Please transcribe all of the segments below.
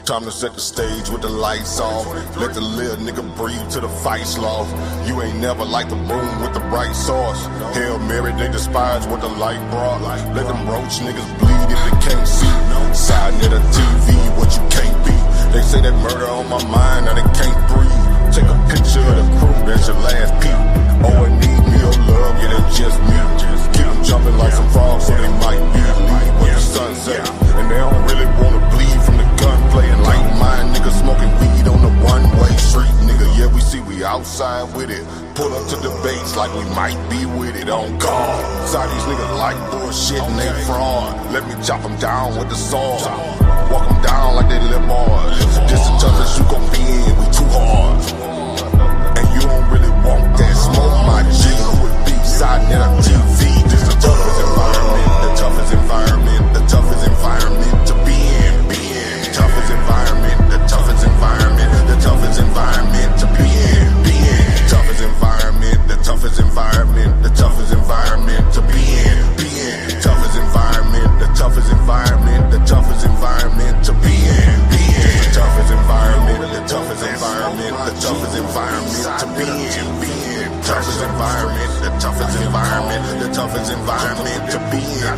Time to set the stage with the lights off. Let the little nigga breathe till the fight's lost. You ain't never like the room with the bright sauce. Hail Mary, they despise what the light brought. Let them roach niggas bleed if they can't see. sa.neter TV, what you can't be. They say that murder on my mind, now they can't breathe. Take a picture of the crew, that's your last peep. Oh, it need me or love, yeah, that's just me. Keep them jumping like some frogs, so they might be leave what the sun say. And they don't really wanna bleed from the gunplay. And like mine, nigga smoking weed on the one-way street, nigga. Yeah, we see we outside with it. Pull up to debates like we might be with it on guard. Side these niggas like bullshit and they fraud. Let me chop them down with the sword. Walk them down like they live hard. This the toughest you gon' be in, we too hard. And you don't really want that smoke, my G. Would be sa.neter TV. This the toughest environment, the toughest environment, the toughest environment to be in, The toughest environment, the toughest environment, the toughest environment to be in, Toughest environment, the toughest environment, the toughest environment to be in, Toughest environment, the toughest environment, the toughest environment to be in, The toughest environment, the toughest environment, the toughest environment to be in, Toughest environment, the toughest environment, the toughest environment to be in,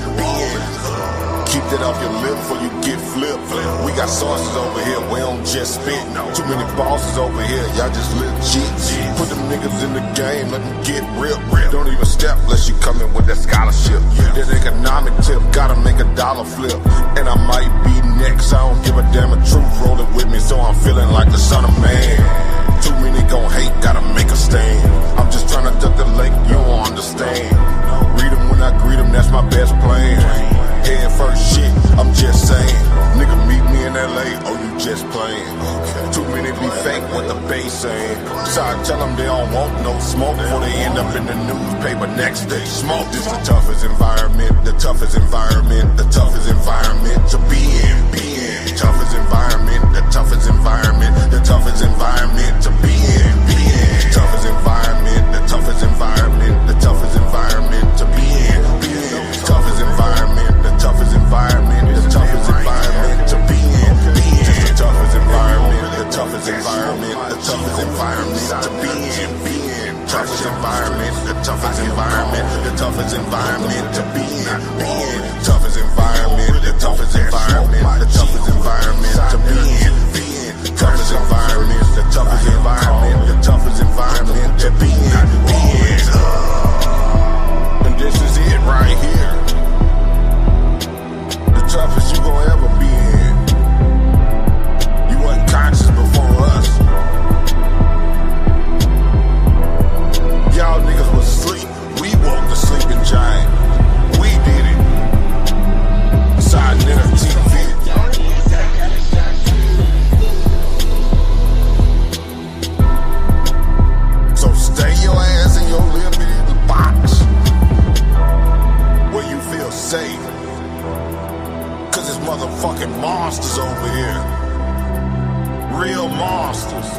Keep that off your lip before you get flipped. We got sources over here, we don't just spit. Too many bosses over here, y'all just legit. Put them niggas in the game, let them get real. Don't even step unless you come in with that scholarship. That economic tip, gotta make a dollar flip. And I might be next, I don't give a damn, a truth rolling with me, so I'm feeling like the son of man. Too many gon' hate, gotta make a stand. I'm just trying to duck the lake, you don't understand. Read them when I greet them, that's my best plan. Head first shit, I'm just saying. Nigga meet me in LA, oh you just playing. Too many be fake what the bass saying. So I tell them they don't want no smoke before they end up in the newspaper next day. Smoke. This the toughest environment, the toughest environment, the toughest environment to be in, Toughest environment, the toughest environment, the toughest environment to be in, Toughest environment, the toughest environment, the toughest environment to be in, Toughest environment, the toughest environment, the toughest environment to be in, The toughest environment, the toughest environment, the toughest environment to be in, Toughest environment, the toughest environment, the toughest environment to be in, Toughest environment, the toughest environment, the toughest environment to be in, Toughest environment, the toughest environment, the toughest environment to be in, And this is it right here. The toughest you gon' ever be in. You wasn't conscious before us. Y'all niggas was asleep. We woke the sleeping giant. We did it. sa.neter TV. So stay your ass in your little bitty box where you feel safe. Cause there's motherfucking monsters over here. Real monsters.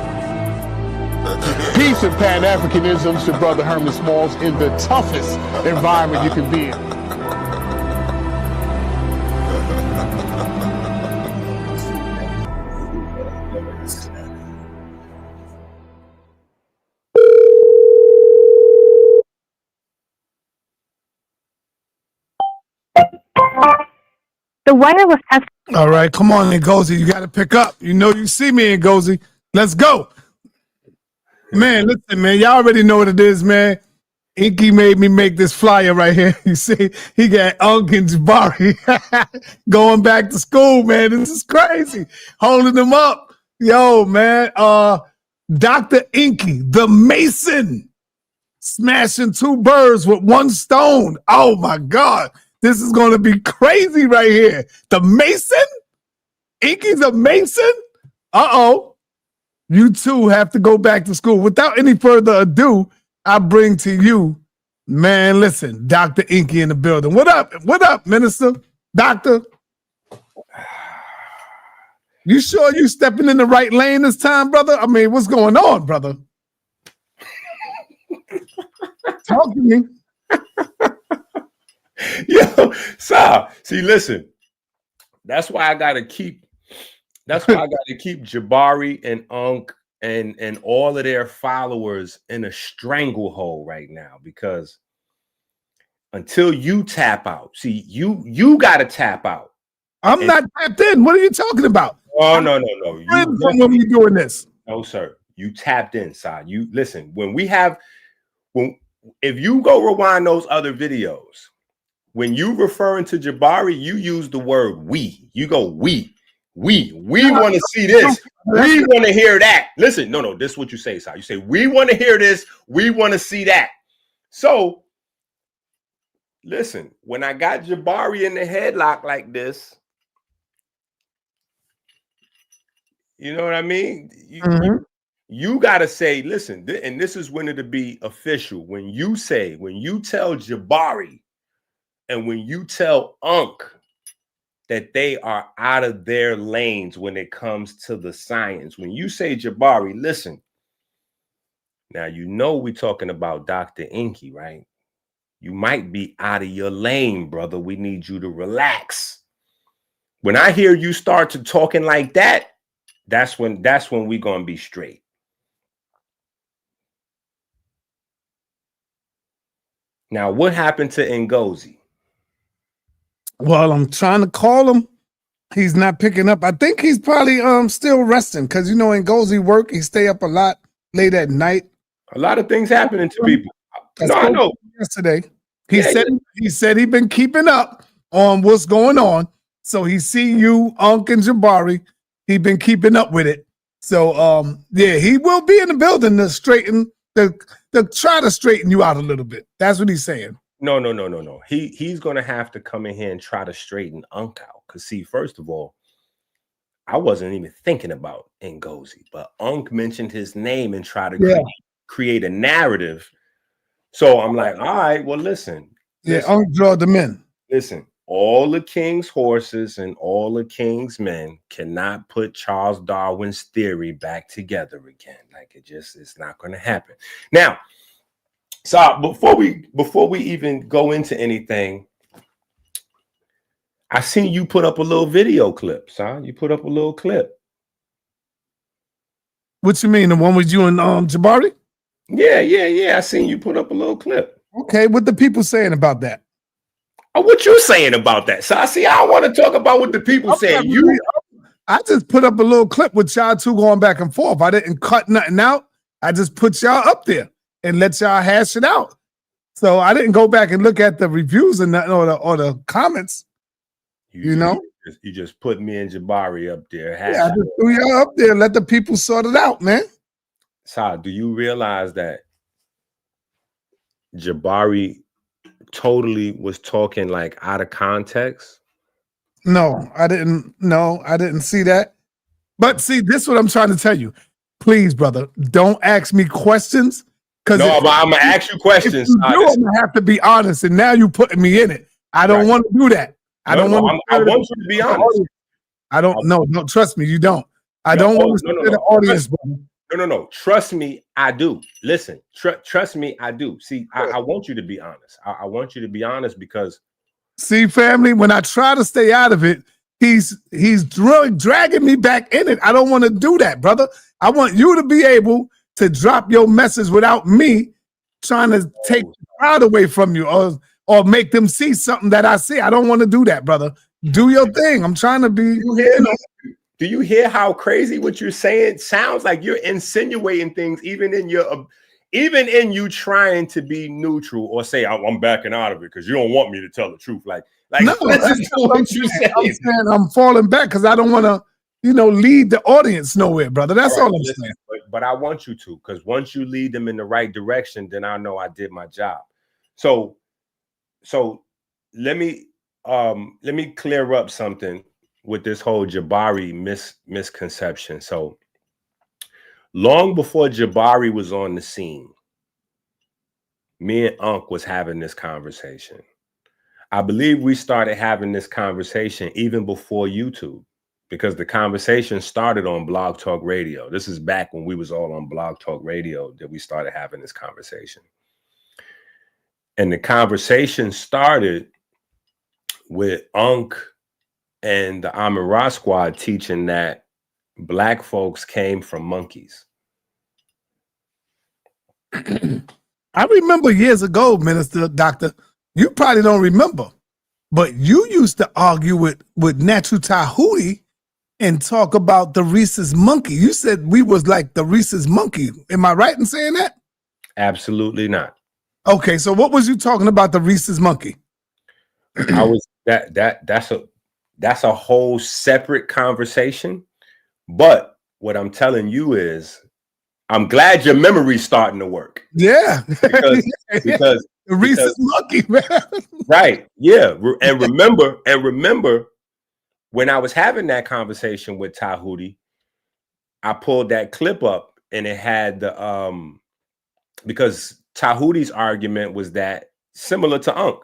Peace and Pan-Africanism, your brother Herman Smalls, in the toughest environment you can be in. The winner was tested. All right, come on, Ngozi. You got to pick up. You know you see me, Ngozi. Let's go. Man, listen, man. Y'all already know what it is, man. Enqi made me make this flyer right here. You see, he got Ankh and Jabari going back to school, man. This is crazy. Holding them up. Yo, man. Dr. Enqi, the Mason, smashing two birds with one stone. Oh, my God. This is going to be crazy right here. The Mason? Enqi's a Mason? Uh-oh. You two have to go back to school. Without any further ado, I bring to you, man, listen, Dr. Enqi in the building. What up? What up, Minister? Doctor? You sure you stepping in the right lane this time, brother? I mean, what's going on, brother? Talk to me. Yo, Sal, see, listen, that's why I got to keep That's why I got to keep Jabari and Ankh and all of their followers in a stranglehold right now, because until you tap out, see, you got to tap out. I'm not tapped in. What are you talking about? Oh, no. From when we doing this. No, sir. You tapped inside. You listen, if you go rewind those other videos, when you referring to Jabari, you use the word we. You go, we want to see this. We want to hear that. Listen, no, this is what you say, Si. You say, we want to hear this. We want to see that. So, listen, when I got Jabari in the headlock like this, you know what I mean? You got to say, listen, and this is when it'll be official. When you tell Jabari and when you tell Ankh that they are out of their lanes when it comes to the science. When you say, Jabari, listen, now you know we're talking about Dr. Enqi, right? You might be out of your lane, brother. We need you to relax. When I hear you start to talking like that, that's when we're gonna be straight. Now, what happened to Ngozi? Well, I'm trying to call him. He's not picking up. I think he's probably still resting, because Ngozi work. He stay up a lot late at night. A lot of things happening to people. No, I know. Yesterday, he said he been keeping up on what's going on. So he see you, Ankh and Jabari. He been keeping up with it. So he will be in the building to try to straighten you out a little bit. That's what he's saying. No. He's gonna have to come in here and try to straighten Ankh out. Cause see, first of all, I wasn't even thinking about Ngozi, but Ankh mentioned his name and tried to create a narrative. So I'm like, all right, well, listen. Ankh draw them in. Listen, all the king's horses and all the king's men cannot put Charles Darwin's theory back together again. Like it's not going to happen. Now, so before we even go into anything, I seen you put up a little video clip, son. You put up a little clip. What you mean? The one with you and Jabari? Yeah. I seen you put up a little clip. Okay, what the people saying about that? What you saying about that? So I don't want to talk about what the people saying. I just put up a little clip with y'all two going back and forth. I didn't cut nothing out. I just put y'all up there and let y'all hash it out. So I didn't go back and look at the reviews and nothing or the comments. You just put me and Jabari up there. I just threw y'all up there. Let the people sort it out, man. Sa, do you realize that Jabari totally was talking like out of context? No, I didn't see that. But see, this is what I'm trying to tell you. Please, brother, don't ask me questions. But I'm gonna ask you questions. I'm gonna have to be honest, and now you putting me in it. I don't want to do that. I want you to be honest. I don't know. No, trust me, you don't. I don't want to the audience, brother. No. Trust me, I do. Listen, trust me, I do. See, I want you to be honest. I want you to be honest because, see, family, when I try to stay out of it, he's dragging me back in it. I don't want to do that, brother. I want you to be able to drop your message without me trying to take the crowd away from you or make them see something that I see. I don't want to do that, brother. Do your thing. I'm trying to be. Do you hear how crazy what you're saying? Sounds like you're insinuating things, even in you trying to be neutral or say I'm backing out of it because you don't want me to tell the truth. Like no, that's what you saying. I'm saying I'm falling back because I don't want to, lead the audience nowhere, brother. That's all I'm saying. But I want you to, because once you lead them in the right direction, then I know I did my job. So let me clear up something with this whole Jabari misconception. So long before Jabari was on the scene, me and Ankh was having this conversation. I believe we started having this conversation even before YouTube, because the conversation started on Blog Talk Radio. This is back when we was all on Blog Talk Radio that we started having this conversation. And the conversation started with Ankh and the Amira Squad teaching that black folks came from monkeys. I remember years ago, Minister Doctor, you probably don't remember, but you used to argue with Natural Tahuti and talk about the rhesus monkey. You said we was like the rhesus monkey. Am I right in saying that? Absolutely not. Okay, so what was you talking about the rhesus monkey? I was that's a whole separate conversation. But what I'm telling you is, I'm glad your memory's starting to work. Yeah, because the rhesus monkey, man. Right. Yeah. And remember when I was having that conversation with Tahuti, I pulled that clip up and it had the because Tahuti's argument was that similar to Ankh,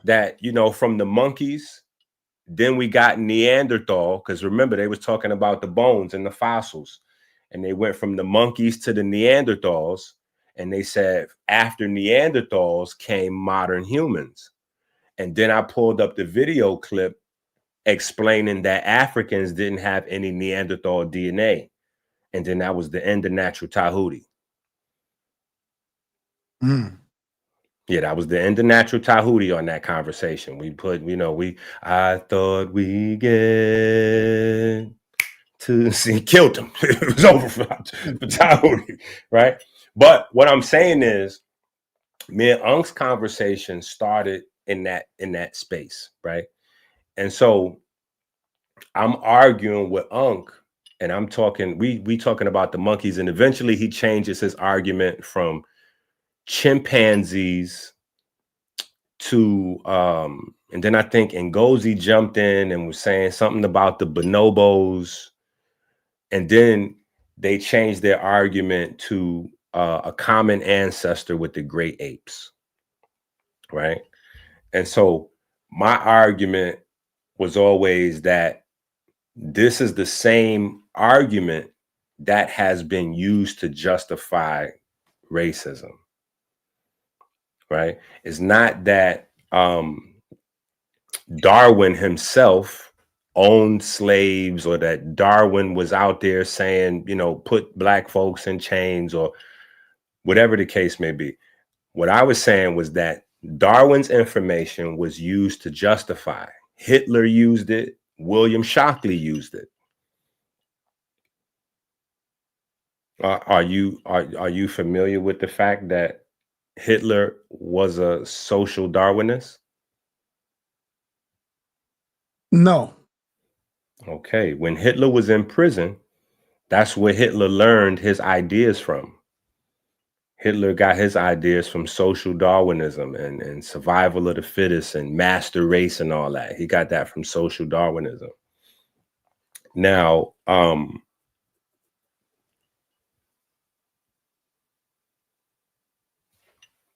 that, you know, from the monkeys, then we got Neanderthal, because remember they was talking about the bones and the fossils, and they went from the monkeys to the Neanderthals, and they said after Neanderthals came modern humans. And then I pulled up the video clip explaining that Africans didn't have any Neanderthal DNA. And then that was the end of Natural Tahuti. Yeah, that was the end of Natural Tahuti on that conversation. We put, you know, I thought we get to see, killed him. It was over for Tahuti, right? But what I'm saying is, me and Ankh's conversation started in that space, right? And so I'm arguing with Ankh, and I'm talking, we talking about the monkeys, and eventually he changes his argument from chimpanzees to and then I think Ngozi jumped in and was saying something about the bonobos, and then they changed their argument to a common ancestor with the great apes, right? And so my argument was always that this is the same argument that has been used to justify racism, right? It's not that Darwin himself owned slaves, or that Darwin was out there saying, you know, put black folks in chains, or whatever the case may be. What I was saying was that Darwin's information was used to justify. Hitler used it. William Shockley used it. Are you familiar with the fact that Hitler was a social Darwinist? No. Okay, when Hitler was in prison, that's where Hitler learned his ideas from. Hitler got his ideas from social Darwinism and survival of the fittest and master race and all that. He got that from social Darwinism. Now,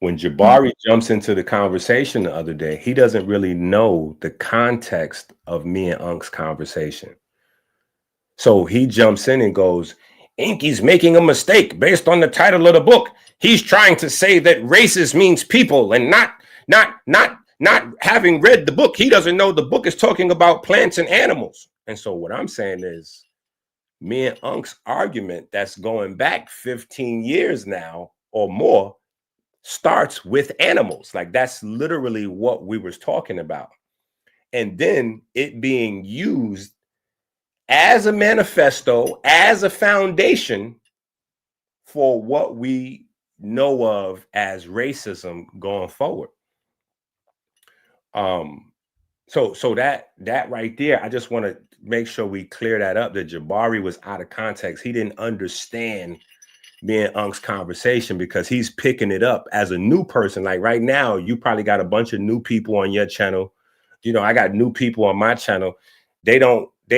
when Jabari jumps into the conversation the other day, he doesn't really know the context of me and Ankh's conversation. So he jumps in and goes, Enqi's making a mistake based on the title of the book. He's trying to say that racist means people, and not having read the book. He doesn't know the book is talking about plants and animals. And so what I'm saying is, me and Ankh's argument that's going back 15 years now or more starts with animals. Like, that's literally what we were talking about. And then it being used as a manifesto, as a foundation for what we know of as racism going forward. So that right there, I just want to make sure we clear that up, that Jabari was out of context. He didn't understand me and Ankh's conversation because he's picking it up as a new person. Like right now, you probably got a bunch of new people on your channel. You know, I got new people on my channel. They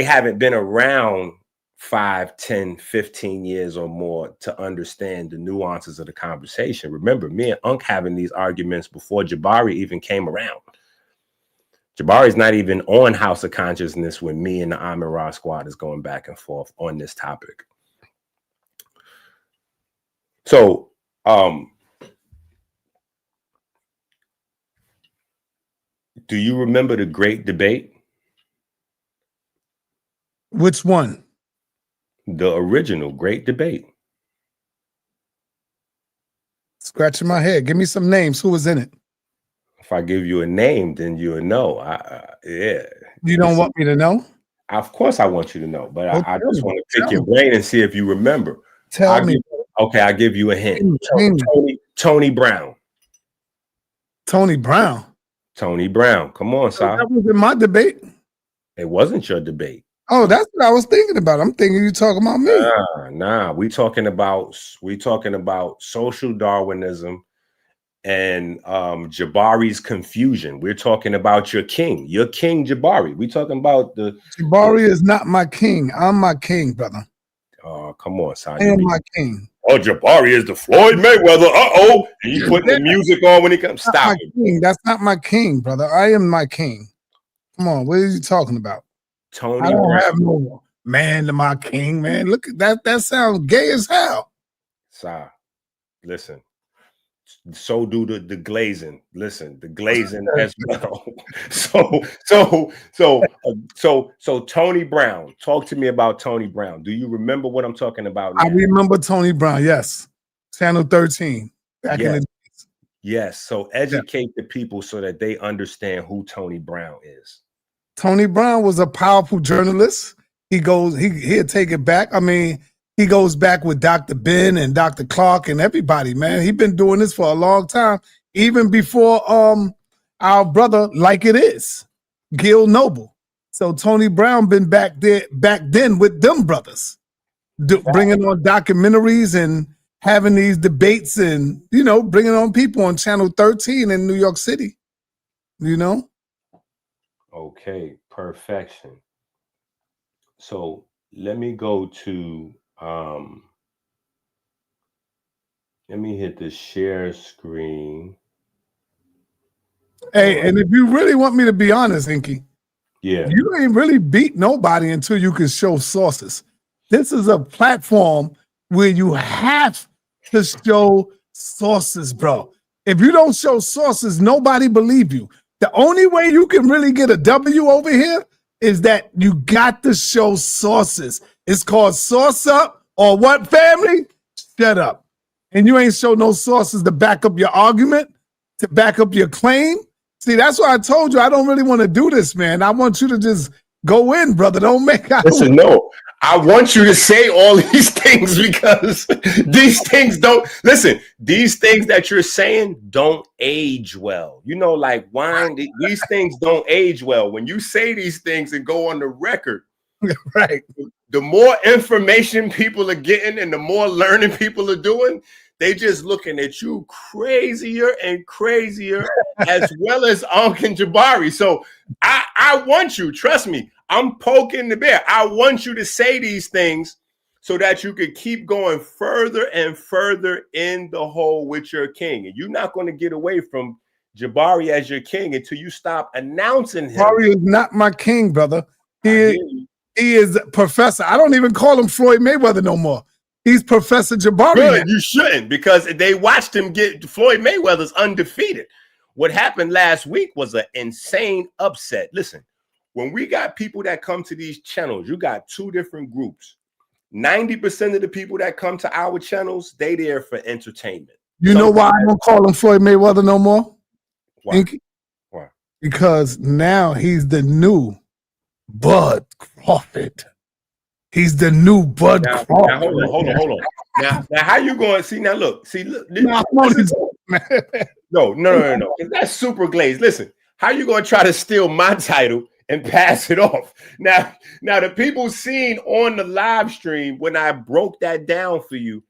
haven't been around 5, 10, 15 years or more to understand the nuances of the conversation. Remember, me and Ankh having these arguments before Jabari even came around. Jabari's not even on House of Consciousness when me and the Amin Ra squad is going back and forth on this topic. So, do you remember the great debate? Which one? The original Great Debate. Scratching my head. Give me some names. Who was in it? If I give you a name, then you'll know. Yeah. You don't want me to know? Of course I want you to know, but I just want to pick your me. brain and see if you remember. Tell me. I'll give you a hint. Tony Brown. Tony Brown. Tony Brown. Come on, Si. That was in my debate. It wasn't your debate. Oh, that's what I was thinking about. I'm thinking you talking about me. Nah. We talking about social Darwinism and Jabari's confusion. We're talking about your king Jabari. We talking about Jabari is not my king. I'm my king, brother. Oh, come on, Si. I am my king. Oh, Jabari is the Floyd Mayweather. And you put the music on when he comes. Stop it. That's not my king, brother. I am my king. Come on, what are you talking about? Tony I don't Brown. have no man to my king, man. Look at that. That sounds gay as hell. Si, listen. So do the glazing. Listen, the glazing as well. So Tony Brown. Talk to me about Tony Brown. Do you remember what I'm talking about now? I remember Tony Brown. Yes, Channel 13 back in the days. Yes. So educate the people so that they understand who Tony Brown is. Tony Brown was a powerful journalist. He'll take it back. I mean, he goes back with Dr. Ben and Dr. Clark and everybody, man. He's been doing this for a long time, even before our brother, Like It Is, Gil Noble. So Tony Brown been back then with them brothers, bringing on documentaries and having these debates and, bringing on people on Channel 13 in New York City, Okay, perfection. So let me go to, let me hit the share screen. Hey, and if you really want me to be honest, Enqi, you ain't really beat nobody until you can show sources. This is a platform where you have to show sources, bro. If you don't show sources, nobody believe you. The only way you can really get a W over here is that you got to show sources. It's called Source Up or what, family? Shut up. And you ain't show no sources to back up your argument, to back up your claim. See, that's why I told you I don't really want to do this, man. I want you to just go in, brother. Don't make out. Listen, no. I want you to say all these things because these things don't listen. These things that you're saying don't age well. Like wine. These things don't age well. When you say these things and go on the record, right? The more information people are getting and the more learning people are doing, they just looking at you crazier and crazier, as well as Ankh and Jabari. So I want you, trust me. I'm poking the bear. I want you to say these things so that you could keep going further and further in the hole with your king. And you're not going to get away from Jabari as your king until you stop announcing him. Jabari is not my king, brother. He is Professor. I don't even call him Floyd Mayweather no more. He's Professor Jabari. Good, you shouldn't, because they watched him get Floyd Mayweather's undefeated. What happened last week was an insane upset. Listen. When we got people that come to these channels, you got two different groups. 90% of the people that come to our channels, they there for entertainment. You know why I don't call him Floyd Mayweather no more? Why? Why? Because now he's the new Bud Crawford. He's the new Bud Crawford. Now, hold on. Now, how you going to see? Now, look. No. That's super glazed. Listen, how you going to try to steal my title and pass it off? Now the people seen on the live stream when I broke that down for you,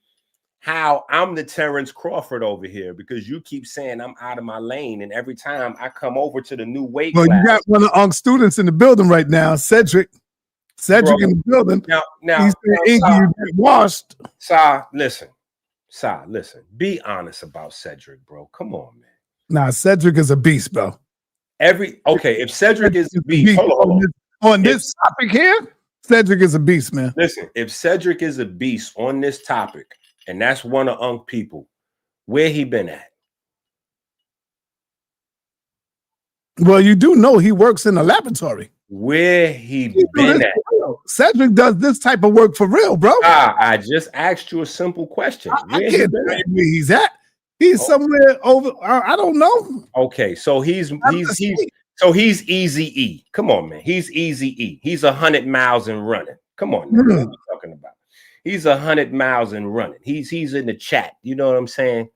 how I'm the Terrence Crawford over here, because you keep saying I'm out of my lane, and every time I come over to the new weight class. You got one of Ankh students in the building right now, Cedric. Cedric in the building. Now he's saying, Enqi, you get washed. Sa, listen. Be honest about Cedric, bro. Come on, man. Nah, Cedric is a beast, bro. If Cedric is a beast, hold on. On this topic here, Cedric is a beast, man. Listen, if Cedric is a beast on this topic, and that's one of Ankh people, where he been at? Well, you do know he works in a laboratory. where he been at. Cedric does this type of work for real, bro. I just asked you a simple question. I can't tell you where he's at. He's somewhere over. I don't know. Okay, so he's Easy E. Come on, man. He's Easy E. He's 100 miles and running. Come on, man. What are you talking about? He's 100 miles and running. He's in the chat. You know what I'm saying?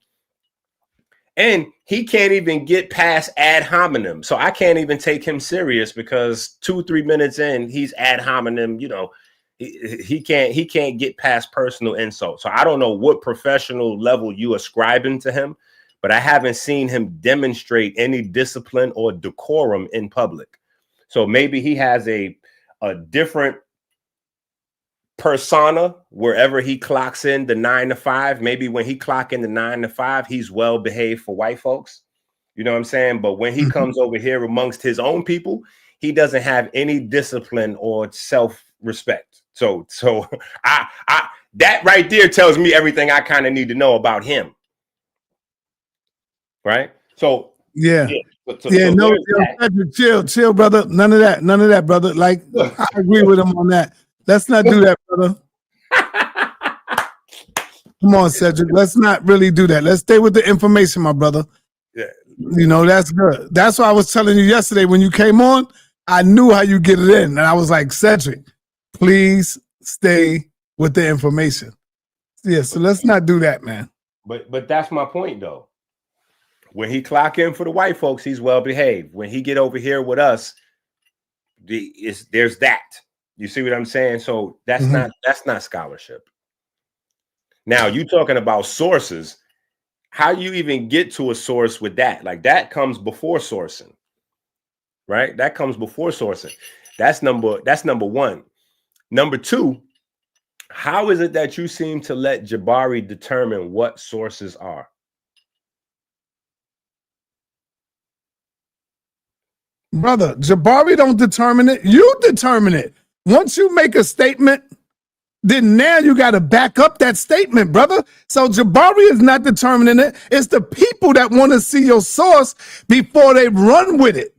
And he can't even get past ad hominem. So I can't even take him serious because 2-3 minutes in, he's ad hominem. You know, he can't get past personal insult. So I don't know what professional level you ascribing to him, but I haven't seen him demonstrate any discipline or decorum in public. So maybe he has a different persona wherever he clocks in the 9 to 5. Maybe when he clock in the 9 to 5, he's well behaved for white folks. You know what I'm saying? But when he comes over here amongst his own people, he doesn't have any discipline or self-respect. So I that right there tells me everything I kind of need to know about him. Right? So no, chill, brother. None of that, brother. Like I agree with him on that. Let's not do that, brother. Come on, Cedric. Let's not really do that. Let's stay with the information, my brother. Yeah. You know, that's good. That's why I was telling you yesterday when you came on, I knew how you get it in. And I was like, Cedric, please stay with the information. Yeah, so let's not do that, man. But that's my point, though. When he clock in for the white folks, he's well behaved. When he get over here with us, there's that. You see what I'm saying? So that's not scholarship. Now you talking about sources. How you even get to a source with that? Like that comes before sourcing, right? That comes before sourcing. That's number one. Number two, how is it that you seem to let Jabari determine what sources are? Brother, Jabari don't determine it. You determine it. Once you make a statement, then now you got to back up that statement, brother. So Jabari is not determining it. It's the people that want to see your source before they run with it.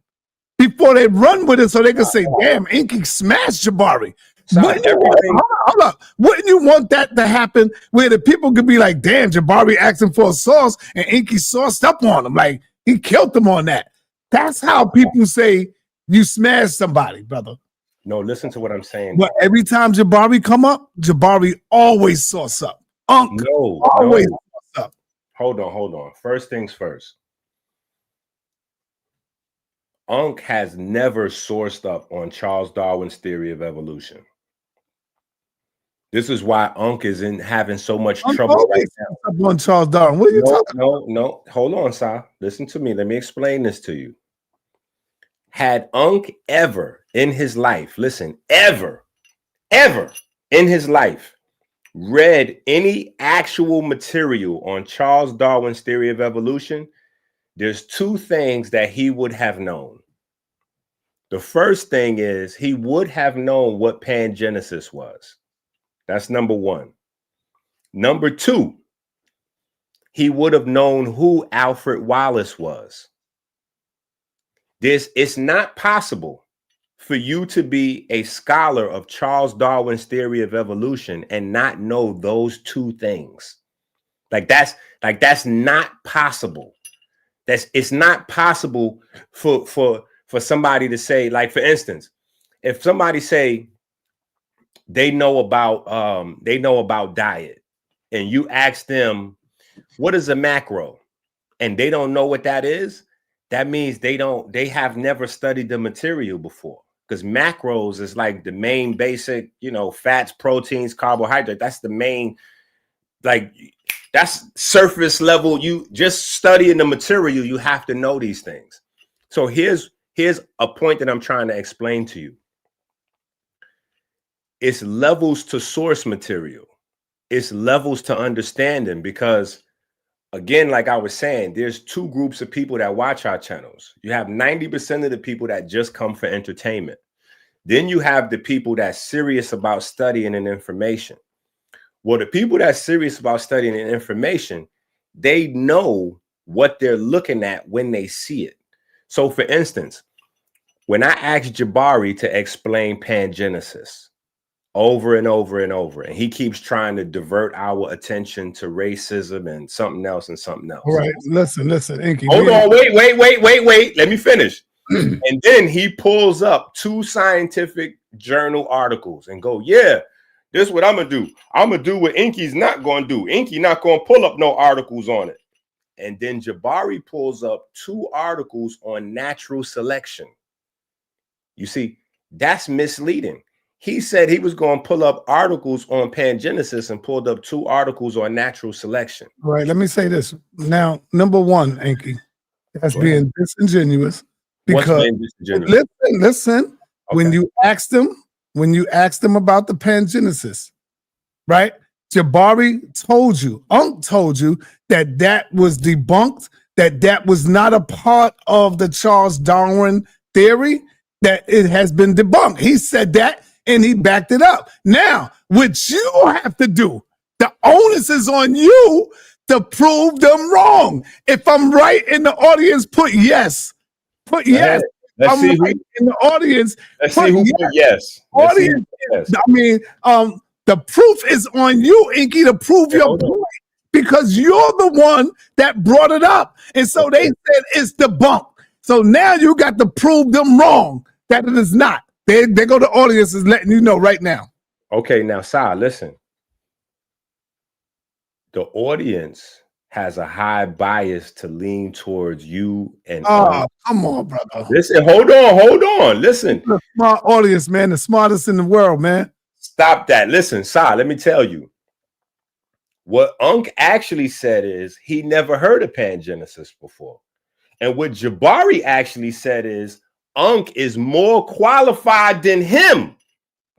So they can say, damn, Enqi smashed Jabari. Hold up. Wouldn't you want that to happen where the people could be like, damn, Jabari asking for a source and Enqi sourced up on him. Like he killed them on that. That's how people say you smash somebody, brother. No, listen to what I'm saying. But every time Jabari come up, Jabari always sauce up. Ankh always sauce up. Hold on. First things first. Ankh has never sourced up on Charles Darwin's theory of evolution. This is why Ankh is having so much trouble right now. Up on Charles Darwin. What are you talking about? No. Hold on, Sa. Listen to me. Let me explain this to you. Had Ankh ever in his life, ever in his life, read any actual material on Charles Darwin's theory of evolution, there's two things that he would have known. The first thing is he would have known what pangenesis was. That's number one. Number two, he would have known who Alfred Wallace was. It's not possible for you to be a scholar of Charles Darwin's theory of evolution and not know those two things. That's not possible. It's not possible for somebody to say, like, for instance, if somebody say they know about diet and you ask them, what is a macro? And they don't know what that is. That means they have never studied the material before, because macros is like the main basic, fats, proteins, carbohydrate. That's the main, that's surface level. You just studying the material, you have to know these things. So here's a point that I'm trying to explain to you. It's levels to source material. It's levels to understanding, because again, like I was saying, there's two groups of people that watch our channels. You have 90% of the people that just come for entertainment. Then you have the people that's serious about studying and information. Well, the people that's serious about studying and information, they know what they're looking at when they see it. So for instance, when I asked Jabari to explain pangenesis over and over and over, and he keeps trying to divert our attention to racism and something else and something else. All right, listen, Enqi. Hold on, wait. Let me finish. And then he pulls up 2 scientific journal articles and go, yeah, this is what I'm gonna do. I'm gonna do what Enqi's not gonna do. Enqi not gonna pull up no articles on it. And then Jabari pulls up 2 articles on natural selection. You see, that's misleading. He said he was going to pull up articles on pangenesis and pulled up 2 articles on natural selection. All right, let me say this. Now, number one, Enqi, that's being disingenuous. Because listen, okay. When you asked them about the pangenesis, right? Jabari told you, Ankh told you that was debunked, that was not a part of the Charles Darwin theory, that it has been debunked. He said that and he backed it up. Now, what you have to do, the onus is on you to prove them wrong. If I'm right in the audience, put yes. Put yes. Let's see right in the audience. Let's see who put yes. Audience. Yes. I mean, the proof is on you, Enqi, to prove your point, because you're the one that brought it up. And so they said it's debunked. So now you got to prove them wrong that it is not. They go to audience is letting you know right now. Okay, now, Sa, listen. The audience has a high bias to lean towards you and come on, brother. Listen, hold on. Listen. The smart audience, man, the smartest in the world, man. Stop that. Listen, Sa, let me tell you. What Ankh actually said is he never heard of pangenesis before. And what Jabari actually said is Ankh is more qualified than him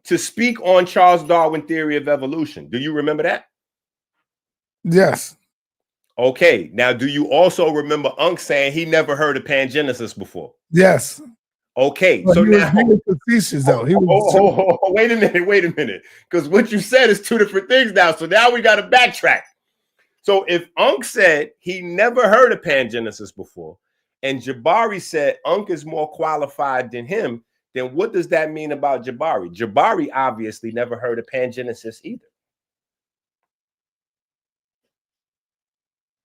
to speak on Charles Darwin theory of evolution. Do you remember that? Yes. Okay. Now, do you also remember Ankh saying he never heard of pangenesis before? Yes. Okay. But so now, facetious, though. Wait a minute. Because what you said is 2 different things now. So now we got to backtrack. So if Ankh said he never heard of pangenesis before, and Jabari said Ankh is more qualified than him, then what does that mean about Jabari? Jabari obviously never heard of pangenesis either.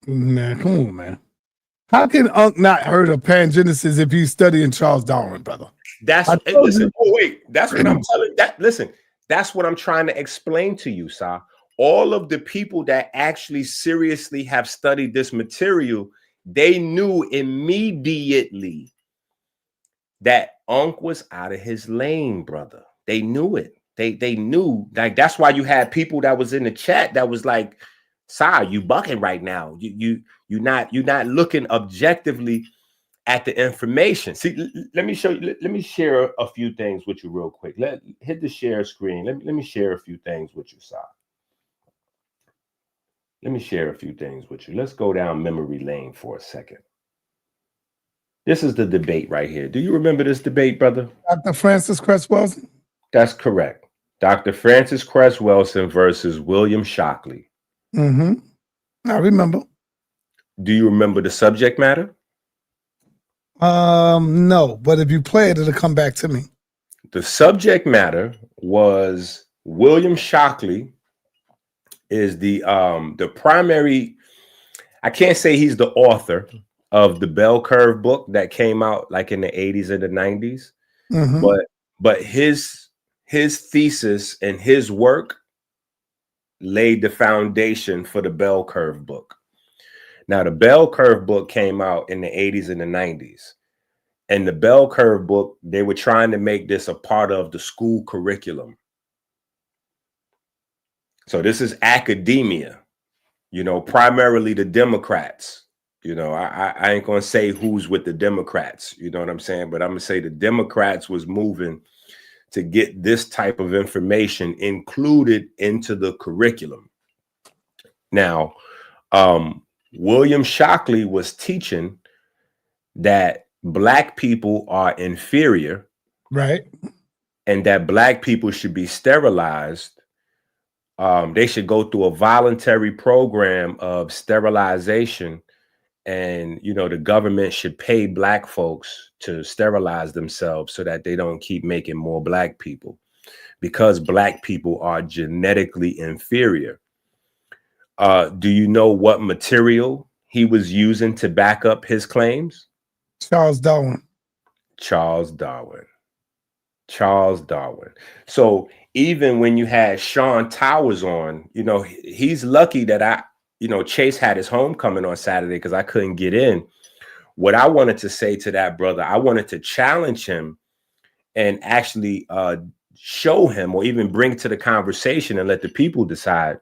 Man, come on, man. How can Ankh not heard of pangenesis if he's studying Charles Darwin, brother? That's what I'm telling. That's what I'm trying to explain to you, Sa. All of the people that actually seriously have studied this material, they knew immediately that Ankh was out of his lane, brother. They knew it. They knew. Like, that's why you had people that was in the chat that was like, Sa, you bucking right now. You're not looking objectively at the information. See, let me show you. Let me share a few things with you real quick. Hit the share screen. Let me share a few things with you, Sa. Let me share a few things with you. Let's go down memory lane for a second. This is the debate right here. Do you remember this debate, brother? Dr. Francis Cress Welsing? That's correct. Dr. Francis Cress Welsing versus William Shockley. Mm-hmm. I remember. Do you remember the subject matter? No, but if you play it, it'll come back to me. The subject matter was William Shockley is the primary. I can't say he's the author of the Bell Curve book that came out like in the 80s and the 90s, but his thesis and his work laid the foundation for the Bell Curve book. Now, the Bell Curve book came out in the 80s and the 90s. And the Bell Curve book, they were trying to make this a part of the school curriculum. So this is academia, primarily the Democrats. I ain't going to say who's with the Democrats, you know what I'm saying? But I'm going to say the Democrats was moving to get this type of information included into the curriculum. Now, William Shockley was teaching that Black people are inferior, right? And that Black people should be sterilized. They should go through a voluntary program of sterilization and the government should pay black folks to sterilize themselves so that they don't keep making more black people, because black people are genetically inferior. Do you know what material he was using to back up his claims? Charles Darwin. Charles Darwin. Charles Darwin. So even when you had Sean Towers on, he's lucky that Chase had his homecoming on Saturday because I couldn't get in. What I wanted to say to that brother, I wanted to challenge him and actually show him, or even bring to the conversation and let the people decide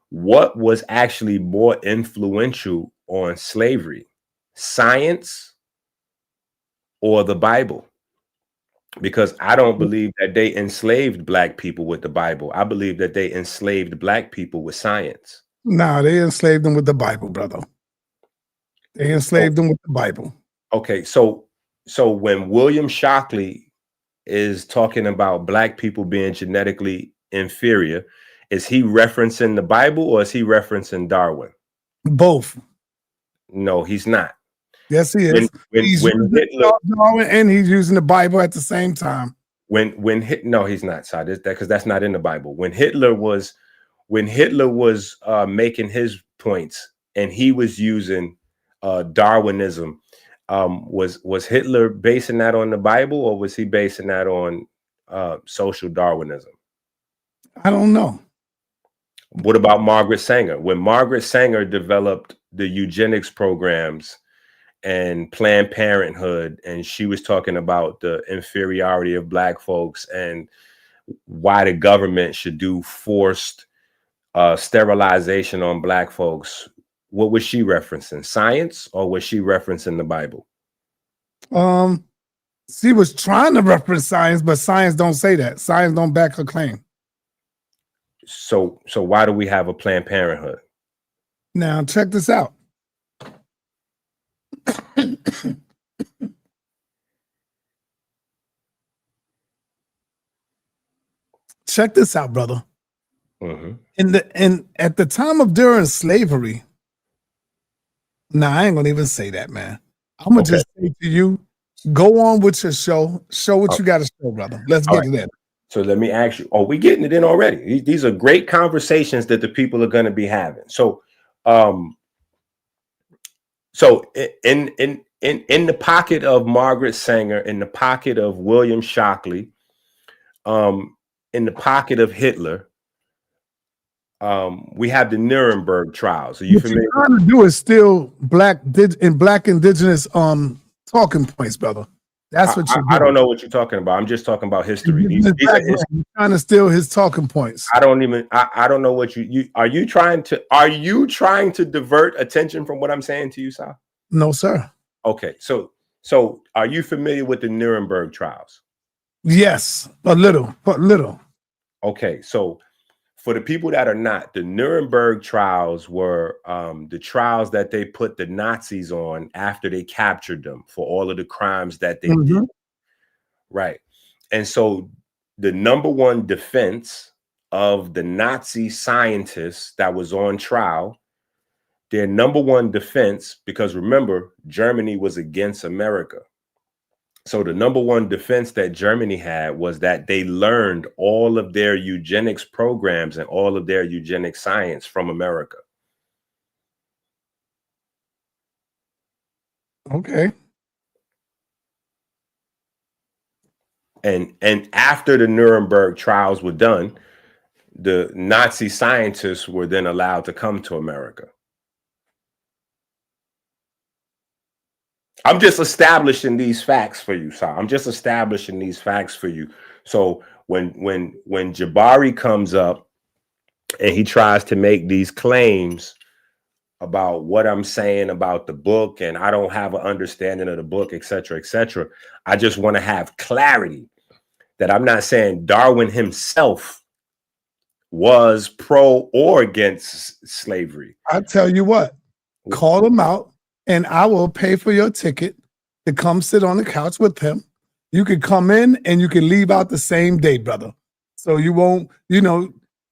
what was actually more influential on slavery, science or the Bible. Because I don't believe that they enslaved black people with the Bible. I believe that they enslaved black people with science. No, they enslaved them with the Bible, brother. They enslaved them with the Bible. Okay, so when William Shockley is talking about black people being genetically inferior, is he referencing the Bible or is he referencing Darwin? Both. No, he's not. Yes, he is. He's using Darwin and he's using the Bible at the same time. No, he's not. Sorry, because that's not in the Bible. When Hitler was making his points and he was using Darwinism, was Hitler basing that on the Bible, or was he basing that on social Darwinism? I don't know. What about Margaret Sanger? When Margaret Sanger developed the eugenics programs and Planned Parenthood, and she was talking about the inferiority of black folks and why the government should do forced sterilization on black folks, what was she referencing? Science, or was she referencing the Bible? She was trying to reference science, but science don't say that. Science don't back her claim. So why do we have a Planned Parenthood? Now check this out. Check this out, brother. At the time of during slavery, I ain't gonna even say that, man. I'm gonna just say to you, go on with your show. Show what you got to show, brother. Let's get to that. So let me ask you. Oh, we getting it in already. These are great conversations that the people are going to be having. So, in the pocket of Margaret Sanger, in the pocket of William Shockley, in the pocket of Hitler, we have the Nuremberg trials. Are you familiar? What you're trying to do is still black indigenous talking points, brother. That's what I don't know what you're talking about. I'm just talking about history. You're trying to steal his talking points. I don't know what you are you trying to divert attention from what I'm saying to you, Sal? No, sir. Okay, so are you familiar with the Nuremberg trials? Yes, a little. Okay, so for the people that are not, the Nuremberg trials were the trials that they put the Nazis on after they captured them for all of the crimes that they did. Right. And so the number one defense of the Nazi scientists that was on trial, their number one defense, because remember, Germany was against America. So the number one defense that Germany had was that they learned all of their eugenics programs and all of their eugenic science from America. Okay. And after the Nuremberg trials were done, the Nazi scientists were then allowed to come to America. I'm just establishing these facts for you, Sal. I'm just establishing these facts for you. So when Jabari comes up and he tries to make these claims about what I'm saying about the book, and I don't have an understanding of the book, et cetera, I just want to have clarity that I'm not saying Darwin himself was pro or against slavery. I tell you what, call him out. And I will pay for your ticket to come sit on the couch with him. You can come in and you can leave out the same day, brother. So you won't,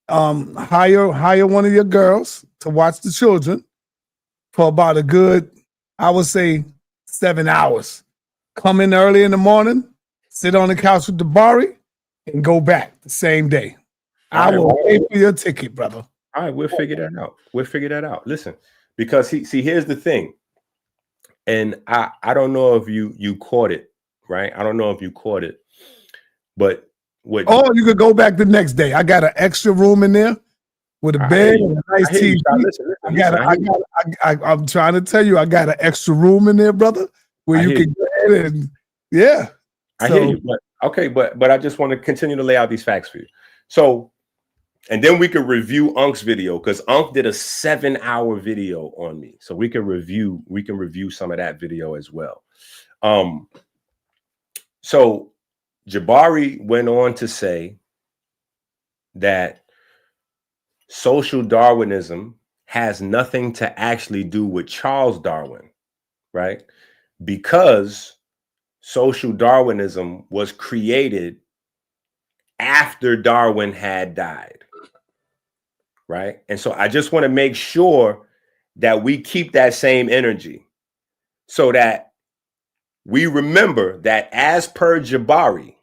hire one of your girls to watch the children for about a good I would say 7 hours. Come in early in the morning, sit on the couch with Jabari, and go back the same day. I will pay for your ticket, brother. All right, we'll figure that out. We'll figure that out. Listen, because here's the thing, and I don't know if you caught it, right? I don't know if you caught it, but what? Oh, you could go back the next day. I got an extra room in there with a bed and a nice TV. I'm trying to tell you, I got an extra room in there, brother, where you can go ahead and I hear you, but I just want to continue to lay out these facts for you. So, and then we could review Ankh's video, because Ankh did a 7-hour video on me, so we can review some of that video as well. So Jabari went on to say that social Darwinism has nothing to actually do with Charles Darwin, right? Because social Darwinism was created after Darwin had died, right? And so I just want to make sure that we keep that same energy, so that we remember that, as per Jabari,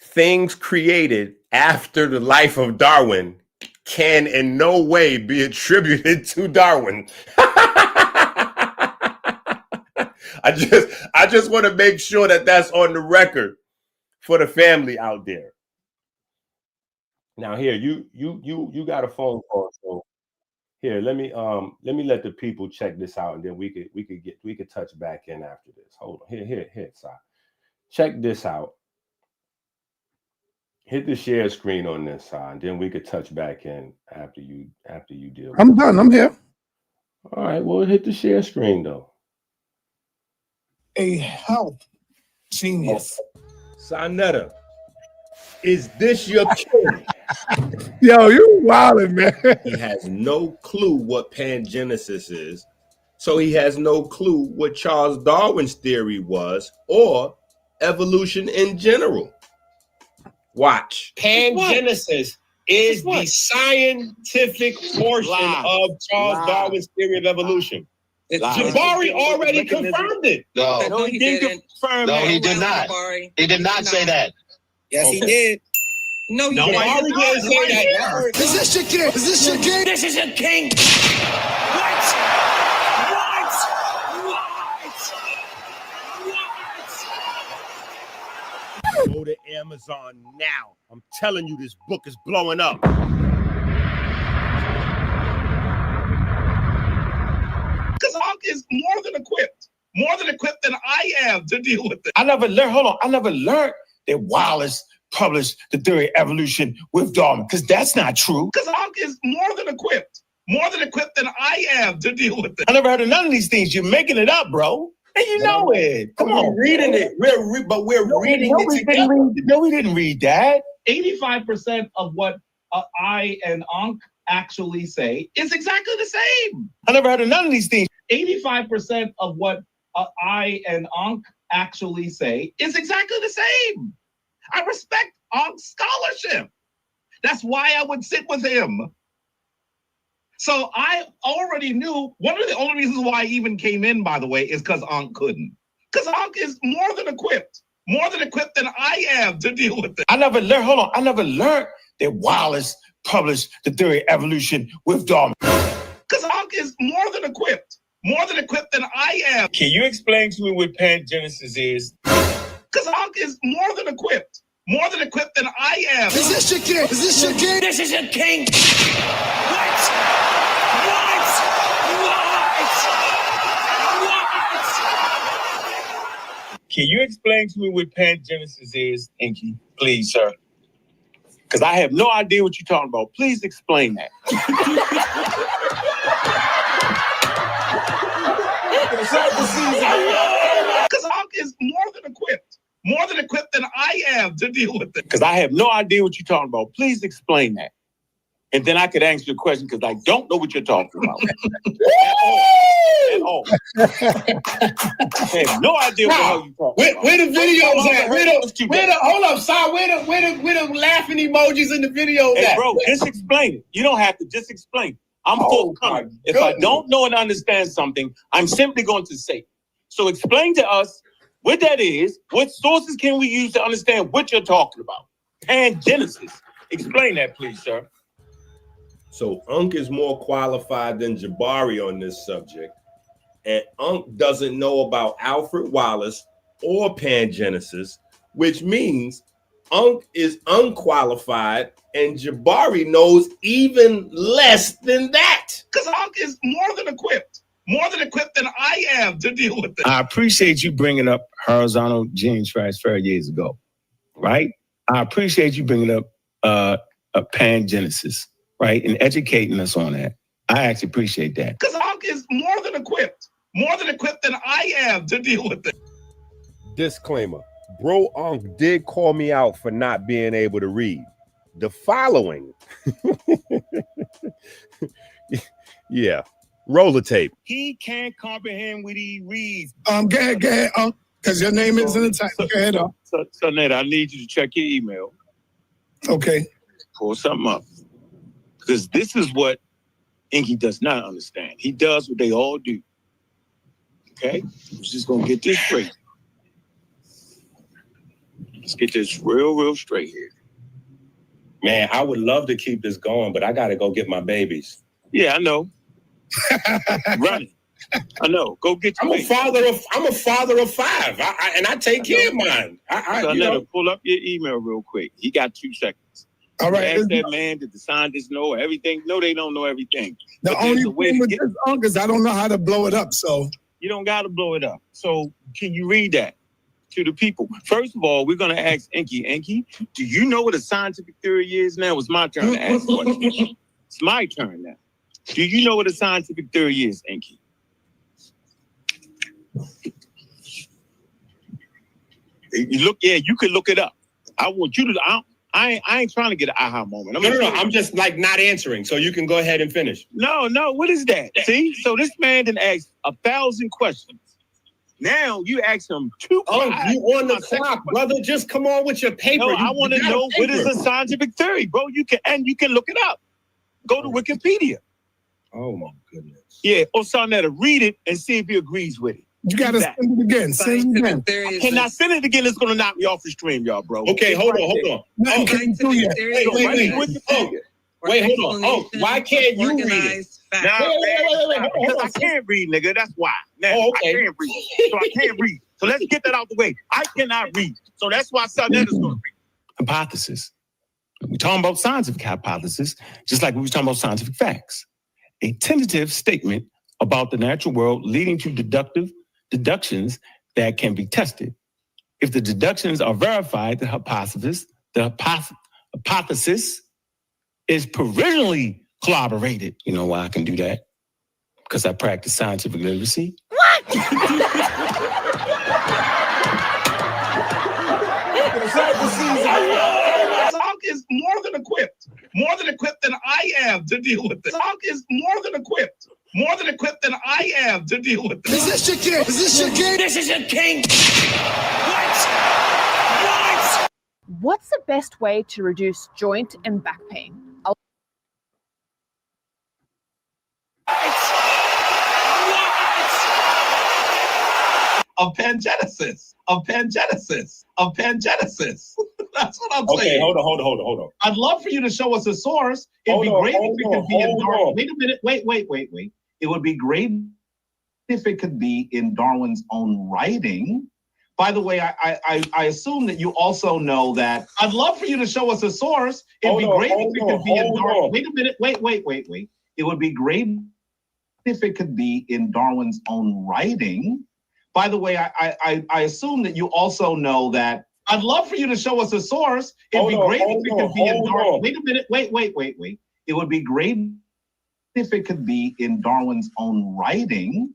things created after the life of Darwin can in no way be attributed to Darwin. I just want to make sure that that's on the record for the family out there. Now here, you got a phone call, so here, let me let the people check this out, and then we could touch back in after this. Hold on, here, Si. Check this out. Hit the share screen on this side, and then we could touch back in after you deal with I'm done. I'm here. All right, well, hit the share screen though. A health genius. Sa.neter, is this your kid? Yo, you wildin', man. He has no clue what pangenesis is, so he has no clue what Charles Darwin's theory was, or evolution in general. Watch. Pangenesis is the scientific portion of Charles Darwin's theory of evolution. Jabari already confirmed it. No, he didn't. No, he did not. He did not say that. Yes, he did. No, Jabari didn't say that. Is this your king? Is this your king? This is your king. What? Go to Amazon now. I'm telling you, this book is blowing up. Because Ankh is more than equipped than I am to deal with it. I never learned that Wallace published the theory of evolution with Darwin, because that's not true. Because Ankh is more than equipped than I am to deal with it. I never heard of none of these things. You're making it up, bro. And you know it. Come on, reading it. We're reading it together. No, we didn't read that. 85% of what I and Ankh actually say is exactly the same. I never heard of none of these things. 85% of what I and Ankh actually say is exactly the same. I respect Ankh's scholarship. That's why I would sit with him. So I already knew, one of the only reasons why I even came in, by the way, is because Ankh couldn't. Because Ankh is more than equipped than I am to deal with it. I never learned that Wallace published the theory of evolution with Darwin. Because Ankh is more than equipped than I am. Can you explain to me what pangenesis is? Because Ankh is more than equipped than I am. Is this your king? Is this your king? This is your king. What? Can you explain to me what pangenesis is, Enqi? Please, sir. Because I have no idea what you're talking about. Please explain that. Because Ankh is more than equipped than I am to deal with it. Because I have no idea what you're talking about. Please explain that. And then I could answer your question, because I don't know what you're talking about. At all. I have no idea what the hell you're talking about. Where the videos at? Hold up, Si. Where the laughing emojis in the videos at? Bro, just explain it. You don't have to. Just explain. I'm forthcoming. If I don't know and understand something, I'm simply going to say it. So explain to us what that is. What sources can we use to understand what you're talking about? Pangenesis. Explain that, please, sir. So Ankh is more qualified than Jabari on this subject. And Ankh doesn't know about Alfred Wallace or pangenesis, which means Ankh is unqualified and Jabari knows even less than that. Because Ankh is more than equipped than I am to deal with it. I appreciate you bringing up horizontal gene transfer years ago, right? I appreciate you bringing up a pangenesis, right? And educating us on that. I actually appreciate that. Because Ankh is more than equipped than I am to deal with it. Disclaimer. Bro Ankh did call me out for not being able to read. The following. Yeah. Roll the tape. He can't comprehend what he reads. Go ahead, because your name is in the title. Go ahead, sa.neter, I need you to check your email. Okay. Pull something up. Because this is what Enqi does not understand. He does what they all do. Okay? We're just going to get this straight. Let's get this real straight here. Man, I would love to keep this going, but I got to go get my babies. Yeah, I know. Running. I know. Go get your babies. I'm a father of 5, and I take care of mine. So pull up your email real quick. He got 2 seconds. All right. Ask that man, did the scientists know everything? No, they don't know everything. The only thing with this is I don't know how to blow it up, so. You don't got to blow it up. So can you read that to the people? First of all, we're going to ask Enqi. Enqi, do you know what a scientific theory is now? It's my turn to ask questions. It's my turn now. Do you know what a scientific theory is, Enqi? You could look it up. I want you to, I ain't trying to get an aha moment. No. I'm just like not answering. So you can go ahead and finish. No. What is that? See? So this man didn't ask 1,000 questions. Now you ask him 2 questions. Oh, you on the clock, brother. Just come on with your paper. No, I want to know what is a scientific theory, bro. You can look it up. Go to Wikipedia. Oh my goodness. Yeah, or sa.neter, read it and see if he agrees with it. You gotta send it again. Send it again. I cannot send it again. It's gonna knock me off the stream, y'all, bro. Okay, hold on. Wait, hold on. Oh, why can't you read it? I can't read, nigga. That's why. Now, I can't read. So I can't read. So let's get that out the way. I cannot read. So that's why sa.neter is gonna read. Hypothesis. We're talking about scientific hypothesis, just like we were talking about scientific facts. A tentative statement about the natural world leading to deductions that can be tested. If the deductions are verified, the hypothesis is provisionally corroborated. You know why I can do that? Because I practice scientific literacy. What? Ankh is more than equipped than I am to deal with it. Ankh is more than equipped than I am to deal with it. Is this your king? This is your king. What? What's the best way to reduce joint and back pain? Of pangenesis. That's what I'm saying. Okay, hold on. I'd love for you to show us a source. It'd be great if it could be in Darwin. Wait a minute. Wait. It would be great if it could be in Darwin's own writing. By the way, I assume that you also know that. I'd love for you to show us a source. It'd be great if it could be in Darwin. Wait a minute. Wait. It would be great if it could be in Darwin's own writing. By the way, I assume that you also know that. I'd love for you to show us a source. It'd be great if it could be in Darwin. Wait a minute. Wait. It would be great if it could be in Darwin's own writing.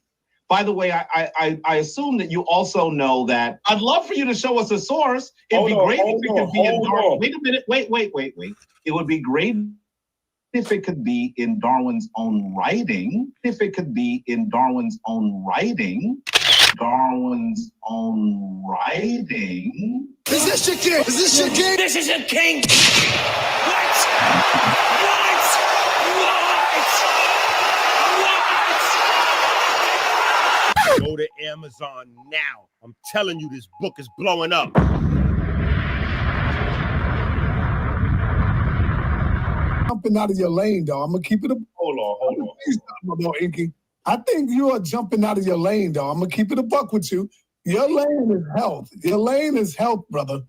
By the way, I assume that you also know that. I'd love for you to show us a source. It'd be great if it could be in Darwin. Wait a minute. Wait. It would be great if it could be in Darwin's own writing. If it could be in Darwin's own writing. Darwin's own writing. Is this your king? This is your king. What? Go to Amazon now. I'm telling you, this book is blowing up. Jumping out of your lane, dog. I'm gonna keep it. Hold on. Enqi. I think you are jumping out of your lane, dog. I'm gonna keep it a buck with you. Your lane is health. Your lane is health, brother.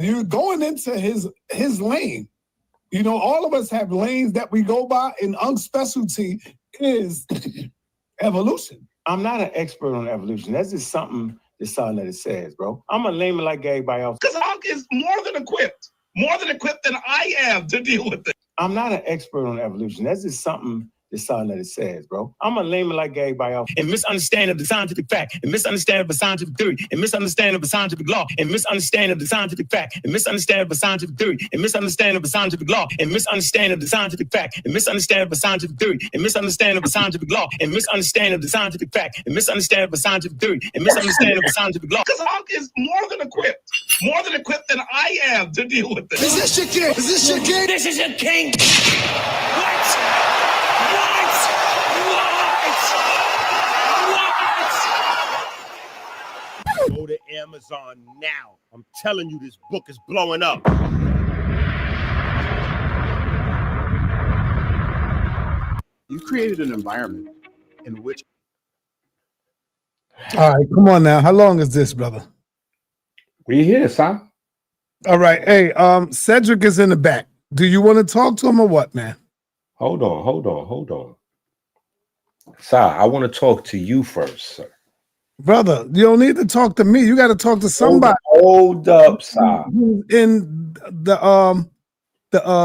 You're going into his lane. You know, all of us have lanes that we go by, and Ankh's specialty is evolution. I'm not an expert on evolution. That's just something the sa.neter says, bro. I'm a layman like everybody else. Because Ankh is more than equipped than I am to deal with it. I'm not an expert on evolution. That's just something the sa.neter says, bro. I'm a layman like everybody else. And misunderstanding of the scientific fact, and misunderstanding of the scientific theory, and misunderstanding of the scientific law, and misunderstanding of the scientific fact, and misunderstanding of the scientific theory, and misunderstanding of the scientific law, and misunderstanding of the scientific fact, and misunderstanding of the scientific theory, and misunderstanding of the scientific law, and misunderstanding of the scientific fact, and misunderstanding of the scientific theory, and misunderstanding of the scientific law. Because Ankh is more than equipped than I am to deal with this. Is this your king? Is this your king? This is your king. What? Go to Amazon now. I'm telling you, this book is blowing up. You created an environment in which. All right, come on now. How long is this, brother? We here, son. All right. Hey, Cedric is in the back. Do you want to talk to him or what, man? Hold on. Sir, I want to talk to you first, sir. Brother, you don't need to talk to me. You got to talk to somebody. Hold up, sir. In the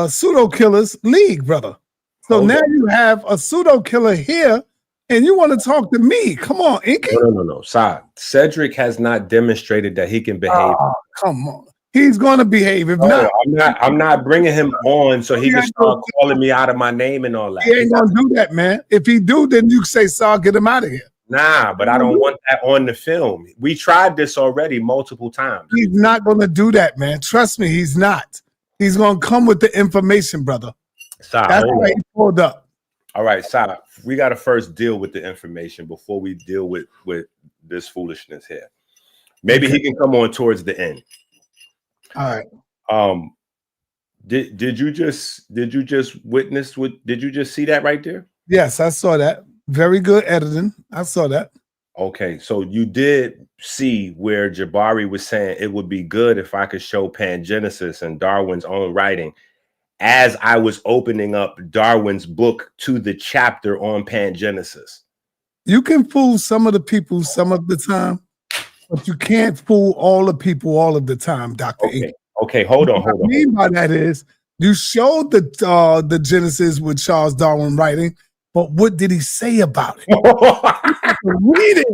pseudo killers league, brother. So now you have a pseudo killer here, and you want to talk to me. Come on, Enqi. No. Sir, Cedric has not demonstrated that he can behave. Come on. He's going to behave. If not, I'm not bringing him on so he can start calling me out of my name and all that. He ain't going to do that, man. If he do, then you say, Saw, get him out of here. Nah, but I don't want that on the film. We tried this already multiple times. He's not going to do that, man. Trust me, he's not. He's going to come with the information, brother. That's why he pulled up. All right, Sa, we got to first deal with the information before we deal with this foolishness here. Maybe he can come on towards the end. All right. Did you just witness did you just see that right there? Yes, I saw that. Very good editing. I saw that. Okay, so you did see where Jabari was saying it would be good if I could show pangenesis and Darwin's own writing as I was opening up Darwin's book to the chapter on pangenesis. You can fool some of the people some of the time, but you can't fool all the people all of the time, Dr. Enqi. Okay, hold on. What I mean by that is you showed the Genesis with Charles Darwin writing, but what did he say about it? Read it.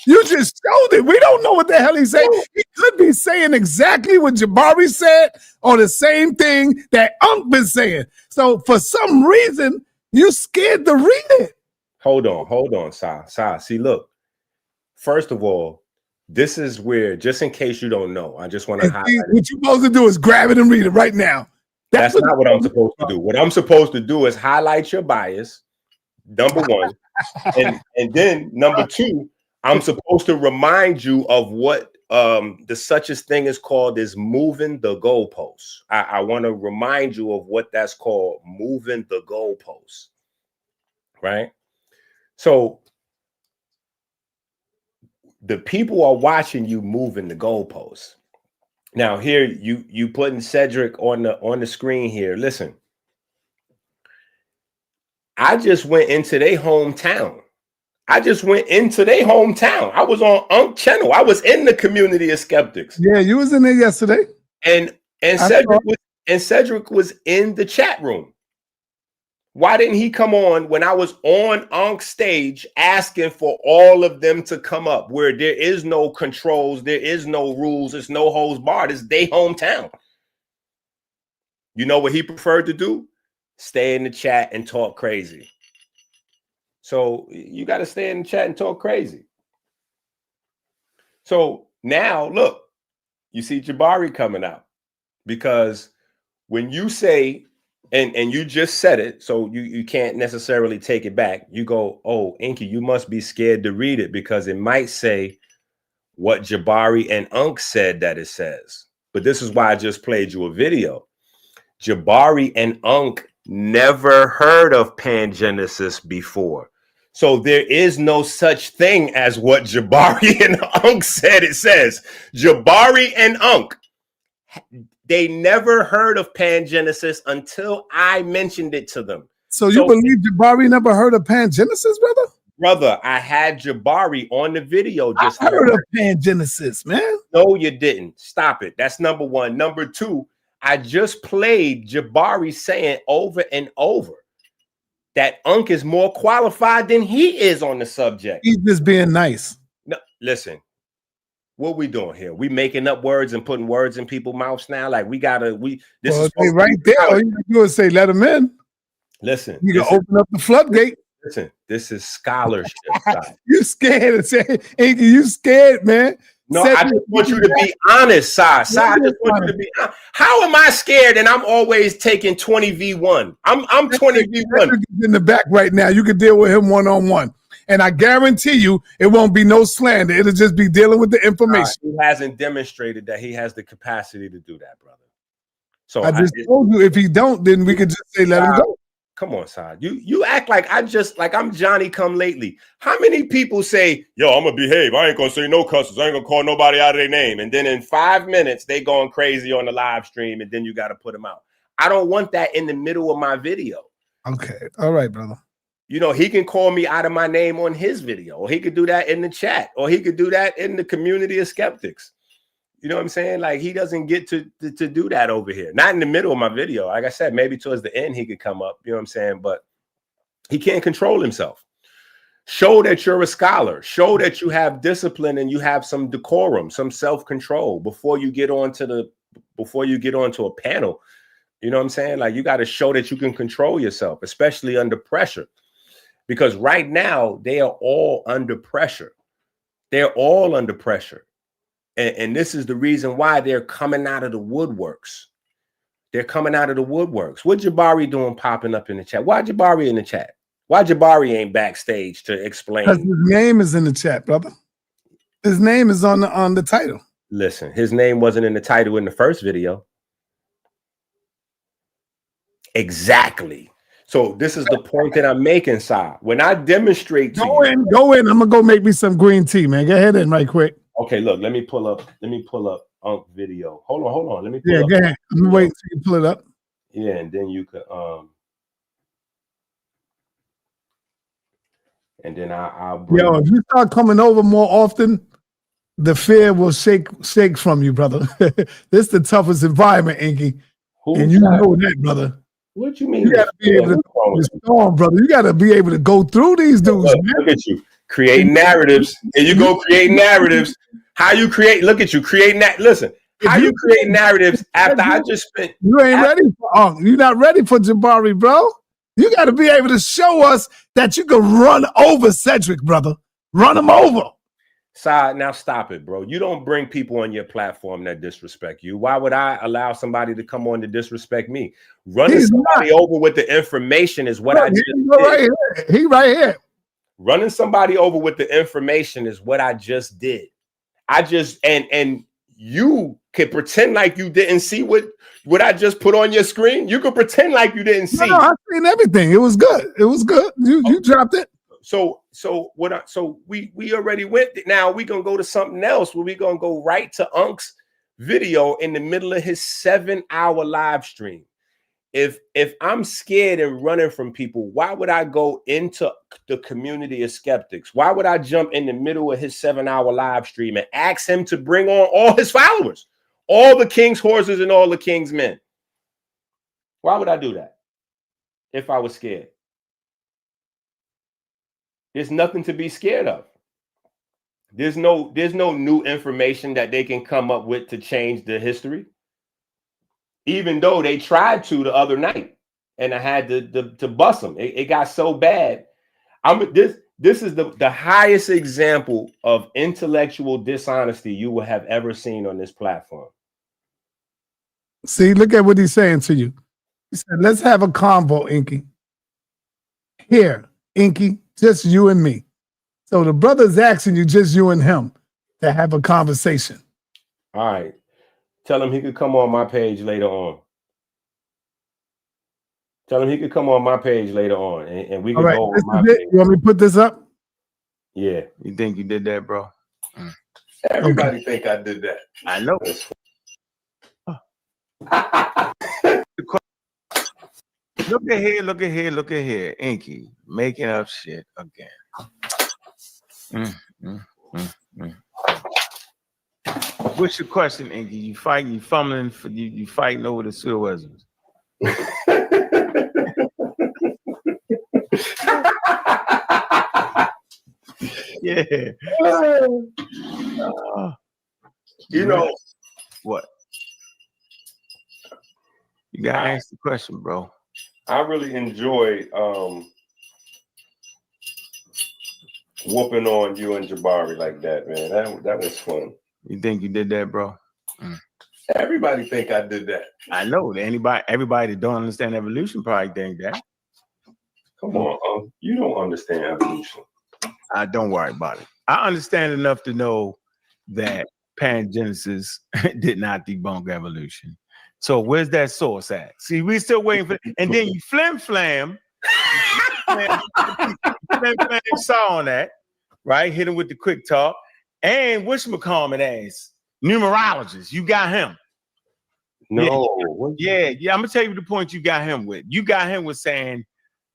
You just showed it. We don't know what the hell he's saying. He could be saying exactly what Jabari said or the same thing that Ankh been saying. So for some reason, you scared to read it. Hold on, Sa. See, look. First of all, this is where, just in case you don't know, I just want to highlight it. What you're supposed to do is grab it and read it right now. That's not what I'm supposed to do. What I'm supposed to do is highlight your bias, number one. and then number two, I'm supposed to remind you of what the suchest thing is called is moving the goalposts. I want to remind you of what that's called, moving the goalposts. Right? So the people are watching you moving the goalposts. Now here you putting Cedric on the screen here. Listen, I just went into their hometown. I was on Ankh channel. I was in the community of skeptics. Yeah, you was in there yesterday. And Cedric was in the chat room. Why didn't he come on when I was on Ankh stage asking for all of them to come up where there is no controls, there is no rules, it's no holds barred, it's their hometown? You know what he preferred to do? Stay in the chat and talk crazy. So you got to stay in the chat and talk crazy. So now look, you see Jabari coming out, because when you say And you just said it, so you can't necessarily take it back. You go, oh, Enqi, you must be scared to read it because it might say what Jabari and Ankh said that it says. But this is why I just played you a video. Jabari and Ankh never heard of pangenesis before. So there is no such thing as what Jabari and Ankh said it says. Jabari and Ankh, they never heard of pangenesis until I mentioned it to them. So you believe Jabari never heard of pangenesis, brother? Brother, I had Jabari on the video. Just I heard of pangenesis, man. No, you didn't. Stop it. That's number one. Number two, I just played Jabari saying over and over that Ankh is more qualified than he is on the subject. He's just being nice. No, listen. What we doing here? We making up words and putting words in people's mouths now. Like this is right there. All you can do is say, let him in. Listen, you can open up the floodgate. Listen, this is scholarship. You scared and say, Enqi, you scared, man. No, I just want you to be honest, Si. I just want you to be honest. How am I scared and I'm always taking 20v1? I'm 20v1. In the back right now. You can deal with him one-on-one. And I guarantee you it won't be no slander. It'll just be dealing with the information. He hasn't demonstrated that he has the capacity to do that, brother. So I just told you if he don't, then we could just say let him go. Come on, Side. You act like I'm Johnny come lately. How many people say, yo, I'm gonna behave. I ain't gonna say no cusses. I ain't gonna call nobody out of their name. And then in 5 minutes, they going crazy on the live stream, and then you got to put them out. I don't want that in the middle of my video. Okay. All right, brother. You know, he can call me out of my name on his video, or he could do that in the chat, or he could do that in the community of skeptics. You know what I'm saying? Like, he doesn't get to do that over here. Not in the middle of my video. Like I said, maybe towards the end he could come up. You know what I'm saying? But he can't control himself. Show that you're a scholar. Show that you have discipline and you have some decorum, some self-control before you get onto a panel. You know what I'm saying? Like, you got to show that you can control yourself, especially under pressure. Because right now, they are all under pressure. They're all under pressure. And this is the reason why they're coming out of the woodworks. They're coming out of the woodworks. What Jabari doing popping up in the chat? Why Jabari in the chat? Why Jabari ain't backstage to explain? Because his name is in the chat, brother. His name is on the title. Listen, his name wasn't in the title in the first video. Exactly. So this is the point that I'm making, Si. When I demonstrate to you, go in. I'm gonna go make me some green tea, man. Go ahead in right quick. Okay, look, let me pull up Ankh video. Hold on. Let me pull up. Go ahead. I'm gonna wait till you pull it up. Yeah, and then you could and then I'll bring if you start coming over more often, the fear will shake from you, brother. This is the toughest environment, Enqi. And you know that, brother. What you mean? You gotta be able to storm, brother. You gotta be able to go through these dudes, man. Look at you. Create narratives. And you go create narratives. How you create, look at you, create listen, how you create narratives after I just spent. You ain't ready for Ankh. You're not ready for Jabari, bro. You got to be able to show us that you can run over Cedric, brother. Run him over. Side, now stop it, bro. You don't bring people on your platform that disrespect you. Why would I allow somebody to come on to disrespect me? Running somebody over with the information is what I just did. Right here. He right here. Running somebody over with the information is what I just did. I just and you could pretend like you didn't see what I just put on your screen. You could pretend like you didn't see. No, I seen everything. It was good. It was good. You dropped it. So we already went. Now we're gonna go to something else where we're gonna go right to Ankh's video in the middle of his 7-hour live stream. If I'm scared and running from people, why would I go into the community of skeptics? Why would I jump in the middle of his 7-hour live stream and ask him to bring on all his followers, all the king's horses and all the king's men? Why would I do that if I was scared? There's nothing to be scared of. There's no new information that they can come up with to change the history. Even though they tried to the other night, and I had to bust them. It got so bad. This is the highest example of intellectual dishonesty you will have ever seen on this platform. See, look at what he's saying to you. He said, let's have a convo, Enqi. Here, Enqi, just you and me. So the brother's asking you, just you and him, to have a conversation. All right. Tell him he could come on my page later on. Tell him he could come on my page later on, and we can go on my page. You want me to put this up? Yeah. You think you did that, bro? Everybody think I did that. I know. Look at here, Enqi, making up shit again. What's your question, Enqi? You fighting, you fumbling, for you fighting over the Suezers. Yeah. You know what? You gotta ask the question, bro. I really enjoy whooping on you and Jabari like that, man. That was fun. You think you did that, bro? Everybody think I did that. I know. Everybody that don't understand evolution probably think that. Come on, you don't understand evolution. Don't worry about it. I understand enough to know that pangenesis did not debunk evolution. So where's that source at? See, we still waiting for, and then you flam saw on that, right? Hit him with the quick talk. And whatchamacallit ass, numerologist, you got him. No. Yeah, I'm gonna tell you the point you got him with. You got him with saying,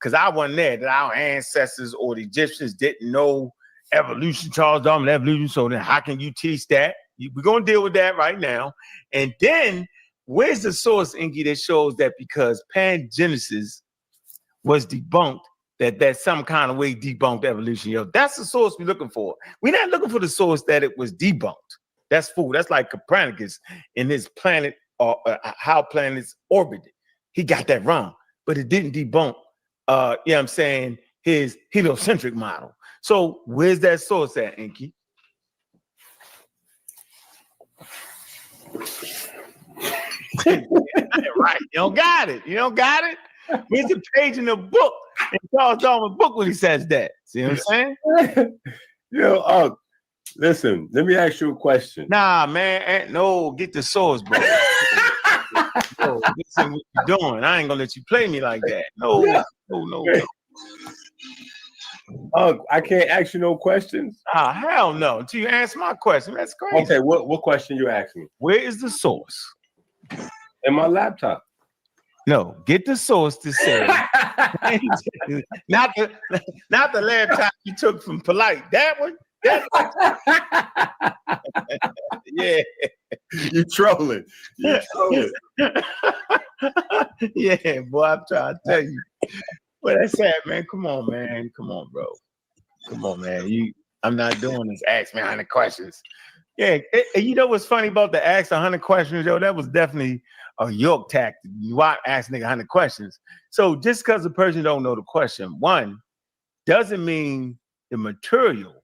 because I wasn't there, that our ancestors or the Egyptians didn't know evolution, Charles Darwin, evolution. So then how can you teach that? We're gonna deal with that right now. And then where's the source, Enqi, that shows that because pangenesis was debunked, that some kind of way debunked evolution? Yo, that's the source we're looking for. We're not looking for the source that it was debunked. That's fool. That's like Copernicus in his planet, or how planets orbited. He got that wrong, but it didn't debunk, I'm saying, his heliocentric model. So where's that source at, Enqi? Right, you don't got it. Where's the page in the book? In Charles Darwin's book when he says that. See what I'm saying? Listen, let me ask you a question. Nah, man, no, get the source, bro. No, this ain't what you're doing. I ain't gonna let you play me like that. No. I can't ask you no questions. Hell no. Until you answer my question. That's crazy. Okay, what question you asking me? Where is the source? In my laptop. No, get the source to say not the laptop you took from Polite. That one. Yeah. You trolling. Yeah, boy, I'm trying to tell you. But that's sad, man. Come on, bro. Come on, man. I'm not doing this. Ask me 100 questions. Yeah, and you know what's funny about the ask 100 questions, yo? That was definitely a York tactic. You ask nigga 100 questions. So just because the person don't know the question, one, doesn't mean the material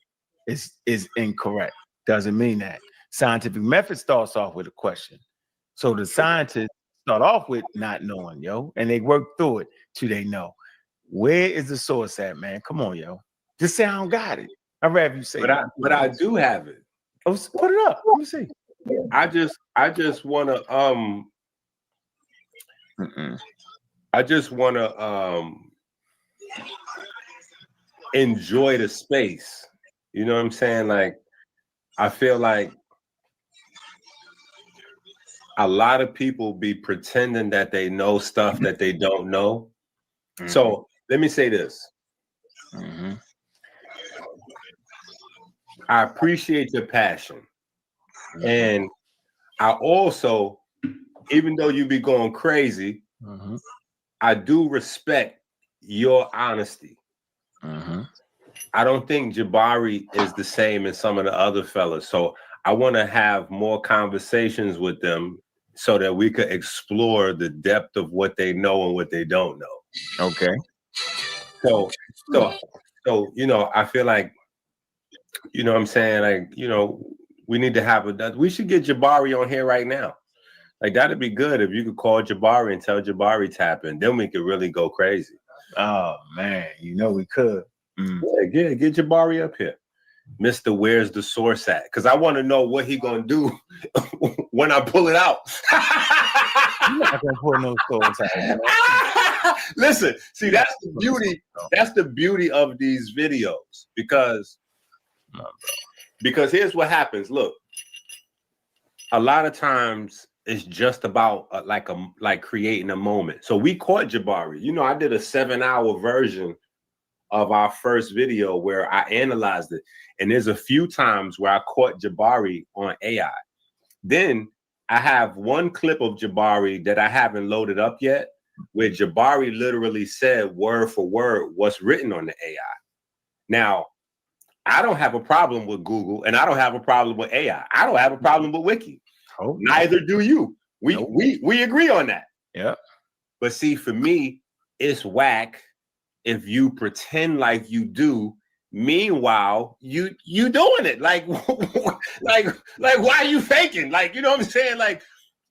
is incorrect. Doesn't mean that. Scientific method starts off with a question. So the scientists start off with not knowing, yo, and they work through it till they know. Where is the source at, man? Come on, yo. Just say I don't got it. I'd rather you say but I do have it. Oh, put it up. Let me see. I just wanna enjoy the space. You know what I'm saying? Like, I feel like a lot of people be pretending that they know stuff that they don't know. Mm-hmm. So let me say this. Mm-hmm. I appreciate your passion. Mm-hmm. And I also, even though you be going crazy, mm-hmm. I do respect your honesty. Mm-hmm. I don't think Jabari is the same as some of the other fellas. So I want to have more conversations with them so that we could explore the depth of what they know and what they don't know. Okay. So you know, I feel like, you know what I'm saying? Like, you know, we need to have we should get Jabari on here right now. Like that'd be good if you could call Jabari and tell Jabari tap in. Then we could really go crazy. Oh man, you know we could. Yeah, get Jabari up here. Mr. Where's the source at? Because I want to know what he gonna do when I pull it out. You're not gonna pull no source out. Listen, see, that's the beauty. That's the beauty of these videos because here's what happens. Look, a lot of times it's just about like creating a moment. So we caught Jabari. You know, I did a 7-hour version of our first video where I analyzed it. And there's a few times where I caught Jabari on AI. Then I have one clip of Jabari that I haven't loaded up yet, where Jabari literally said word for word what's written on the AI. Now, I don't have a problem with Google and I don't have a problem with AI. I don't have a problem with Wiki. Oh, neither do you. We agree on that. Yeah. But see, for me, it's whack if you pretend like you do. Meanwhile, you doing it. Like why are you faking? Like, you know what I'm saying? Like,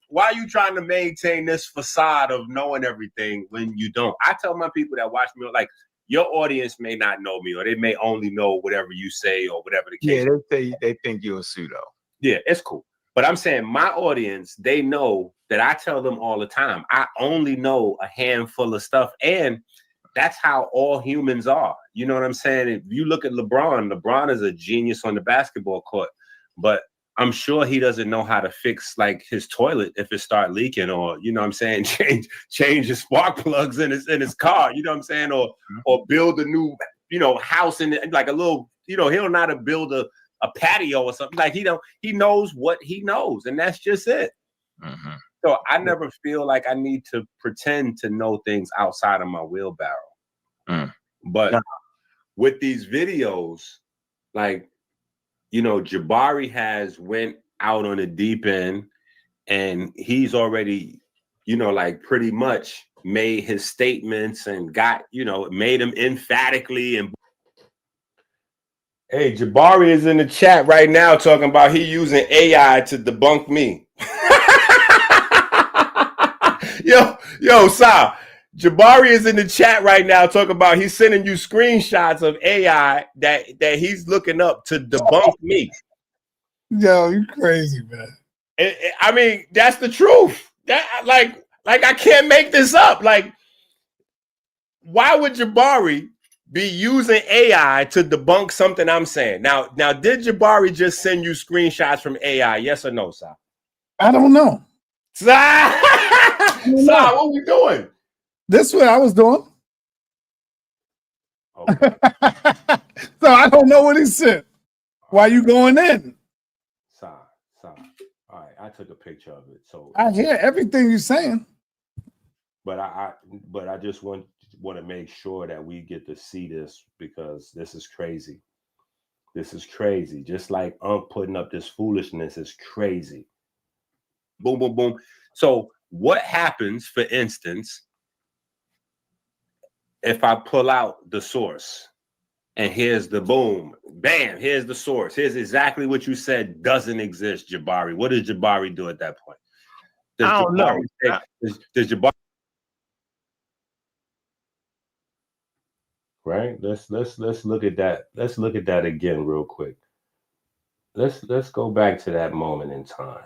why are you trying to maintain this facade of knowing everything when you don't? I tell my people that watch me, like, your audience may not know me, or they may only know whatever you say or whatever the case. Yeah, they think you're a pseudo. Yeah, it's cool. But I'm saying my audience, they know that I tell them all the time, I only know a handful of stuff. And that's how all humans are. You know what I'm saying? If you look at LeBron is a genius on the basketball court, but I'm sure he doesn't know how to fix like his toilet if it start leaking, or, you know what I'm saying, change his spark plugs in his car, you know what I'm saying? Or build a new, you know, house in like a little, you know, he don't know how to build a patio or something. Like he knows what he knows, and that's just it. Mm-hmm. So I never feel like I need to pretend to know things outside of my wheelbarrow. But with these videos, like, you know, Jabari has went out on the deep end and he's already, you know, like pretty much made his statements and got, you know, made them emphatically. And hey, Jabari is in the chat right now talking about he using AI to debunk me. Yo, Sa, Jabari is in the chat right now talking about he's sending you screenshots of AI that he's looking up to debunk me. Yo, you crazy, man. I mean, that's the truth. That like I can't make this up. Like, why would Jabari be using AI to debunk something I'm saying? Now, did Jabari just send you screenshots from AI? Yes or no, Sa? I don't know. Sa, what we doing? This is what I was doing. Okay. So I don't know what he said. Why you going in? Sa. All right, I took a picture of it. So I hear everything you're saying. But I just want to make sure that we get to see this, because this is crazy. This is crazy. Just like putting up this foolishness is crazy. Boom, boom, boom. So what happens, for instance, if I pull out the source and here's the boom, bam, here's the source. Here's exactly what you said doesn't exist, Jabari. What does Jabari do at that point? I don't know. Does Jabari... Right? Let's look at that. Let's look at that again real quick. Let's go back to that moment in time.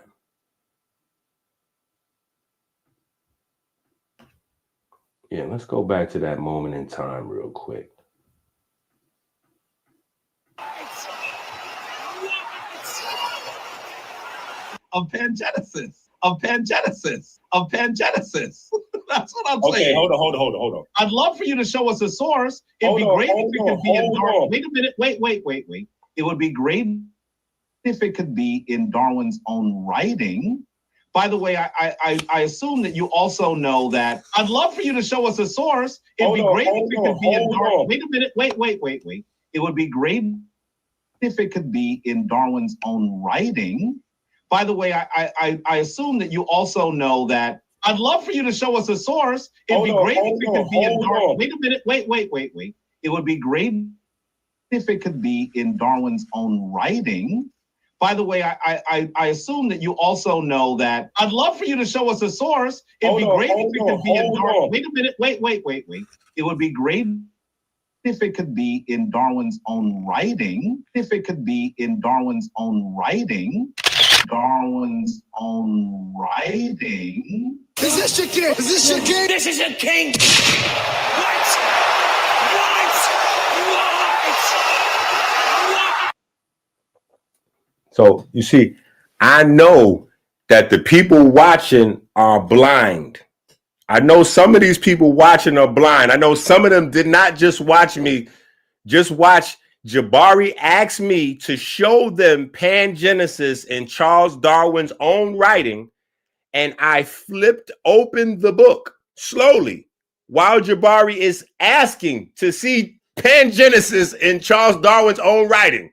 Yeah, let's go back to that moment in time real quick. Of pangenesis. That's what I'm saying. Okay, hold on. I'd love for you to show us a source. It'd be great if it could be in Darwin. Wait a minute. Wait. It would be great if it could be in Darwin's own writing. By the way, I assume that you also know that. I'd love for you to show us a source. It'd be great if it could be in Darwin. Wait a minute. Wait. It would be great if it could be in Darwin's own writing. By the way, I assume that you also know that. I'd love for you to show us a source. It'd be great if it could be in Darwin. Wait a minute. Wait. It would be great if it could be in Darwin's own writing. By the way, I assume that you also know that. I'd love for you to show us a source. It'd be great if it could be in Darwin. Wait a minute. Wait. It would be great if it could be in Darwin's own writing. If it could be in Darwin's own writing. Darwin's own writing. Is this your king? Is this your king? This is your king. What? So you see, I know that the people watching are blind. I know some of these people watching are blind. I know some of them did not just watch me, just watch Jabari ask me to show them Pangenesis in Charles Darwin's own writing, and I flipped open the book slowly while Jabari is asking to see Pangenesis in Charles Darwin's own writing.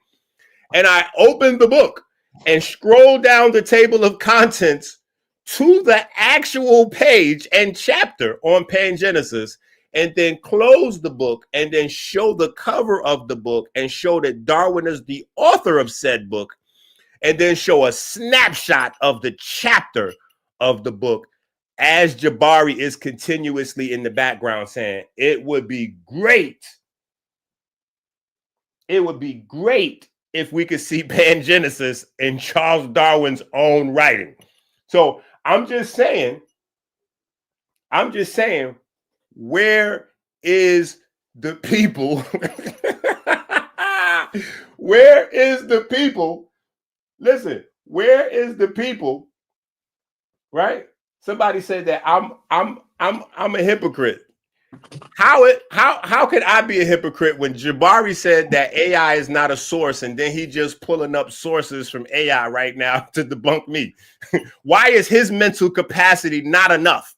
And I opened the book and scrolled down the table of contents to the actual page and chapter on Pangenesis, and then close the book and then show the cover of the book and show that Darwin is the author of said book, and then show a snapshot of the chapter of the book as Jabari is continuously in the background saying, it would be great. It would be great if we could see Pangenesis in Charles Darwin's own writing. So I'm just saying, where is the people? Where is the people? Listen, where is the people? Right? Somebody said that I'm a hypocrite. How could I be a hypocrite when Jabari said that AI is not a source, and then he just pulling up sources from AI right now to debunk me? Why is his mental capacity not enough?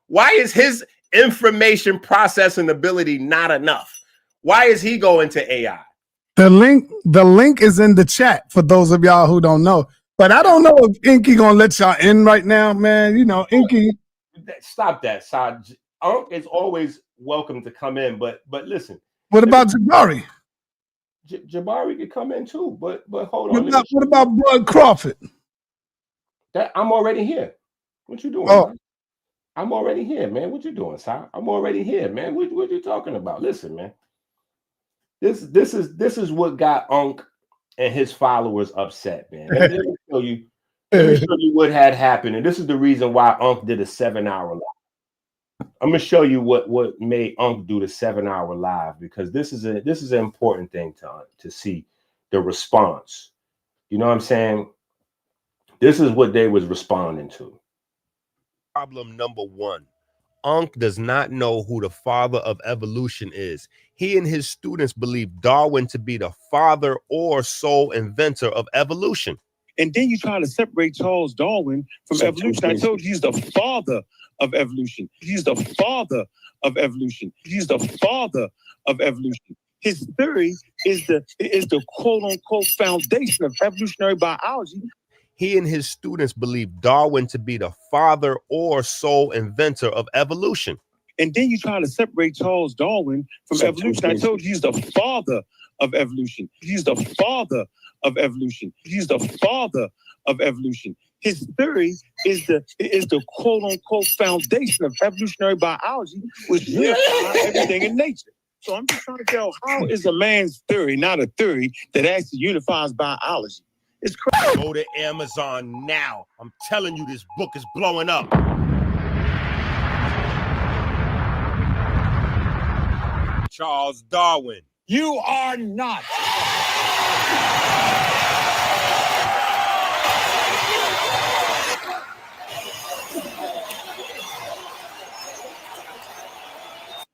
Why is his information processing ability not enough? Why is he going to AI? The link is in the chat for those of y'all who don't know. But I don't know if Enqi gonna let y'all in right now, man. You know, Enqi. Stop that, Sa. Ankh is always welcome to come in, but listen. What about Jabari? Jabari could come in too, but hold on. What about Bud Crawford? That I'm already here. What you doing? Oh. Man? I'm already here, man. What you doing, Sa? I'm already here, man. What you talking about? Listen, man. This is what got Ankh and his followers upset, man. Let me show you what had happened, and this is the reason why Ankh did a 7-hour live. I'm gonna show you what made Ankh do the 7-hour live, because this is an important thing to see the response. You know what I'm saying? This is what they was responding to. Problem number one. Ankh does not know who the father of evolution is. He and his students believe Darwin to be the father or sole inventor of evolution. And then you try to separate Charles Darwin from evolution. I told you he's the father of evolution. He's the father of evolution. He's the father of evolution. His theory is the quote unquote foundation of evolutionary biology. He and his students believe Darwin to be the father or sole inventor of evolution. And then you try to separate Charles Darwin from evolution. I told you he's the father of evolution. He's the father of evolution. He's the father of evolution. His theory is the quote unquote foundation of evolutionary biology, which unifies everything in nature. So I'm just trying to tell, how is a man's theory not a theory that actually unifies biology? It's crazy. Go to Amazon now. I'm telling you, this book is blowing up. Charles Darwin. You are not.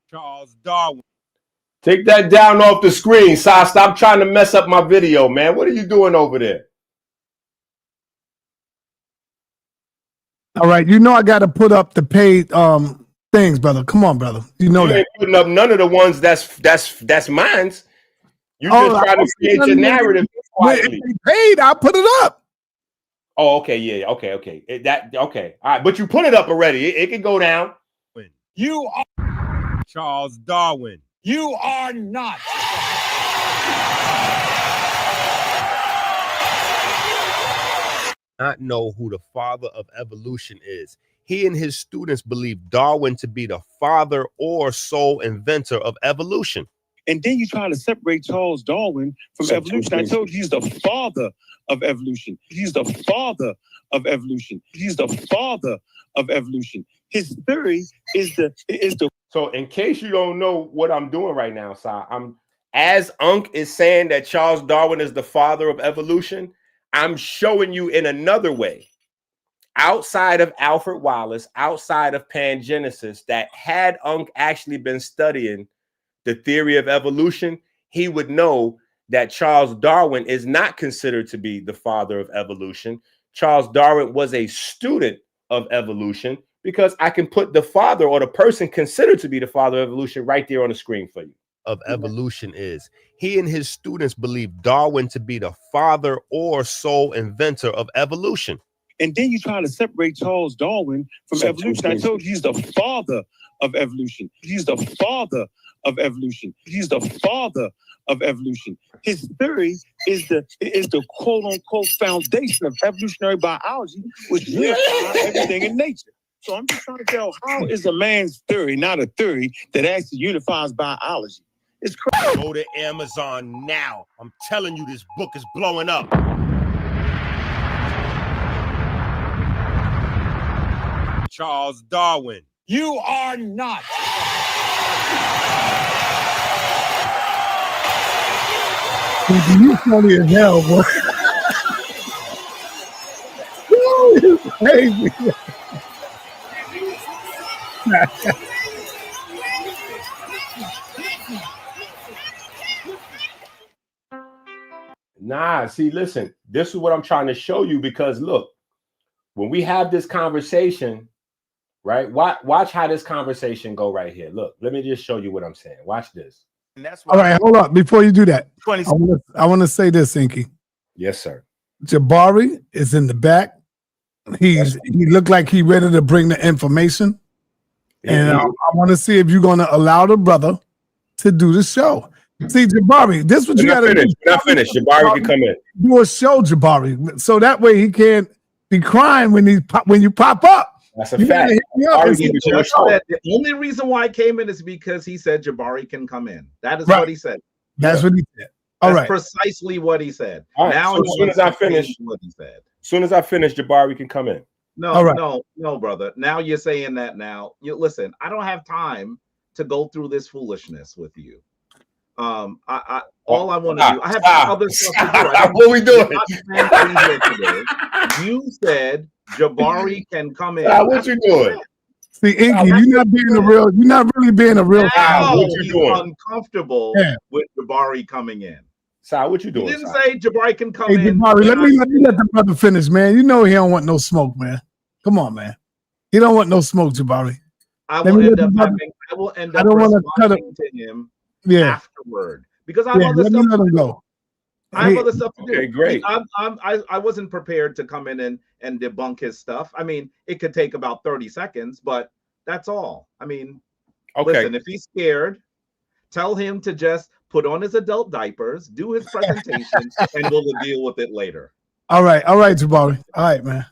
Charles Darwin. Take that down off the screen, Sa. Stop trying to mess up my video, man. What are you doing over there? All right, you know I got to put up the paid things, brother. Come on, brother. You know that. Ain't putting up none of the ones that's mine. You just try to create your narrative quietly. If they paid, I'll put it up. Oh, okay, yeah, okay. Okay, all right, but you put it up already. It can go down. You are Charles Darwin. You are not. not know who the father of evolution is. He and his students believe Darwin to be the father or sole inventor of evolution. And then you try to separate Charles Darwin from evolution. I told you he's the father of evolution. He's the father of evolution. He's the father of evolution. His theory is the So in case you don't know what I'm doing right now, Sa, as Ankh is saying that Charles Darwin is the father of evolution, I'm showing you in another way, outside of Alfred Wallace, outside of pangenesis, that had Ankh actually been studying the theory of evolution, he would know that Charles Darwin is not considered to be the father of evolution. Charles Darwin was a student of evolution, because I can put the father or the person considered to be the father of evolution right there on the screen for you. Of evolution is. He and his students believe Darwin to be the father or sole inventor of evolution. And then you try to separate Charles Darwin from evolution. I told you he's the father of evolution. He's the father of evolution. He's the father of evolution. His theory is the quote unquote foundation of evolutionary biology, which unifies everything in nature. So I'm just trying to tell, how is a man's theory not a theory that actually unifies biology? It's crazy. Go to Amazon now. I'm telling you, this book is blowing up. Charles Darwin. You are not. You funny as hell, boy. You crazy. Nah, see, listen, this is what I'm trying to show you, because look, when we have this conversation, right? Watch how this conversation go right here. Look, let me just show you what I'm saying. Watch this. And that's why All right, hold up. Before you do that, I want to say this, Enqi. Yes, sir. Jabari is in the back. He looked like he ready to bring the information. And I want to see if you're going to allow the brother to do the show. See, Jabari, this is what you got to do. Not finished. Jabari can come in. Do a show, Jabari, so that way he can't be crying when you pop up. That's a fact. The only reason why I came in is because he said Jabari can come in. That is what he said. That's what he said. That's precisely what he said. All right. Now, So as soon as I finish, what he said. As soon as I finish, Jabari can come in. No, brother. Now you're saying that. Now you listen. I don't have time to go through this foolishness with you. All I want to do. I have other stuff to do. What we doing? You said Jabari can come in. What you doing? See, Enqi, you're not really being a real now what you doing? Uncomfortable with Jabari coming in. Sai, what you doing? You didn't say Jabari can come in. Jabari, let me let the brother finish, man. You know he don't want no smoke, man. Come on, man. He don't want no smoke, Jabari. I will end up responding to him afterward, because I have other stuff to do. I have other stuff to do. Okay, great. I wasn't prepared to come in and debunk his stuff. I mean, it could take about 30 seconds, but that's all. I mean, listen, if he's scared, tell him to just put on his adult diapers, do his presentation, and we'll deal with it later. All right, Jabari. All right, man.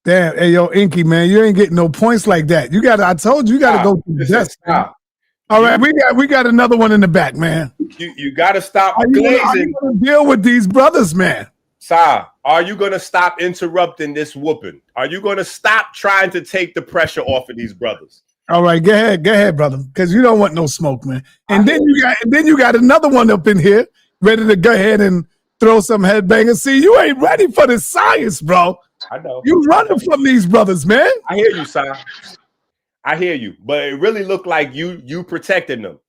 Damn, hey, yo, Enqi, man, you ain't getting no points like that. I told you got to go through the desk. All right, we got another one in the back, man. You got to stop glazing. Are you gonna deal with these brothers, man? Sa, are you going to stop interrupting this whooping? Are you going to stop trying to take the pressure off of these brothers? All right, go ahead, brother, because you don't want no smoke, man. And then you got another one up in here ready to go ahead and throw some headbangers. See, you ain't ready for the science, bro. I know. You running from these brothers, man. I hear you, Sa. I hear you, but it really looked like you protecting them.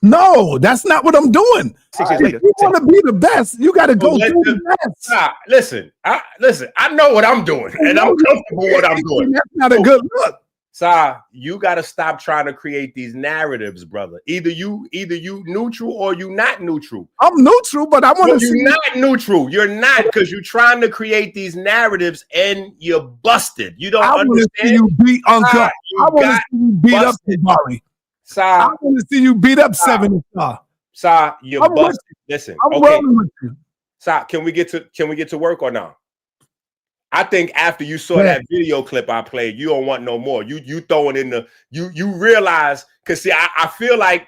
No, that's not what I'm doing. If you want to be the best, you got to go do the best. Listen, I know what I'm doing, and I'm comfortable with what I'm doing. That's not a good look. Sa, you got to stop trying to create these narratives, brother. Either you neutral or you not neutral. I'm neutral, but I want to see. You're not neutral. You're not, because you're trying to create these narratives and you're busted. You don't understand. I want to see you beat Uncle. I want to see you beat up Jabari. I want to see you beat up 7 Star. Sa, you're busted. Listen, I'm rolling with you. Sa, can we get to work or not? I think after you saw that video clip I played, you don't want no more. You throwing in the you realize, because see, I feel like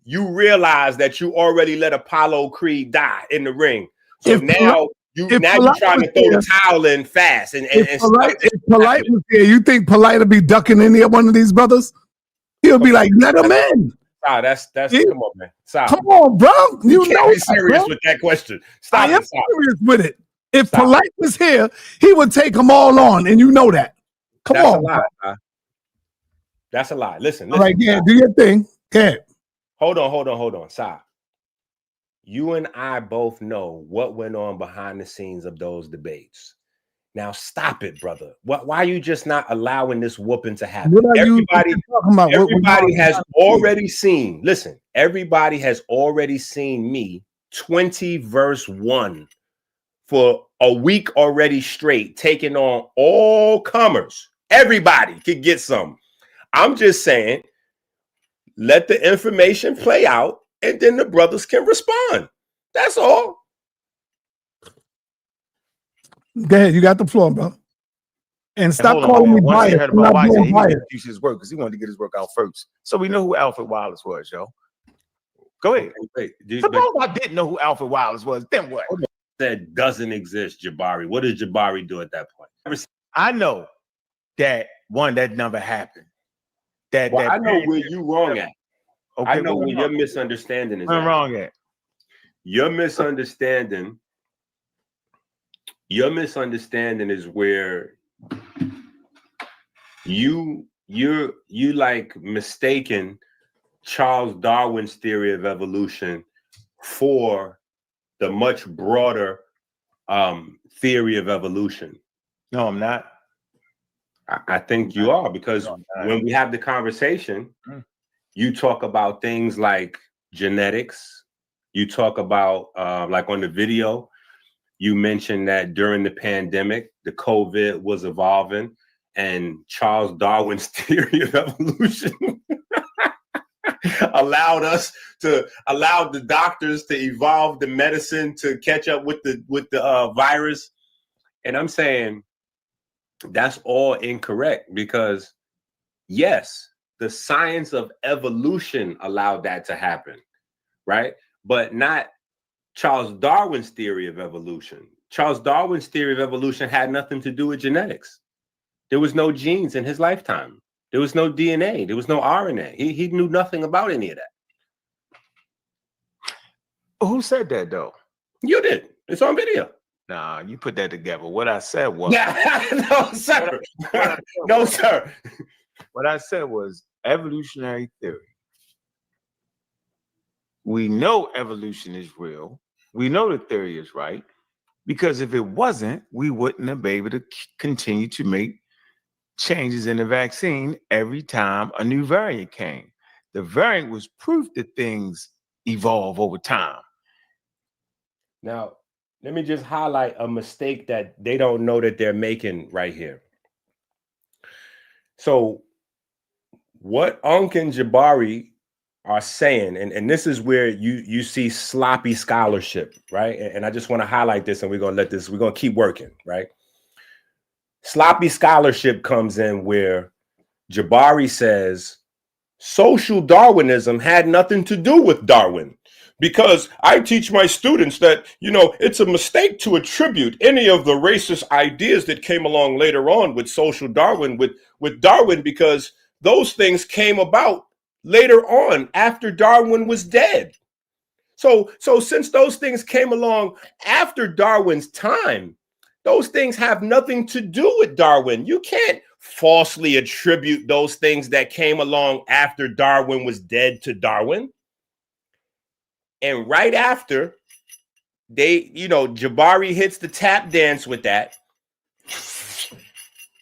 you realize that you already let Apollo Creed die in the ring. So now you're trying to throw the towel in fast and if Polite was here, you think Polite would be ducking any one of these brothers? He'll be like, let him in. That's come on, man. Come on, bro. You can't be serious with that question. I am serious with it. If Polite was here, he would take them all on, and you know that. Come on. That's a lie. That's a lie. Listen. All right, yeah, do your thing. Yeah. Hold on. Sa. You and I both know what went on behind the scenes of those debates. Now stop it, brother. Why are you just not allowing this whooping to happen? Everybody has already seen. Listen, everybody has already seen me 20 verse 1 for a week already straight, taking on all comers. Everybody could get some. I'm just saying, let the information play out, and then the brothers can respond. That's all. Go ahead, you got the floor, bro. And stop calling me biased. He wanted to use his work because he wanted to get his work out first. So we know who Alfred Wallace was, yo. Go ahead. Suppose I didn't know who Alfred Wallace was, then what? That doesn't exist, Jabari. What did Jabari do at that point? I know that that never happened. I know where you're wrong at. Okay, I know where your misunderstanding is. I'm wrong at. Your misunderstanding is where you like mistaken Charles Darwin's theory of evolution for the much broader theory of evolution. No, I'm not. I think you are, because when we have the conversation, you talk about things like genetics. You talk about, like on the video, you mentioned that during the pandemic, the COVID was evolving, and Charles Darwin's theory of evolution allowed the doctors to evolve the medicine to catch up with the virus. And I'm saying that's all incorrect, because yes, the science of evolution allowed that to happen, right? But not Charles Darwin's theory of evolution. Charles Darwin's theory of evolution had nothing to do with genetics. There was no genes in his lifetime. There was no DNA. There was no RNA. He knew nothing about any of that. Who said that, though? You did. It's on video. Nah, you put that together. What I said was... No, sir. No, sir. What I said was evolutionary theory. We know evolution is real. We know the theory is right, because if it wasn't, we wouldn't have been able to continue to make changes in the vaccine every time a new variant came. The variant was proof that things evolve over time. Now, let me just highlight a mistake that they don't know that they're making right here. So what Ankh and Jabari are saying, and this is where you see sloppy scholarship, right? And I just want to highlight this, and we're going to keep working, right? Sloppy scholarship comes in where Jabari says social Darwinism had nothing to do with Darwin, because I teach my students that, it's a mistake to attribute any of the racist ideas that came along later on with social Darwin, with Darwin, because those things came about later on after Darwin was dead. So since those things came along after Darwin's time, those things have nothing to do with Darwin. You can't falsely attribute those things that came along after Darwin was dead to Darwin. And right after Jabari hits the tap dance with that,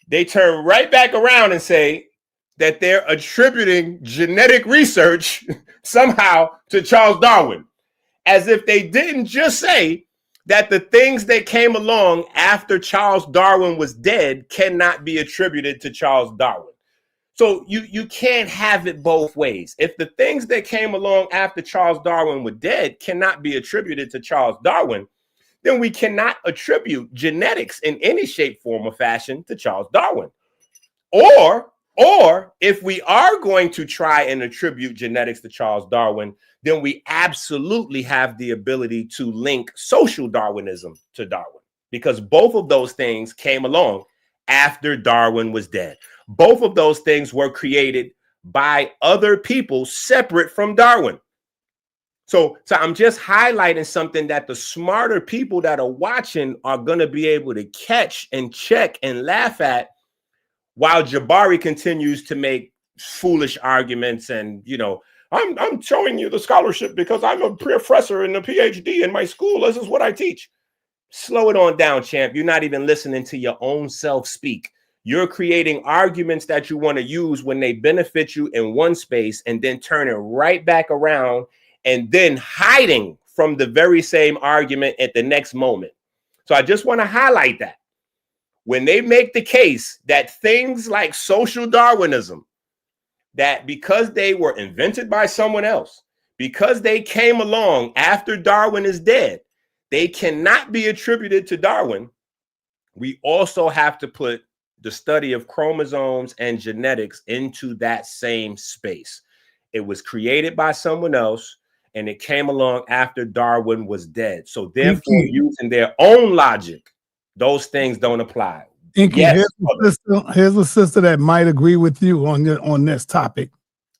they turn right back around and say that they're attributing genetic research somehow to Charles Darwin, as if they didn't just say that the things that came along after Charles Darwin was dead cannot be attributed to Charles Darwin. So you can't have it both ways. If the things that came along after Charles Darwin were dead cannot be attributed to Charles Darwin, then we cannot attribute genetics in any shape, form, or fashion to Charles Darwin. Or if we are going to try and attribute genetics to Charles Darwin, then we absolutely have the ability to link social Darwinism to Darwin, because both of those things came along after Darwin was dead. Both of those things were created by other people separate from Darwin. So I'm just highlighting something that the smarter people that are watching are going to be able to catch and check and laugh at, while Jabari continues to make foolish arguments and, I'm showing you the scholarship because I'm a professor and a PhD in my school. This is what I teach. Slow it on down, champ. You're not even listening to your own self speak. You're creating arguments that you want to use when they benefit you in one space and then turning right back around and then hiding from the very same argument at the next moment. So I just want to highlight that. When they make the case that things like social Darwinism, that because they were invented by someone else, because they came along after Darwin is dead, they cannot be attributed to Darwin, we also have to put the study of chromosomes and genetics into that same space. It was created by someone else, and it came along after Darwin was dead. So therefore, using their own logic, those things don't apply. Enqi, yes, here's a sister that might agree with you on this topic,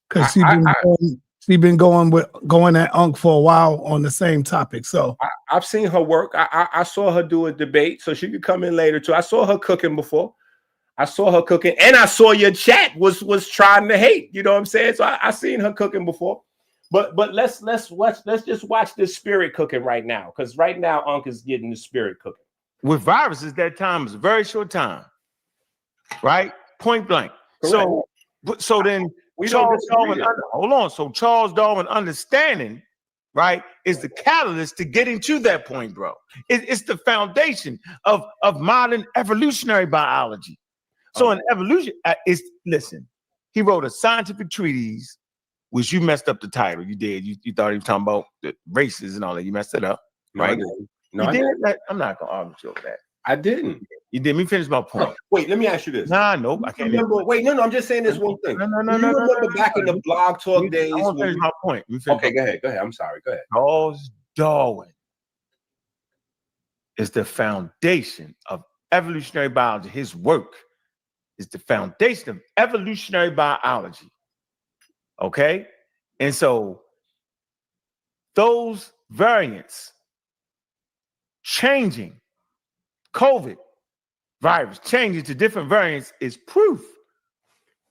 because she's been going at Ankh for a while on the same topic. So I've seen her work. I saw her do a debate, so she could come in later too. I saw her cooking before. I saw her cooking, and I saw your chat was trying to hate. You know what I'm saying? So I seen her cooking before. But let's just watch this spirit cooking right now, because right now Ankh is getting the spirit cooking. With viruses, that time is a very short time, right? Point blank. Correct. So then Charles Darwin, hold on. So Charles Darwin understanding, right, is the catalyst to getting to that point, bro. It's the foundation of modern evolutionary biology. So in evolution, listen, he wrote a scientific treatise, which you messed up the title. You did. You thought he was talking about the races and all that. You messed it up, right? No, I'm not gonna argue with you over that. I didn't. You did. Let me finish my point. No, wait, let me ask you this. Nope. I can't remember. Wait, no, I'm just saying this one thing. No. You remember back in the blog talk days? I want to finish my point. Okay, go ahead. I'm sorry. Go ahead. Charles Darwin is the foundation of evolutionary biology. His work is the foundation of evolutionary biology. Okay? And so those variants changing, COVID virus changing to different variants is proof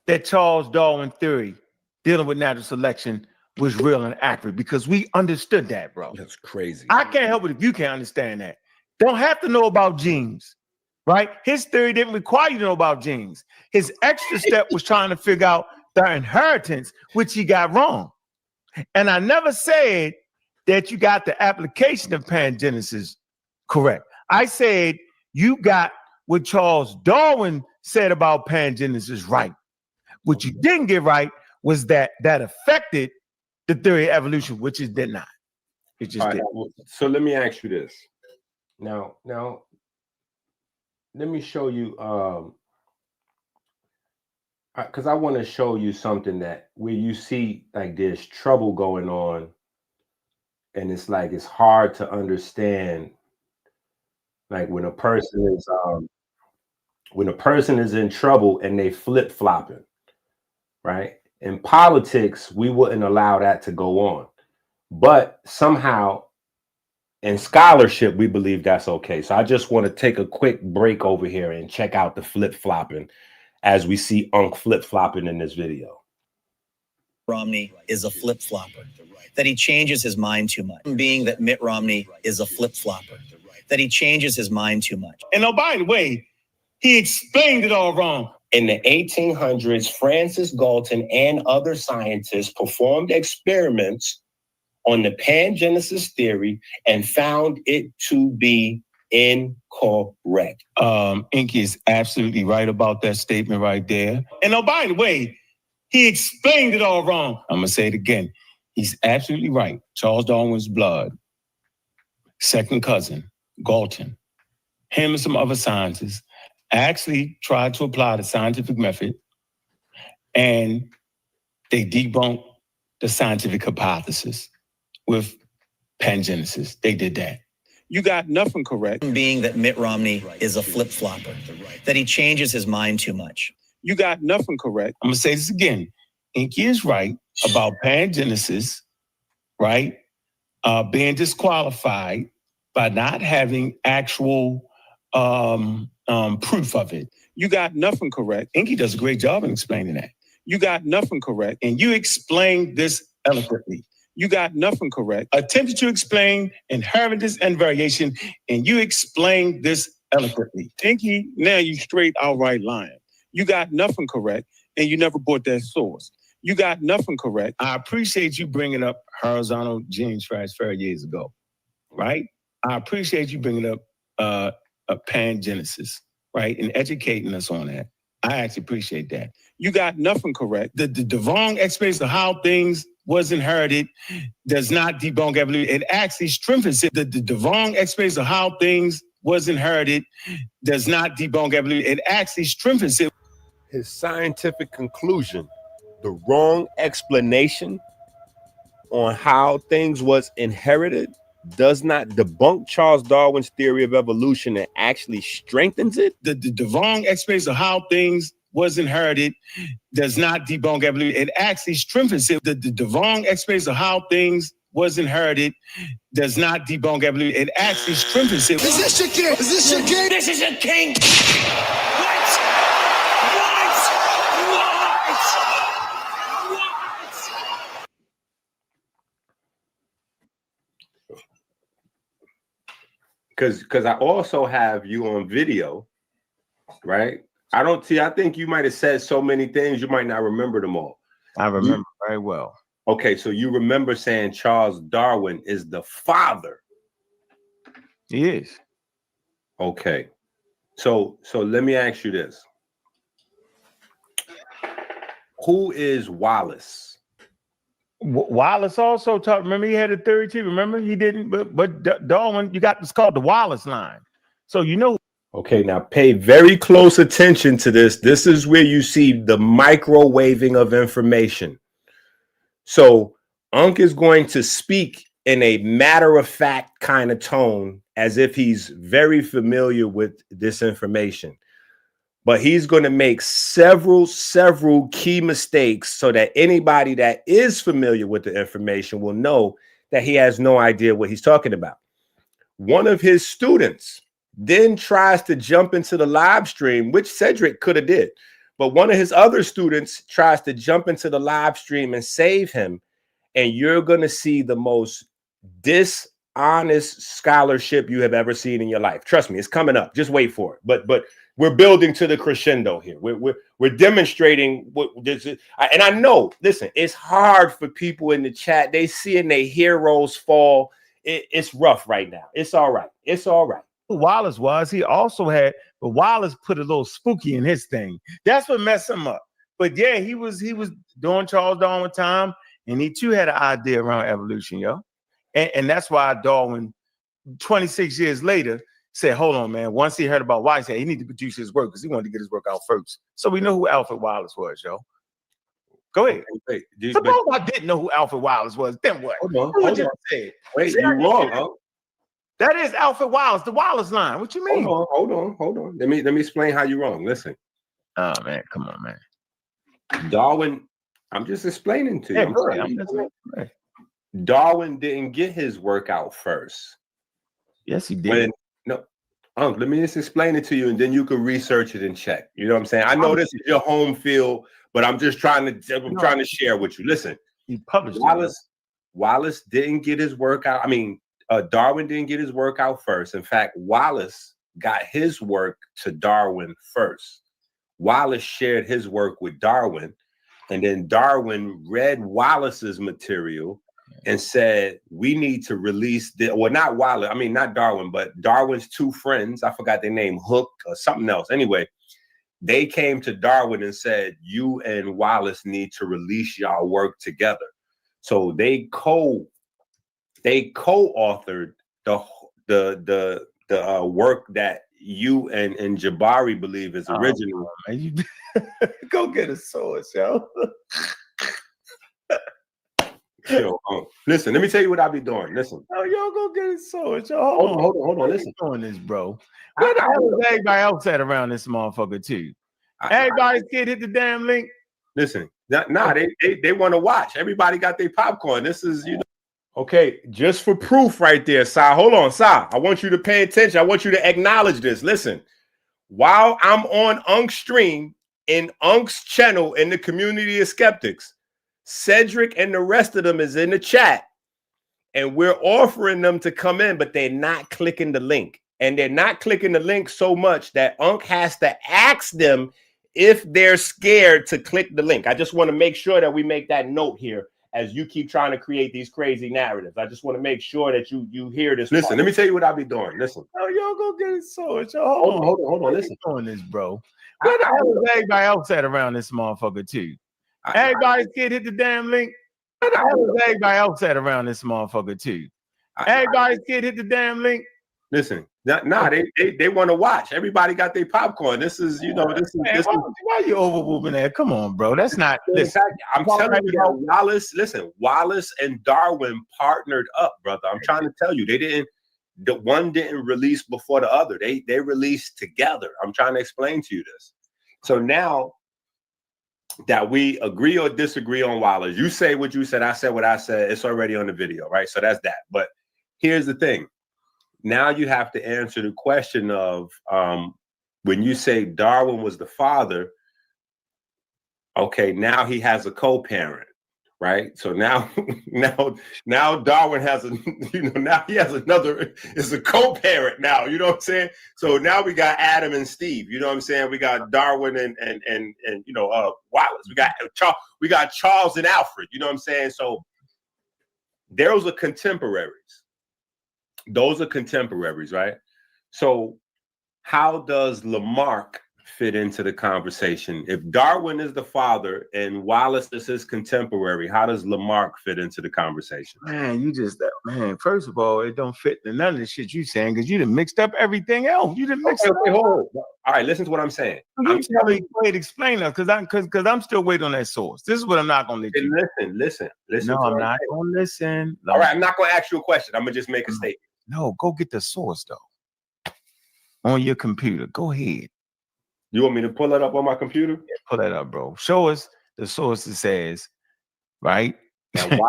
that Charles Darwin theory dealing with natural selection was real and accurate, because we understood that, bro. That's crazy. I can't help it if you can't understand that. Don't have to know about genes, right? His theory didn't require you to know about genes. His extra step was trying to figure out their inheritance, which he got wrong. And I never said that you got the application of pangenesis correct. I said you got what Charles Darwin said about pangenesis right. What you didn't get right was that affected the theory of evolution, which it did not. It just did. So let me ask you this. Now, let me show you, because I want to show you something that where you see like there's trouble going on, and it's like it's hard to understand. Like when a person is in trouble and they flip-flopping, right? In politics, we wouldn't allow that to go on. But somehow in scholarship, we believe that's okay. So I just want to take a quick break over here and check out the flip-flopping as we see Ankh flip-flopping in this video. Romney is a flip-flopper, that he changes his mind too much. Being that Mitt Romney is a flip-flopper, that he changes his mind too much. And oh, by the way, he explained it all wrong. In the 1800s, Francis Galton and other scientists performed experiments on the pangenesis theory and found it to be incorrect. Enqi is absolutely right about that statement right there. And oh, by the way, he explained it all wrong. I'm going to say it again. He's absolutely right. Charles Darwin's blood, second cousin Galton, him and some other scientists actually tried to apply the scientific method, and they debunked the scientific hypothesis with pangenesis. They did that. You got nothing correct. Being that Mitt Romney is a flip-flopper, that he changes his mind too much. You got nothing correct. I'm going to say this again. Enqi is right about pangenesis, right? Being disqualified by not having actual proof of it. You got nothing correct. Enqi does a great job in explaining that. You got nothing correct. And you explained this eloquently. You got nothing correct. Attempted to explain inheritance and variation, and you explained this eloquently. Enqi, now you straight outright lying. You got nothing correct, and you never brought that source. You got nothing correct. I appreciate you bringing up horizontal gene transfer years ago, right? I appreciate you bringing up a pangenesis, right, and educating us on that. I actually appreciate that. You got nothing correct. The wrong explanation of how things was inherited does not debunk evolution. It actually strengthens it. The wrong explanation of how things was inherited does not debunk evolution. It actually strengthens it. His scientific conclusion, the wrong explanation on how things was inherited, does not debunk Charles Darwin's theory of evolution. It actually strengthens it. The wrong explanation of how things was inherited does not debunk evolution. It actually strengthens it. The wrong explanation of how things was inherited does not debunk evolution. It actually strengthens it. Is this your king? Is this your king? This is your king. Because I also have you on video, right? I think you might have said so many things, you might not remember them all. I remember very well. Okay, so you remember saying Charles Darwin is the father. He is. Okay. So let me ask you this. Who is Wallace? Wallace also talked. Remember, he had a theory too. Remember, he didn't. But Darwin, you got this called the Wallace line. So you know. Okay, now pay very close attention to this. This is where you see the microwaving of information. So Ankh is going to speak in a matter-of-fact kind of tone, as if he's very familiar with this information. But he's going to make several key mistakes so that anybody that is familiar with the information will know that he has no idea what he's talking about. One of his students then tries to jump into the live stream, which Cedric could have did. But one of his other students tries to jump into the live stream and save him. And you're going to see the most dishonest scholarship you have ever seen in your life. Trust me, it's coming up. Just wait for it. But we're building to the crescendo here. We're demonstrating what this is. And I know, listen, it's hard for people in the chat. They seeing their heroes fall. It's rough right now. It's all right. It's all right. Wallace was. He also had, but Wallace put a little spooky in his thing. That's what messed him up. But yeah, he was doing Charles Darwin time, and he too had an idea around evolution, yo. And that's why Darwin, 26 years later, said, hold on, man. Once he heard about Wallace, he needed to produce his work because he wanted to get his work out first. So we know who Alfred Wallace was, yo. Go ahead. Suppose I didn't know who Alfred Wallace was. Then what? Hold on. Wait, you're wrong, huh? That is Alfred Wallace, the Wallace line. What you mean? Hold on. Let me explain how you're wrong. Listen. Oh man, come on, man. Darwin, I'm just explaining to you. Yeah, Darwin didn't get his work out first. Yes, he did. Let me just explain it to you, and then you can research it and check. You know what I'm saying? I know this is your home field, but I'm just trying to share with you. Listen, he published Wallace didn't get his work out. I mean, Darwin didn't get his work out first. In fact, Wallace got his work to Darwin first. Wallace shared his work with Darwin, and then Darwin read Wallace's material and said, we need to release the, well, not Wallace, I mean, not Darwin, but Darwin's two friends, I forgot their name, Hook or something else. Anyway, they came to Darwin and said, you and Wallace need to release y'all work together. So they co-authored the work that you and Jabari believe is original. Go get a source, yo. Yo, listen, let me tell you what I be doing. Listen. Oh, yo, go get a source, yo. Hold on. Listen. Doing this, bro. Where the hell is everybody else at around this motherfucker too? Everybody's kid hit the damn link. Listen, they want to watch. Everybody got their popcorn. This is, you know. Okay, just for proof right there, Sa. Hold on, Sa. I want you to pay attention. I want you to acknowledge this. Listen, while I'm on Ankh's stream, in Ankh's channel, in the community of skeptics, Cedric and the rest of them is in the chat, and we're offering them to come in, but they're not clicking the link. And they're not clicking the link so much that Ankh has to ask them if they're scared to click the link. I just want to make sure that we make that note here as you keep trying to create these crazy narratives. I just want to make sure that you hear this. Listen, let me tell you what I'll be doing. Listen. Oh, yo, go get it source. Hold on. Listen. Doing this, bro. Where the hell is everybody else at around this motherfucker too? Everybody's kid hit the damn link. Where the hell is everybody else at around this motherfucker too? Everybody's kid hit the damn link. Listen, they want to watch. Everybody got their popcorn. This is, you know, this is why you overwhelming that? Come on, bro. That's not. Listen, I'm telling you that Wallace. Listen, Wallace and Darwin partnered up, brother. I'm trying to tell you, the one didn't release before the other. They released together. I'm trying to explain to you this. So now that we agree or disagree on Wallace, you say what you said, I said what I said. It's already on the video, right? So that's that. But here's the thing. Now you have to answer the question of when you say Darwin was the father, okay, now he has a co-parent, right? So now Darwin has now he has another, is a co-parent now, you know what I'm saying? So now we got Adam and Steve, you know what I'm saying? We got Darwin and you know Wallace. We got Charles and Alfred, you know what I'm saying? So those are contemporaries. Those are contemporaries, right? So how does Lamarck fit into the conversation? If Darwin is the father and Wallace is his contemporary, how does Lamarck fit into the conversation? Man, first of all, it don't fit in none of the shit you saying because you done mixed up everything else. You done mixed up. Hold on. All right, listen to what I'm saying. Explain that because I'm still waiting on that source. This is what I'm not gonna let you. Listen. No, I'm not gonna listen. All right, I'm not gonna ask you a question. I'm gonna just make a statement. No, go get the source though. On your computer. Go ahead. You want me to pull it up on my computer? Yeah, pull that up, bro. Show us the source that says, right? And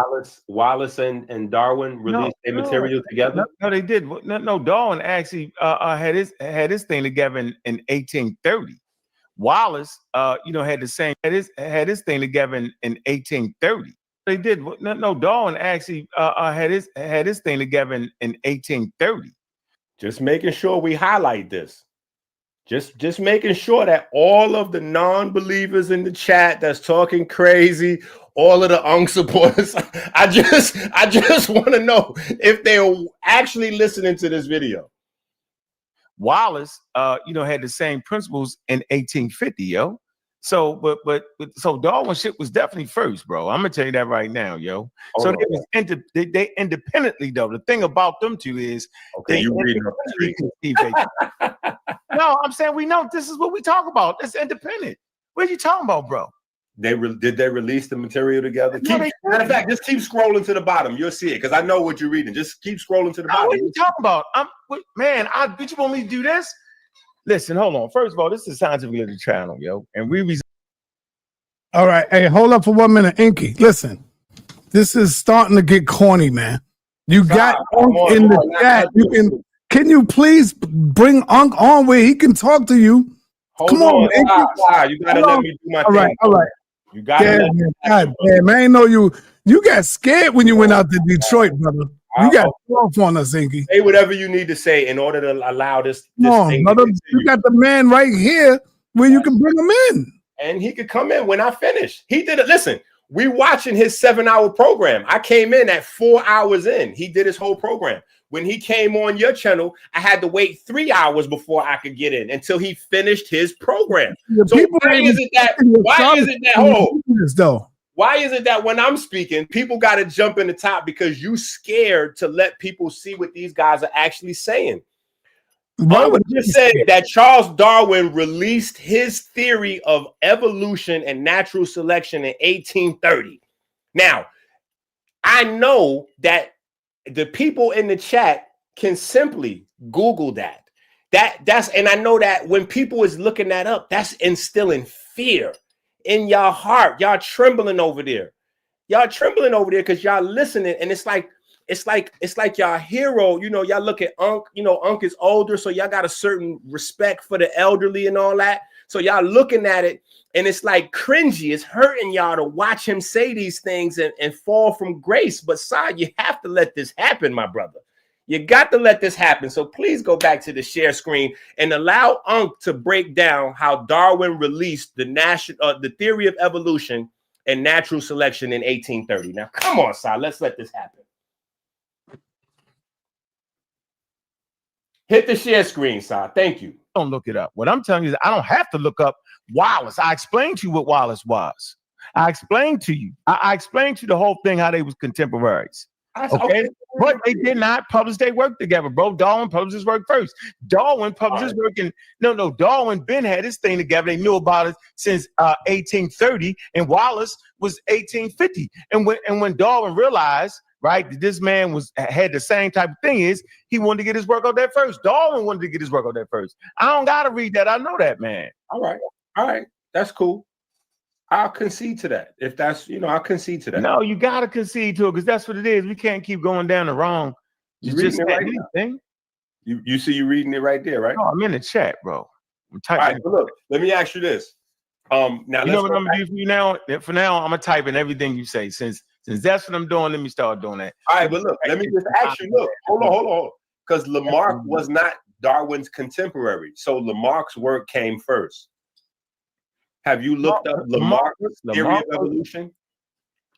Wallace and Darwin released their material together? No, they did. No, Darwin actually had his thing together in 1830. Wallace, had his thing together in 1830. They did. No, Darwin actually had his thing together in 1830. Just making sure we highlight this. Just making sure that all of the non-believers in the chat that's talking crazy, all of the Ankh supporters, I just want to know if they're actually listening to this video. Wallace, had the same principles in 1850, yo. So, but Darwin shit was definitely first, bro. I'm gonna tell you that right now, yo. So they independently though. The thing about them two is you reading No, I'm saying we know this is what we talk about. It's independent. What are you talking about, bro? Did they release the material together? No, matter of fact, just keep scrolling to the bottom. You'll see it because I know what you're reading. Just keep scrolling to the bottom. What are you talking about? Did you want me to do this? Listen, hold on. First of all, this is Scientific Literature Channel, yo. And all right. Hey, hold up for 1 minute. Enqi, listen. This is starting to get corny, man. You got Ankh in the chat. Can you please bring Ankh on where he can talk to you? Come on, Enqi. You gotta let me do my thing. All right. You gotta God damn, I ain't know you got scared when you went out to Detroit, brother. You got off on us, Enqi. Say whatever you need to say in order to allow this thing brother. You got the man right here where you can bring him in. And he could come in when I finish. He did it. Listen, we watching his 7-hour program. I came in at 4 hours in. He did his whole program. When he came on your channel, I had to wait 3 hours before I could get in until he finished his program. So why is it that when I'm speaking, people got to jump in the top because you scared to let people see what these guys are actually saying? Unc just said that Charles Darwin released his theory of evolution and natural selection in 1830. Now, I know that the people in the chat can simply Google that. That's and I know that when people is looking that up, that's instilling fear in y'all heart. Y'all trembling over there. Y'all trembling over there because y'all listening, and it's like y'all hero. You know, y'all look at Ankh. You know, Ankh is older, so y'all got a certain respect for the elderly and all that. So y'all looking at it, and it's like cringy. It's hurting y'all to watch him say these things and fall from grace. But Sai, you have to let this happen, my brother. You got to let this happen. So please go back to the share screen and allow Ankh to break down how Darwin released the theory of evolution and natural selection in 1830. Now, come on, Sai, let's let this happen. Hit the share screen, Sai. Thank you. Don't look it up. What I'm telling you is I don't have to look up Wallace. I explained to you what Wallace was. I explained to you. I explained to you the whole thing, how they was contemporaries. Okay, but they did not publish their work together, bro. Darwin published his work first. Darwin published his work in Darwin Ben had his thing together. They knew about it since 1830, and Wallace was 1850. And when Darwin realized, right, that this man had the same type of thing, is he wanted to get his work out there first. Darwin wanted to get his work out there first. I don't gotta read that. I know that, man. All right, that's cool. I'll concede to that. If that's, I'll concede to that. No, you gotta concede to it because that's what it is. We can't keep going down the wrong. You reading it right now? You see you reading it right there, right? No, I'm in the chat, bro. I'm typing. All right, so look, let me ask you this. Now you know what I'm gonna do for you now? For now, I'm gonna type in everything you say. Since that's what I'm doing, let me start doing that. All right, but look, let me just ask you. Look, hold on, because Lamarck was not Darwin's contemporary, so Lamarck's work came first. Have you looked up Lamarck's theory of evolution?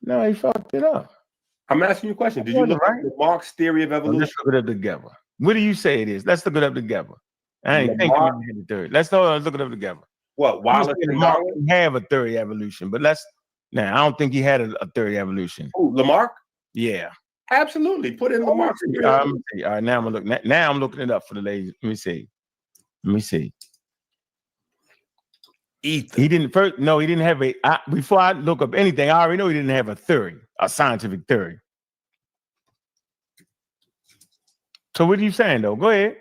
No, he fucked it up. I'm asking you a question. Did you look up Lamarck's theory of evolution? Let's look it up together. What do you say it is? Let's look it up together. I ain't thinking we hit the third. Let's look it up together. What? Wallace and Darwin have a theory of evolution, but I don't think he had a theory of evolution. Oh, Lamarck? Yeah. Absolutely. Put in Lamarck's theory. All right, now I'm looking. Now I'm looking it up for the ladies. Let me see. Ether. He didn't first. No, he didn't have before I look up anything, I already know he didn't have a theory, a scientific theory. So what are you saying though? Go ahead.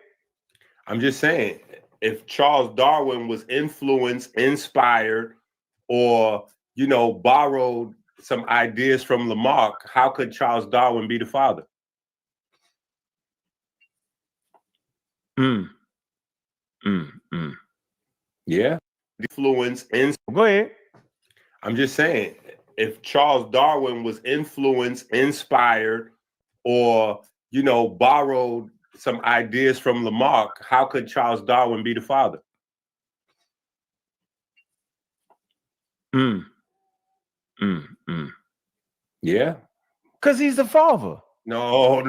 I'm just saying, if Charles Darwin was influenced, inspired, or borrowed some ideas from Lamarck, how could Charles Darwin be the father? Yeah. Influence. Go ahead. I'm just saying, if Charles Darwin was influenced, inspired, or borrowed some ideas from Lamarck, how could Charles Darwin be the father? Yeah. Because he's the father. No.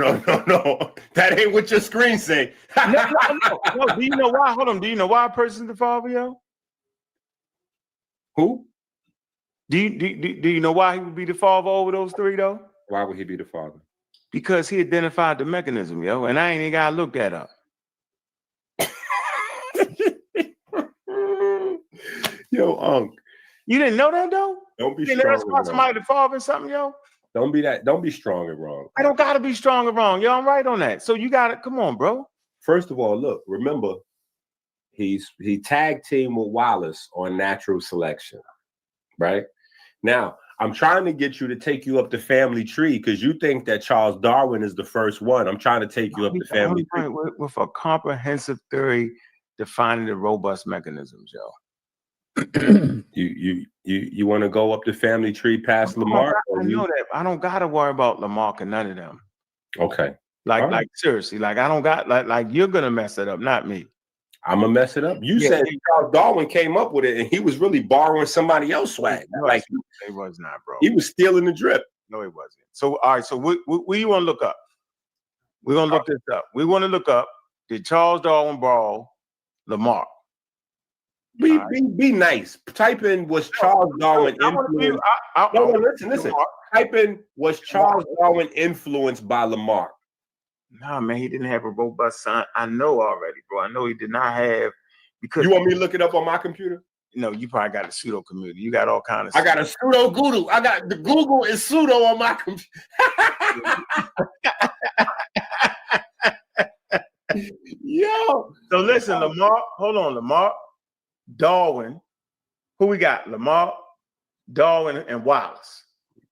That ain't what your screen say. No. Do you know why? Hold on. Do you know why a person's the father, yo? Who? Do you know why he would be the father over those three though? Why would he be the father? Because he identified the mechanism, yo, and I ain't even gotta look that up. Yo, Ankh. You didn't know that though? Don't be you strong. Never spot somebody to father or something, yo. Don't be strong and wrong. I don't gotta be strong and wrong, yo. I'm right on that. So you gotta come on, bro. First of all, look, remember. He tag teamed with Wallace on natural selection, right? Now, I'm trying to get you to take you up the family tree because you think that Charles Darwin is the first one. I'm trying to take you up the family tree. With a comprehensive theory defining the robust mechanisms, yo. You want to go up the family tree past Lamarck? I know that. I don't gotta worry about Lamarck and none of them. Okay. Like seriously, like I don't got like you're gonna mess it up, not me. I'm gonna mess it up. You said Charles Darwin came up with it, and he was really borrowing somebody else's swag. Like it was not, bro. He was stealing the drip. No, he wasn't. So all right. So what you want to look up? We're gonna look this up. We want to look up. Did Charles Darwin borrow Lamarck? Be nice. Type in was Charles Darwin influenced. No, listen. Type in was Charles Darwin influenced by Lamarck. Nah, man, he didn't have a robust science. I know already, bro. I know he did not have. Because you want me to look it up on my computer? No, you probably got a pseudo computer. You got all kinds of. I got a pseudo Google. I got the Google is pseudo on my computer. Yo. So listen, Lamar. Hold on, Lamar, Darwin. Who we got? Lamar, Darwin, and Wallace.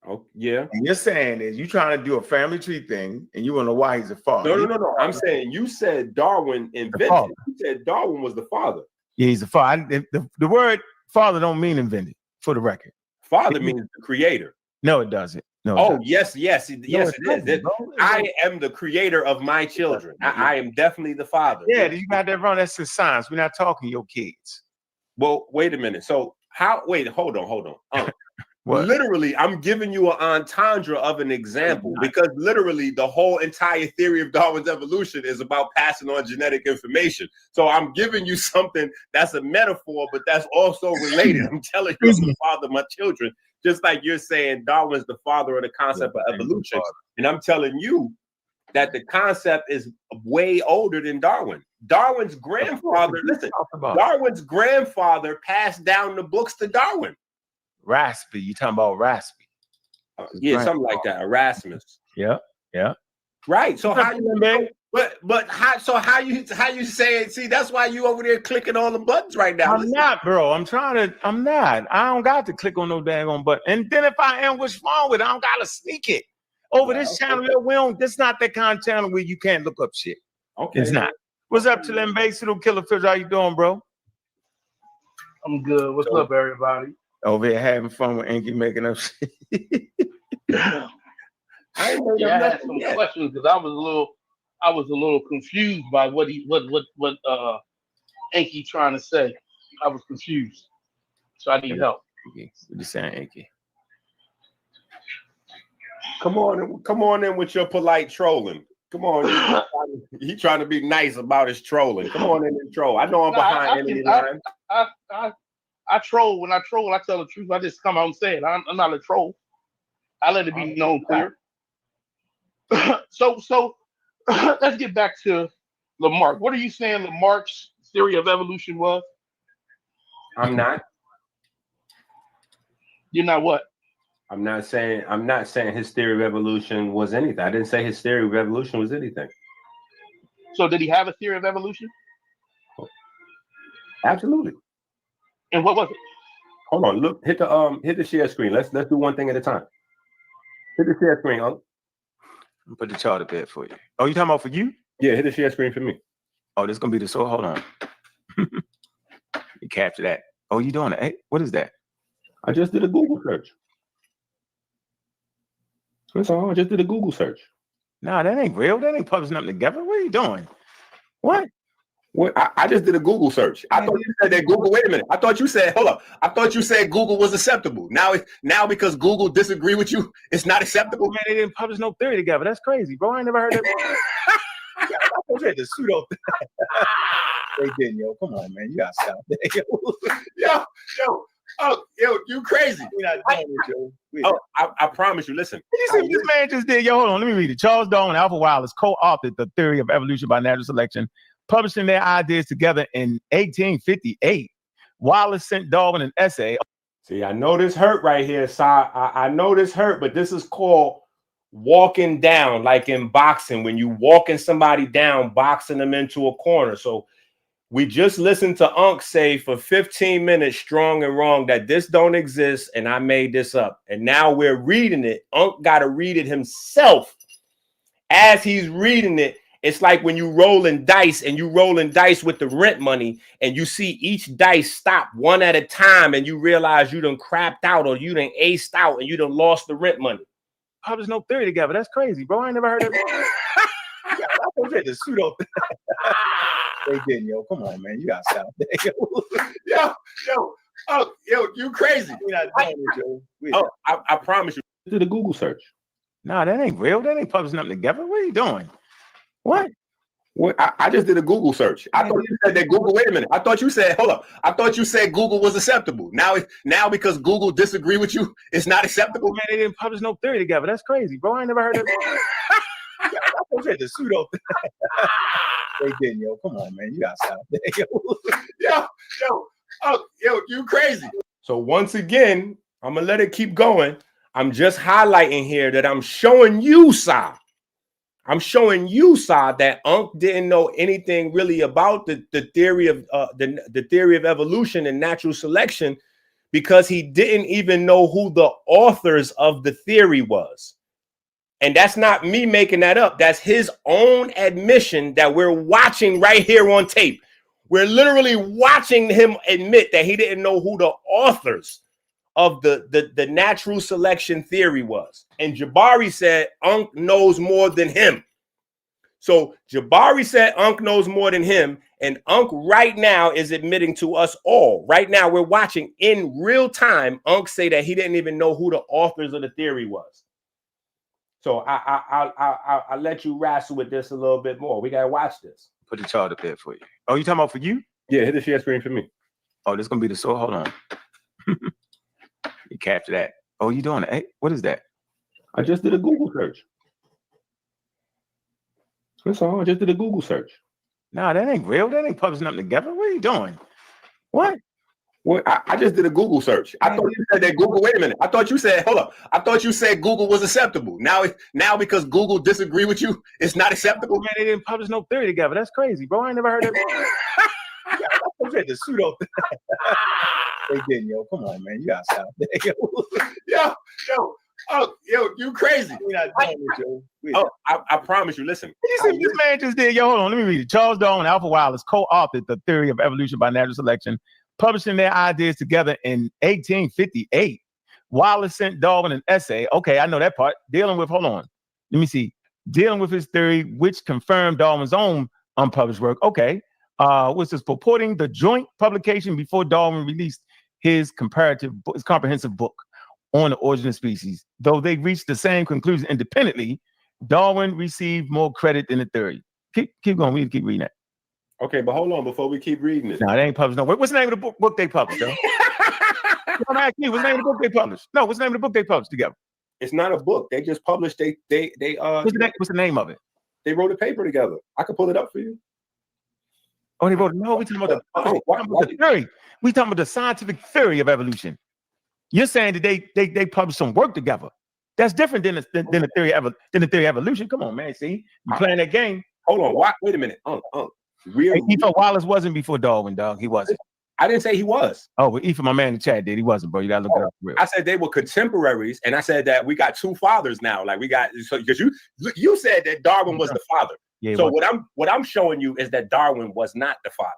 Oh yeah. And you're saying is you trying to do a family tree thing, and you want to know why he's a father? No. I'm saying you said Darwin invented. You said Darwin was the father. Yeah, he's a father. The word father don't mean invented, for the record. Father means the creator. No, it doesn't. No. Oh, yes, it is. I am the creator of my children. I am definitely the father. Yeah, you got that wrong. That's the science. We're not talking your kids. Well, wait a minute. So hold on. What? Literally, I'm giving you an entendre of an example because literally the whole entire theory of Darwin's evolution is about passing on genetic information. So I'm giving you something that's a metaphor, but that's also related. I'm telling you, I'm the father of my children, just like you're saying Darwin's the father of the concept of evolution. And I'm telling you that the concept is way older than Darwin. Darwin's grandfather, Darwin's grandfather passed down the books to Darwin. Raspy, you talking about Raspy? Yeah, something like that. Erasmus. Yeah. Right. So how you? But how you saying? See, that's why you over there clicking on the buttons right now. I'm not, bro. I'm not. I don't got to click on no daggone button. And then if I am, what's wrong with it? I don't gotta sneak it over this channel. We don't. This not that kind of channel where you can't look up shit. Okay. It's not. What's up, Chilen Basic Killer Fish? How you doing, bro? I'm good. What's up, everybody? Over here having fun with Enqi making up shit. I had some questions because I was a little confused by what Enqi trying to say. I was confused, so I need help. What you saying, Enqi? Come on in with your polite trolling. Come on, he trying to be nice about his trolling. Come on in and troll. I know I'm behind enemy line. I troll. When I troll, I tell the truth. I just come out and say it. I'm not a troll. I let it be known clear. So let's get back to Lamarck. What are you saying Lamarck's theory of evolution was? I'm not. You're not what? I'm not saying his theory of evolution was anything. I didn't say his theory of evolution was anything. So did he have a theory of evolution? Absolutely. And what was it? Hold on, look, hit the share screen. Let's do one thing at a time. Hit the share screen, Unc. I'll put the chart up there for you. Oh, you talking about for you? Yeah, hit the share screen for me. Oh, this is gonna be the so. Hold on. You capture that. Oh, you doing it? Hey, what is that? I just did a Google search. That's all. I just did a Google search. Nah, that ain't real. That ain't publishing nothing together. What are you doing? What? What? I just did a Google search. I thought you said that Google. Wait a minute. I thought you said, hold up. I thought you said Google was acceptable. Now because Google disagree with you, it's not acceptable. Man, they didn't publish no theory together. That's crazy, bro. I ain't never heard that. I said the pseudo. They didn't, yo. Come on, man. You gotta stop that. Yo, you crazy. I promise you. Listen. Did you see what this man just did? Yo, hold on. Let me read it. Charles Darwin and Alpha Wallace co-authored the theory of evolution by natural selection, publishing their ideas together in 1858. Wallace sent Darwin an essay. See, I know this hurt right here, Sa. I know this hurt, but this is called walking down, like in boxing, when you walking somebody down, boxing them into a corner. So we just listened to Ankh say for 15 minutes, strong and wrong, that this don't exist, and I made this up. And now we're reading it. Ankh got to read it himself. As he's reading it, it's like when you rolling dice and you rolling dice with the rent money and you see each dice stop one at a time and you realize you done crapped out or you done aced out and you done lost the rent money. Publish no theory together. That's crazy, bro. I ain't never heard that. I said the pseudo. They didn't, yo. Come on, man. You gotta stop that. Yo, you crazy. I promise you. Did a Google search. Nah, that ain't real. That ain't publishing nothing together. What are you doing? What? I just did a Google search. I thought you said that Google. Wait a minute. I thought you said, hold up. I thought you said Google was acceptable. Now because Google disagree with you, it's not acceptable. Man, they didn't publish no theory together. That's crazy, bro. I ain't never heard that. I said the pseudo. They didn't, yo. Come on, man. You got to stop there, yo, you crazy. So once again, I'm gonna let it keep going. I'm just highlighting here that I'm showing you, Sa. I'm showing you, Sa, that Ankh didn't know anything really about the theory of the theory of evolution and natural selection, because he didn't even know who the authors of the theory was. And that's not me making that up. That's his own admission that we're watching right here on tape. We're literally watching him admit that he didn't know who the authors of the natural selection theory was. And Jabari said Ankh knows more than him. So Jabari said Ankh knows more than him, and Ankh right now is admitting to us all. Right now, we're watching in real time Ankh say that he didn't even know who the authors of the theory was. So I'll let you wrestle with this a little bit more. We gotta watch this. Put the chart up there for you. Oh, you talking about for you? Yeah, hit the share screen for me. Oh, this is gonna be the soul. Hold on. You capture that. Oh, you doing it? Hey, what is that? I just did a Google search. That's all. I just did a Google search. Nah, that ain't real. That ain't publishing nothing together. What are you doing? What? Well, I just did a Google search. I thought you said that Google. Wait a minute. I thought you said, hold up. I thought you said Google was acceptable. Now because Google disagree with you, it's not acceptable. Man, they didn't publish no theory together. That's crazy, bro. I ain't never heard that. I said the pseudo. They didn't, yo. Come on, man. You gotta stop there. Yo, you crazy. I promise you. Listen. You see this man just did? Yo, hold on. Let me read it. Charles Darwin and Alpha Wallace co-authored The Theory of Evolution by Natural Selection, publishing their ideas together in 1858. Wallace sent Darwin an essay. Okay, I know that part. Dealing with, hold on. Let me see. Dealing with his theory, which confirmed Darwin's own unpublished work. Okay. Which is purporting the joint publication before Darwin released his comprehensive book on the origin of species. Though they reached the same conclusion independently, Darwin received more credit than the theory. Keep going. We keep reading that. Okay, but hold on before we keep reading it. No, they ain't published. No, what's the name of the book they published? Though? I'm asking you, what's the name of the book they published? No, what's the name of the book they published together? It's not a book. They just published. What's the name of it? They wrote a paper together. I could pull it up for you. Oh, they wrote. No, we talking about the theory. We talking about the scientific theory of evolution. You're saying that they published some work together. That's different than the theory of evolution. Come on, man. See, you playing that game. Hold on. Wait a minute. He thought Wallace wasn't before Darwin, dog. He wasn't. I didn't say he was. Oh, but Ethan, my man in the chat did. He wasn't, bro. You gotta look it up. Real. I said they were contemporaries, and I said that we got two fathers now. Like we got because you said that Darwin was the father. Yeah, so what I'm showing you is that Darwin was not the father.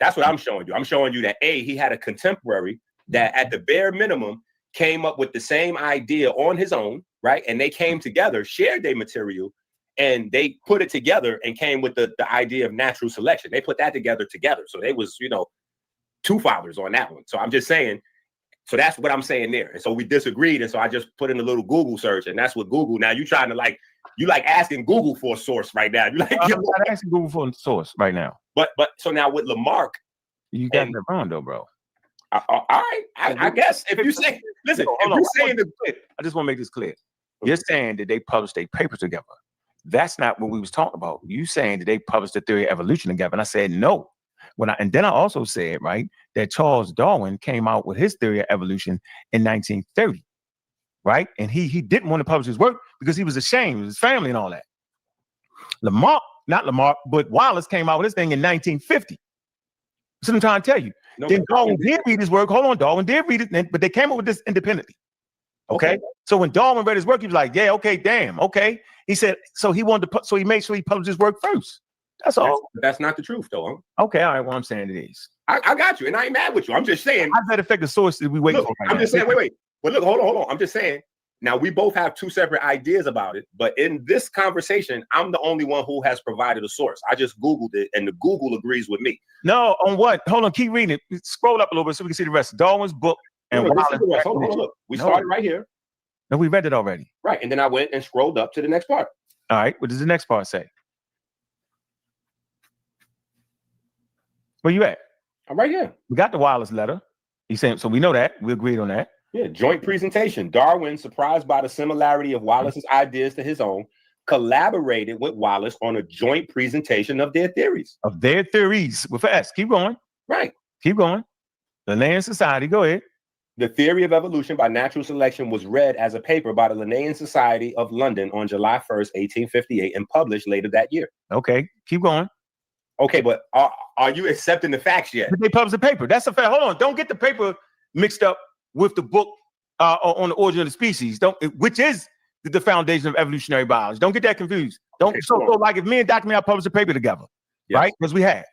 That's what I'm showing you. I'm showing you that he had a contemporary that at the bare minimum came up with the same idea on his own, right? And they came together, shared their material, and they put it together and came with the idea of natural selection. They put that together. So they was, two fathers on that one. So I'm just saying, so that's what I'm saying there. And so we disagreed. And so I just put in a little Google search, and that's what Google. Now you trying to you asking Google for a source right now. I'm not asking Google for a source right now. But so now with Lamarck, you got that wrong though, bro. All right, I guess if you say, listen, I just want to make this clear. You're saying that they published a paper together. That's not what we was talking about. You saying that they published the theory of evolution together, and I said no. And then I also said, right, that Charles Darwin came out with his theory of evolution in 1930, right? And he didn't want to publish his work because he was ashamed of his family and all that. Not Lamarck, but Wallace came out with his thing in 1950. That's what I'm trying to tell you. No, then Darwin did read his work. Hold on, Darwin did read it, but they came up with this independently. Okay. So when Darwin read his work, he was like, yeah, okay, damn, okay. He said, so he wanted to so he made sure he published his work first. That's all. That's not the truth, though. Huh? Okay, all right. Well, I'm saying it is. I got you, and I ain't mad with you. I'm just saying. How does that affect the source that we wait for? I'm just saying, wait. But look, hold on. I'm just saying. Now we both have two separate ideas about it, but in this conversation, I'm the only one who has provided a source. I just Googled it, and the Google agrees with me. No, on what? Hold on, keep reading it. Scroll up a little bit so we can see the rest. Darwin's book and Wallace. Hold on, look. We started right here. No, we read it already. Right, and then I went and scrolled up to the next part. All right, what does the next part say? Where you at? I'm right here. We got the Wallace letter. He's saying, so we know that. We agreed on that. Yeah, joint presentation. Darwin, surprised by the similarity of Wallace's ideas to his own, collaborated with Wallace on a joint presentation of their theories. With S. Keep going. Right. Keep going. Linnaean Society. Go ahead. The Theory of Evolution by Natural Selection was read as a paper by the Linnaean Society of London on July 1st, 1858, and published later that year. Okay, keep going. Okay, but are you accepting the facts yet? But they published a paper. That's a fact. Hold on. Don't get the paper mixed up with the book on the origin of the species, which is the foundation of evolutionary biology. Don't get that confused. Don't. So like if me and Dr. May publish a paper together, right? Because we have,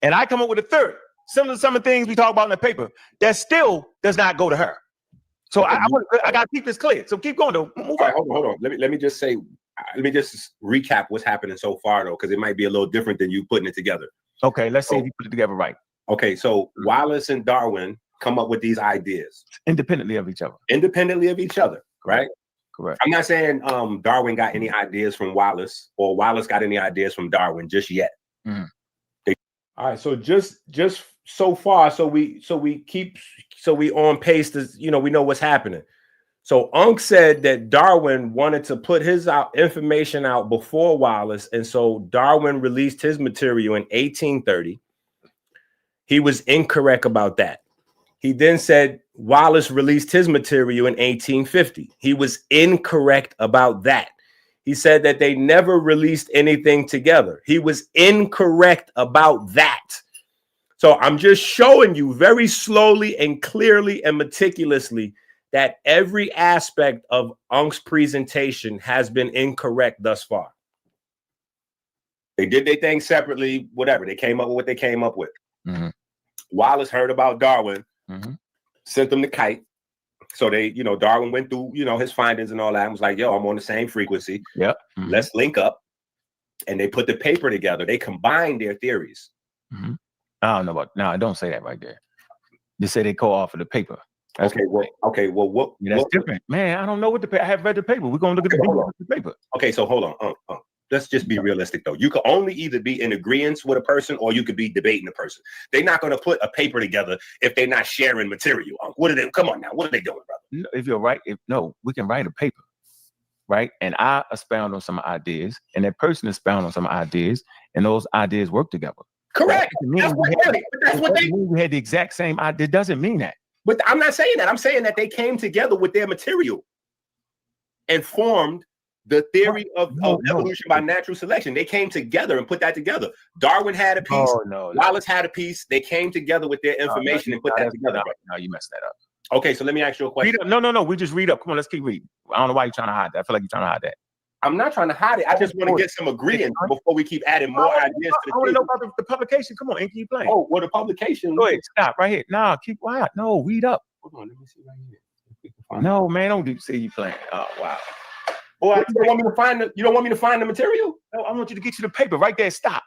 and I come up with a third. Some of the things we talk about in the paper that still does not go to her. So I got to keep this clear. So keep going though. Move on. Hold on. Let me just recap what's happening so far though, because it might be a little different than you putting it together. Okay, let's see if you put it together right. Okay, so Wallace and Darwin come up with these ideas independently of each other. Right? Correct. I'm not saying Darwin got any ideas from Wallace or Wallace got any ideas from Darwin just yet. Mm-hmm. All right, so just so far, so we on pace to, we know what's happening. So Ankh said that Darwin wanted to put his information out before Wallace, and so Darwin released his material in 1830. He was incorrect about that. He then said Wallace released his material in 1850. He was incorrect about that. He said that they never released anything together. He was incorrect about that. So I'm just showing you very slowly and clearly and meticulously that every aspect of Ankh's presentation has been incorrect thus far. They did their thing separately, whatever. They came up with what they came up with. Mm-hmm. Wallace heard about Darwin, mm-hmm. sent them the kite. So they, Darwin went through, his findings and all that and was like, yo, I'm on the same frequency. Yep. Mm-hmm. Let's link up. And they put the paper together. They combined their theories. Mm-hmm. I don't know about, no, don't say that right there. Just say they co-authored the paper. That's what? That's different. Man, I don't know what the paper, I have read the paper. We're going to look at the paper. Okay, so hold on. Let's just be realistic though. You could only either be in agreement with a person or you could be debating a person. They're not going to put a paper together if they're not sharing material. What are they? Come on now. What are they doing, brother? No, if you're right, we can write a paper, right? And I expound on some ideas, and that person expound on some ideas, and those ideas work together. Correct. That's what we had the exact same idea. It doesn't mean that. But I'm not saying that. I'm saying that they came together with their material and formed the theory of evolution by natural selection. They came together and put that together. Darwin had a piece. Wallace had a piece. They came together with their information and put that together. No, you messed that up. Okay, so let me ask you a question. No. We just read up. Come on, let's keep reading. I don't know why you're trying to hide that. I feel like you're trying to hide that. I'm not trying to hide it. I just want to get some agreement before we keep adding more ideas to the I want to know about the publication. Come on, Enqi, you playing. Oh, well, the publication. Go ahead, stop right here. Nah, keep quiet. No, read up. Hold on, let me see right here. No, man, don't see you playing. Oh, wow. Boy, you don't want me to find the material? No, I want you to get you the paper right there. Stop.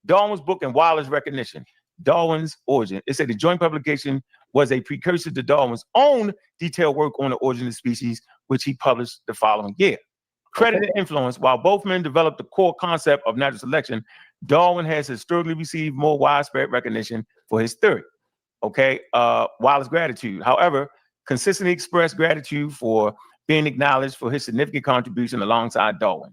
Darwin's book and Wallace's recognition. Darwin's origin. It said the joint publication was a precursor to Darwin's own detailed work on the origin of species, which he published the following year. Credit and influence. While both men developed the core concept of natural selection, Darwin has historically received more widespread recognition for his theory. Okay, Wallace's gratitude. However, consistently expressed gratitude for being acknowledged for his significant contribution alongside Darwin.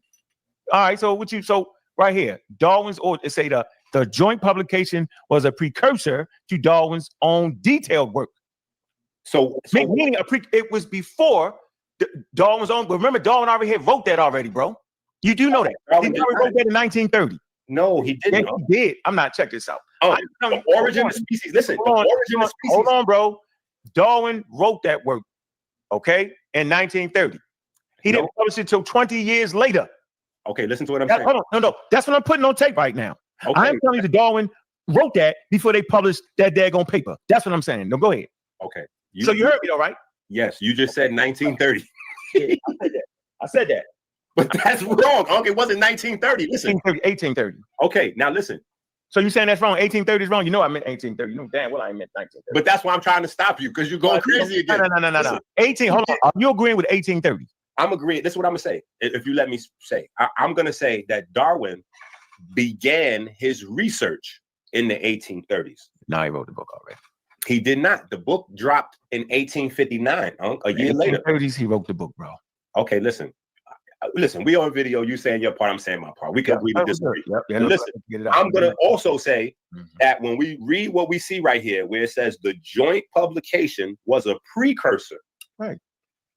All right, so right here, Darwin's origin. It say the joint publication was a precursor to Darwin's own detailed work. So meaning it was before Darwin's own. But remember, Darwin already wrote that already, bro. You do know that. He already wrote that in 1930. No, he didn't. Yeah, he did. I'm not. Check this out. The origin of species. Listen, origin of species. Hold on, bro. Darwin wrote that work, okay, in 1930. He didn't publish it until 20 years later. Okay, listen to what I'm saying. Hold on. No. That's what I'm putting on tape right now. Okay. I'm telling you that Darwin wrote that before they published that daggone paper. That's what I'm saying. No, go ahead. Okay. So you heard me, all right? Yes, you just said 1930. Yeah, I said that. But that's wrong. Okay, it wasn't 1930. Listen. 1830. Okay, now listen. So you saying that's wrong? 1830 is wrong? You know I meant 1830. You know damn well I meant 1930. But that's why I'm trying to stop you, because you're going crazy again. No. 18. Hold on. Are you agreeing with 1830? I'm agreeing. This is what I'm gonna say. If you let me say, I'm gonna say that Darwin began his research in the 1830s. No, he wrote the book already. He did not. The book dropped in 1859. A year later. 1830s, he wrote the book, bro. Okay, listen. listen, we on video, you saying your part, I'm saying my part. We can agree to disagree. Listen, I'm going to also say that when we read what we see right here, where it says the joint publication was a precursor, right?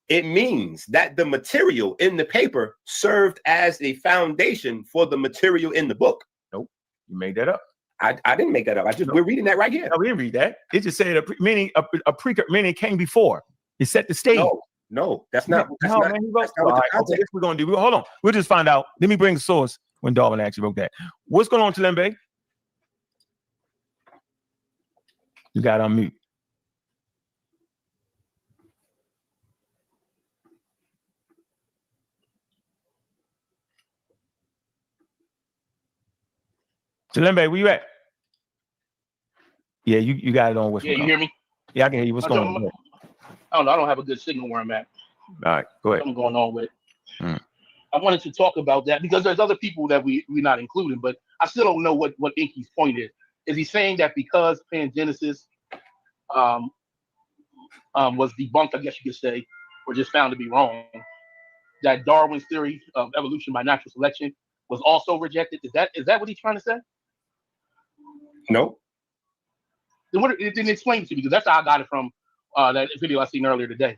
It means that the material in the paper served as a foundation for the material in the book. Nope, you made that up. I didn't make that up. We're reading that right here. No, we didn't read that. It just said meaning it came before. It set the stage. No, that's not. That's not what the context. This we're gonna do. Hold on. We'll just find out. Let me bring the source when Darwin actually wrote that. What's going on, Talembe? You got on mute. Talembe, where you at? Yeah, you got it on. Yeah, you hear me? Yeah, I can hear you. What's going on? I don't know. I don't have a good signal where I'm at. All right, go ahead. Something going on with it. I wanted to talk about that because there's other people that we're not including, but I still don't know what Enqi's point is. Is he saying that because pangenesis was debunked, I guess you could say, or just found to be wrong, that Darwin's theory of evolution by natural selection was also rejected? Is that what he's trying to say? No. Then it didn't explain it to me, because that's how I got it from that video I seen earlier today.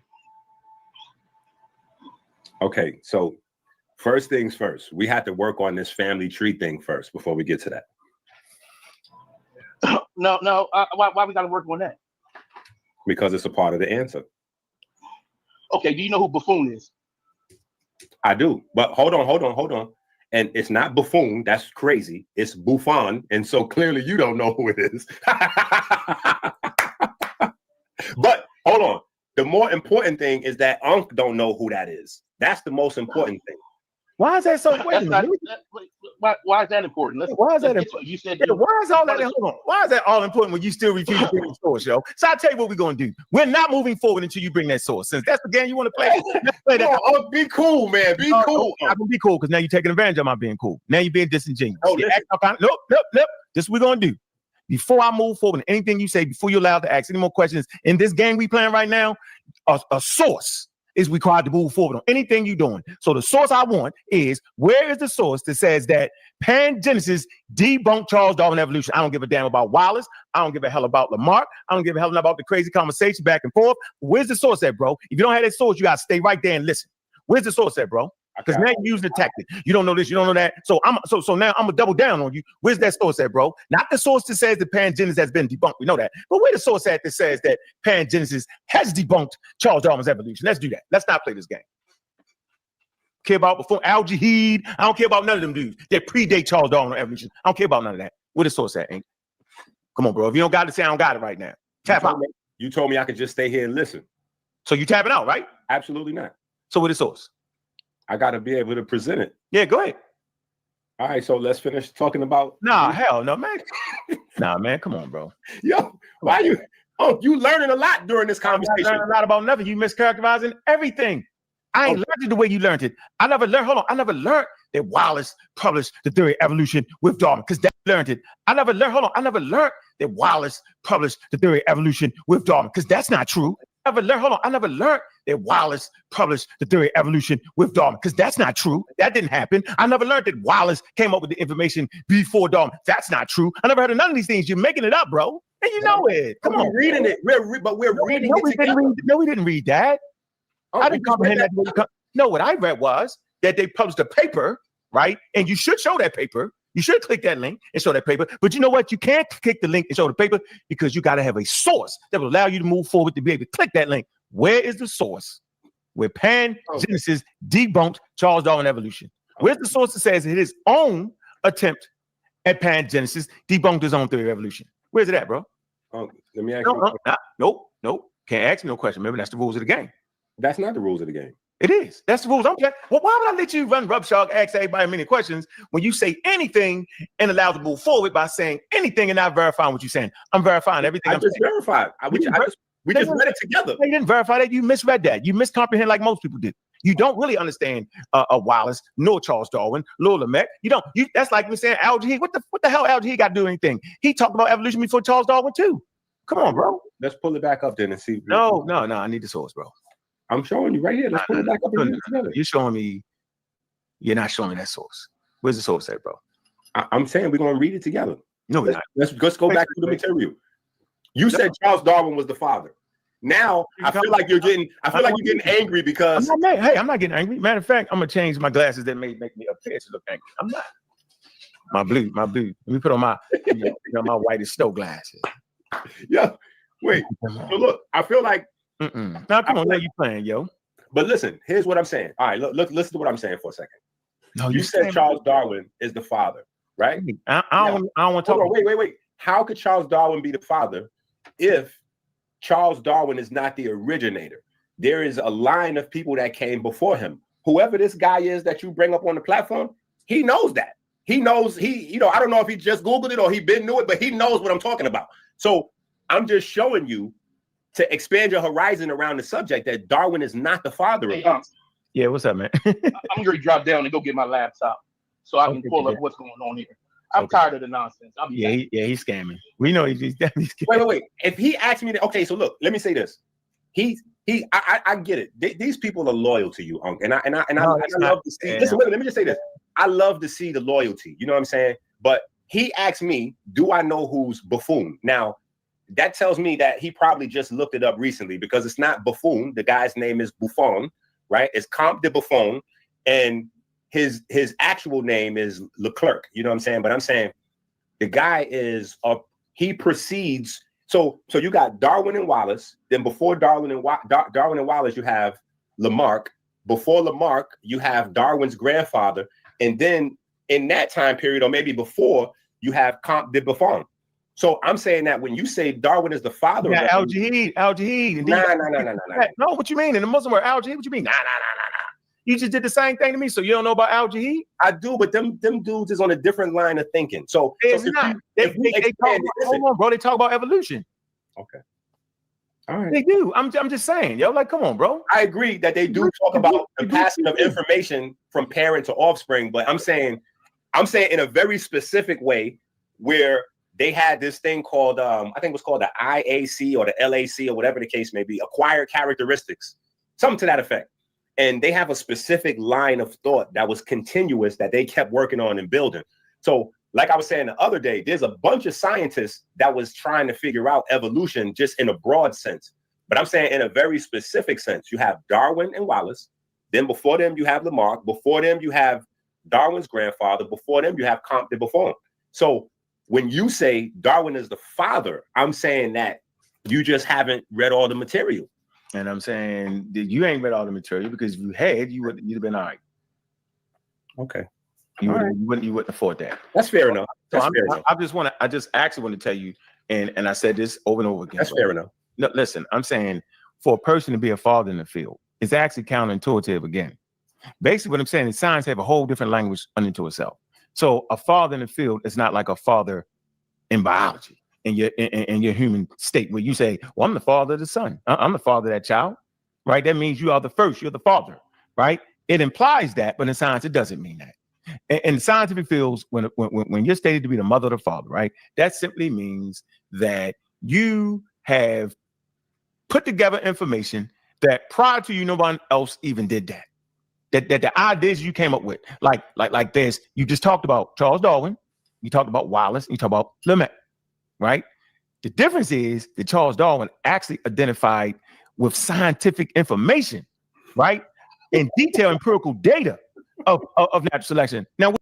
Okay, so first things first, we had to work on this family tree thing first before we get to that. No. Why we got to work on that? Because it's a part of the answer. Okay, do you know who Buffoon is? I do, but hold on. And it's not Buffoon. That's crazy. It's Buffon. And so clearly you don't know who it is. But hold on. The more important thing is that Ankh don't know who that is. That's the most important thing. Why is that so? Why is that important? Why is that important? You said. Why is all that? Hold on. Why is that all important when you still refuse to bring the source, yo? So I'll tell you what we're gonna do. We're not moving forward until you bring that source. Since that's the game you want to play, let's play that. Oh, be cool, man. Be cool. I'm gonna be cool because now you're taking advantage of my being cool. Now you're being disingenuous. Oh, nope. This is what we're gonna do. Before I move forward, anything you say, before you're allowed to ask any more questions in this game we playing right now, a source is required to move forward on anything you're doing. So the source I want is, where is the source that says that pangenesis debunked Charles Darwin evolution? I don't give a damn about Wallace. I don't give a hell about Lamarck. I don't give a hell about the crazy conversation back and forth. Where's the source at, bro? If you don't have that source, you got to stay right there and listen. Where's the source at, bro? Because now you're using the tactic. You don't know this, you don't know that. So now I'm gonna double down on you. Where's that source at, bro? Not the source that says that pangenesis has been debunked. We know that. But where's the source at that says that pangenesis has debunked Charles Darwin's evolution? Let's do that. Let's not play this game. Care about before Al-Jahid. I don't care about none of them dudes that predate Charles Darwin evolution. I don't care about none of that. Where the source at, Enqi? Come on, bro. If you don't got it, say I don't got it right now. Tap out. You told me I could just stay here and listen. So you tapping out, right? Absolutely not. So where the source? I got to be able to present it. Yeah, go ahead. All right, so let's finish talking about. Nah, hell no, man. Nah, man, come on, bro. Yo, why you? Oh, you learning a lot during this conversation. I learned a lot about nothing. You mischaracterizing everything. I ain't learned it the way you learned it. I never learned that Wallace published the theory of evolution with Darwin, because that learned it. I never learned that Wallace published the theory of evolution with Darwin, because that's not true. I never learned that Wallace published the theory of evolution with Darwin, because that's not true. That didn't happen. I never learned that Wallace came up with the information before Darwin. That's not true. I never heard of none of these things. You're making it up, bro. And you know it. Come on, reading it. We're reading it. No, we didn't read that. I didn't comprehend that. No, what I read was that they published a paper, right? And you should show that paper. You should click that link and show that paper. But you know what? You can't click the link and show the paper because you got to have a source that will allow you to move forward to be able to click that link. Where is the source where pangenesis debunked Charles Darwin evolution? Where's the source that says that his own attempt at pangenesis debunked his own theory of evolution? Where's it at, bro? Let me ask you. Nope. Can't ask me no question. Remember, that's the rules of the game. That's not the rules of the game. It is. That's the rules I'm playing. Well, why would I let you run roughshod, ask everybody many questions when you say anything and allowed to move forward by saying anything and not verifying what you're saying? I'm verifying everything. I just verified. We just read it together. You didn't verify that. You misread that. You miscomprehend like most people did. You don't really understand Wallace nor Charles Darwin, nor Lamarck. You don't. That's like me saying Al-Jahid. What the hell Al-Jahid got to do anything? He talked about evolution before Charles Darwin too. Come on, bro. Let's pull it back up then and see. No. I need the source, bro. I'm showing you right here. Let's pull it back up and read it together. You're showing me You're not showing me that source. Where's the source at, bro? I'm saying we're gonna read it together. No, we're not. Let's go back to the material. You said Charles Darwin was the father. Now I feel like you're getting angry because I'm not getting angry. Matter of fact, I'm gonna change my glasses that may make me appear to look angry. I'm not. My blue. Let me put on my my white as snow glasses. Yeah. Wait. So look, I feel like now come on, now you playing, yo. But listen, here's what I'm saying. All right, look, listen to what I'm saying for a second. No, you said Charles Darwin is the father, right? I don't want to talk. Wait. How could Charles Darwin be the father if Charles Darwin is not the originator? There is a line of people that came before him. Whoever this guy is that you bring up on the platform, he knows that. He knows I don't know if he just Googled it or he been knew it, but he knows what I'm talking about. So I'm just showing you to expand your horizon around the subject that Darwin is not the father of us. Yeah, what's up, man? I'm going to drop down and go get my laptop so I can pull up what's going on here. I'm tired of the nonsense. He's scamming. We know he's definitely scamming. Wait. If he asked me, okay, so look, let me say this. I get it. These people are loyal to you, Unc, and I love to see. Listen, let me just say this. I love to see the loyalty. You know what I'm saying? But he asked me, do I know who's Buffoon? Now, that tells me that he probably just looked it up recently because it's not Buffoon. The guy's name is Buffon, right? It's Comte de Buffon, and his actual name is Leclerc. You know what I'm saying? But I'm saying the guy is he precedes. So you got Darwin and Wallace. Then before Darwin and Wallace, you have Lamarck. Before Lamarck, you have Darwin's grandfather. And then in that time period, or maybe before, you have Comte de Buffon. So I'm saying that when you say Darwin is the father of Al-Jahid. No, what you mean? In the Muslim word, Al-Jahid, what you mean? Nah. You just did the same thing to me, so you don't know about Al-Jahid? I do, but them dudes is on a different line of thinking. So it's not. Hold on, bro. They talk about evolution. Okay. All right. They do. I'm just saying, yo, like, come on, bro. I agree that they do talk about the passing of information from parent to offspring, but I'm saying in a very specific way where they had this thing called, I think it was called the IAC or the LAC or whatever the case may be, acquired characteristics, something to that effect. And they have a specific line of thought that was continuous that they kept working on and building. So like I was saying the other day, there's a bunch of scientists that was trying to figure out evolution just in a broad sense. But I'm saying in a very specific sense, you have Darwin and Wallace. Then before them, you have Lamarck. Before them, you have Darwin's grandfather. Before them, you have Comte de Buffon. So when you say Darwin is the father, I'm saying that you just haven't read all the material. And I'm saying that you ain't read all the material because if you had, you'd have been all right. Okay. You wouldn't afford that. That's fair enough. I just actually want to tell you, and I said this over and over again. That's fair enough. No, listen, I'm saying for a person to be a father in the field, it's actually counterintuitive again. Basically, what I'm saying is science have a whole different language unto itself. So a father in the field is not like a father in biology in your human state where you say, well, I'm the father of the son. I'm the father of that child, right? That means you are the first, you're the father, right? It implies that, but in science, it doesn't mean that. In scientific fields, when you're stated to be the mother or the father, right? That simply means that you have put together information that prior to you, no one else even did that. That the ideas you came up with, like this, you just talked about Charles Darwin, you talked about Wallace, you talked about Lemaitre, right? The difference is that Charles Darwin actually identified with scientific information, right? In detail empirical data of natural selection. Now,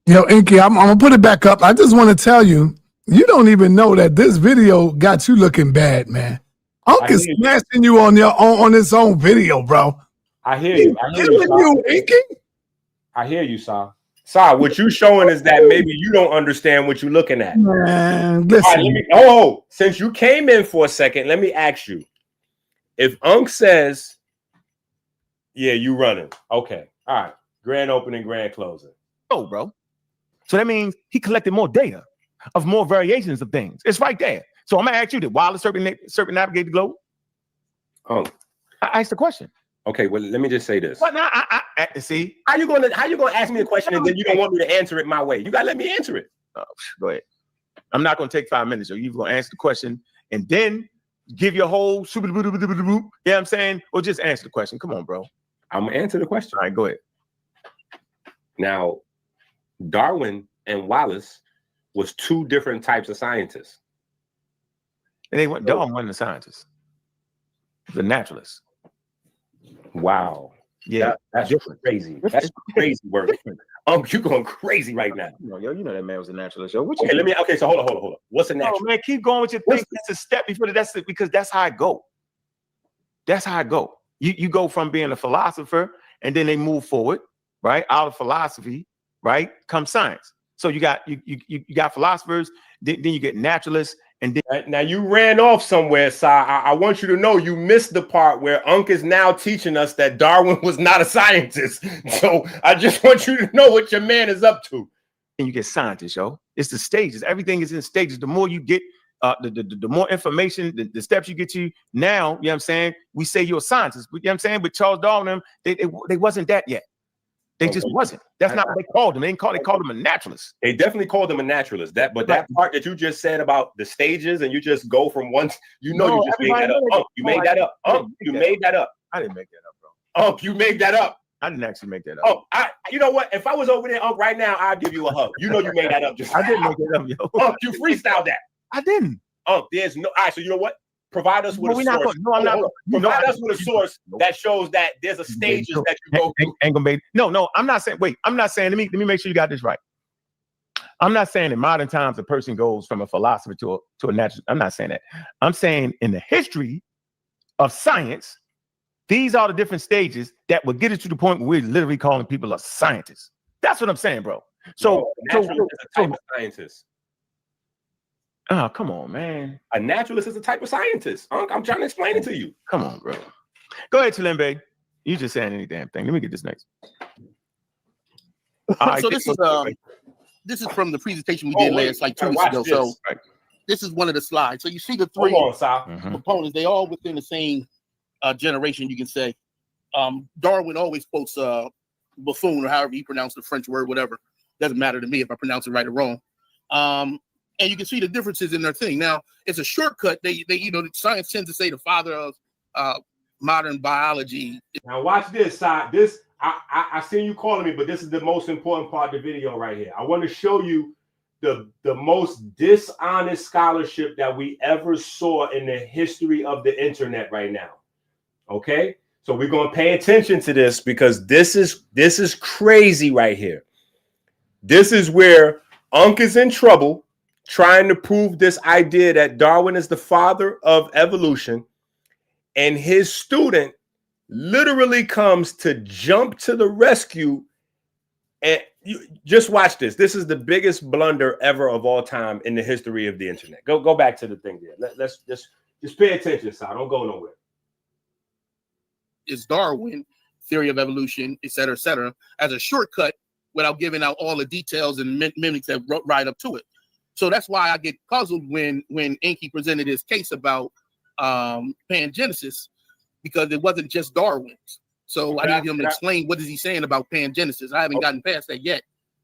yo, Enqi, I'm gonna put it back up. I just want to tell you, you don't even know that this video got you looking bad, man. Unc is smashing you on his own video, bro. I hear you. Enqi. I hear you, Sa. Sa, what you showing is that maybe you don't understand what you're looking at. Man, listen. Right, since you came in for a second, let me ask you. If Unc says, yeah, you running. Okay. All right. Grand opening, grand closing. Oh, bro. So that means he collected more data of more variations of things. It's right there. So I'm gonna ask you, did Wallace circumnavigate the globe? Oh, I asked the question. Okay, well, let me just say this. But now I see. How you gonna ask me a question and then you don't want me to answer it my way? You gotta let me answer it. Oh, go ahead. I'm not gonna take 5 minutes. So you're gonna answer the question and then give your whole you know what I'm saying? Or just answer the question. Come on, bro. I'm gonna answer the question. All right, go ahead. Now, Darwin and Wallace was two different types of scientists. And Darwin wasn't a scientist. The naturalist. Wow. Yeah, that's crazy. That's crazy work. You going crazy right now. You know that man was a naturalist. Yo, Okay, so hold on. What's a naturalist? Oh, man, keep going with your thing. That's a step before because that's how I go. That's how I go. You go from being a philosopher, and then they move forward, right? Out of philosophy, right, comes science. So you got philosophers, then you get naturalists, and then now you ran off somewhere, Si. I want you to know you missed the part where Ankh is now teaching us that Darwin was not a scientist. So I just want you to know what your man is up to. And you get scientists, yo. It's the stages. Everything is in stages. The more you get, the more information, the steps you get to now, you know what I'm saying? We say you're a scientist. You know what I'm saying? But Charles Darwin, they wasn't that yet. They just wasn't. That's not what they called him. They called him a naturalist. They definitely called him a naturalist. That part that you just said about the stages and you just go from one, you just made that up. You made that up. You made that up. I didn't make that up, bro. You made that up. I didn't actually make that up. You know what? If I was over there, right now, I'd give you a hug. You know you made that up. I didn't make it up, yo. You freestyled that. I didn't. There's no. All right, so you know what? Provide us with a source. I'm not. Provide us with a source that shows that there's a stages that you go through. No, I'm not saying. Wait, I'm not saying. Let me make sure you got this right. I'm not saying in modern times a person goes from a philosopher to a natural. I'm not saying that. I'm saying in the history of science, these are the different stages that will get us to the point where we're literally calling people a scientist. That's what I'm saying, bro. So, naturalist is a type of scientist. Oh, come on, man. A naturalist is a type of scientist. I'm trying to explain it to you. Come on, bro. Go ahead, Chilembe. You just saying any damn thing. Let me get this next. So this is from the presentation we did last 2 weeks ago. So this is one of the slides. So you see the three components. They all within the same generation, you can say. Darwin always quotes buffoon, or however you pronounce the French word, whatever. Doesn't matter to me if I pronounce it right or wrong. And you can see the differences in their thing. Now, it's a shortcut. They science tends to say the father of modern biology. Now watch this, side. I seen you calling me, but this is the most important part of the video right here. I want to show you the most dishonest scholarship that we ever saw in the history of the internet right now. Okay, so we're gonna pay attention to this because this is crazy right here. This is where Ankh is in trouble, trying to prove this idea that Darwin is the father of evolution, and his student literally comes to jump to the rescue. And you just watch this. This is the biggest blunder ever of all time in the history of the internet. Go back to the thing there. Let's just pay attention, so don't go nowhere. Is Darwin, theory of evolution, et cetera, as a shortcut without giving out all the details and mimics that right up to it. So that's why I get puzzled when Enqi presented his case about pangenesis, because it wasn't just Darwin's. So I need him to explain what is he saying about pangenesis. I haven't gotten past that yet.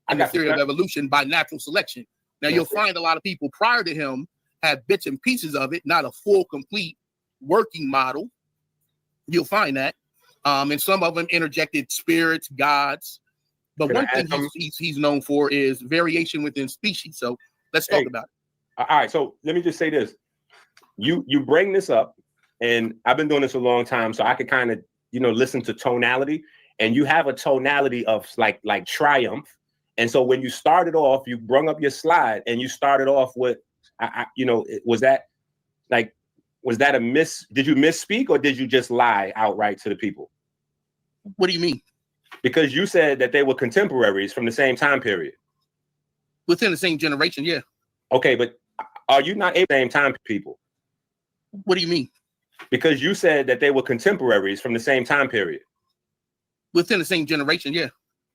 And the theory of evolution by natural selection. Now you'll find a lot of people prior to him had bits and pieces of it, not a full, complete working model. You'll find that. And some of them interjected spirits, gods. But one thing he's known for is variation within species. So let's talk about it. All right. So let me just say this. You bring this up, and I've been doing this a long time, so I could kind of, listen to tonality. And you have a tonality of like triumph. And so when you started off, you brung up your slide and you started off with, was that a miss? Did you misspeak or did you just lie outright to the people? What do you mean? Because you said that they were contemporaries from the same time period. Within the same generation, yeah. Okay, but are you not able to same time people? What do you mean? Because you said that they were contemporaries from the same time period. Within the same generation, yeah.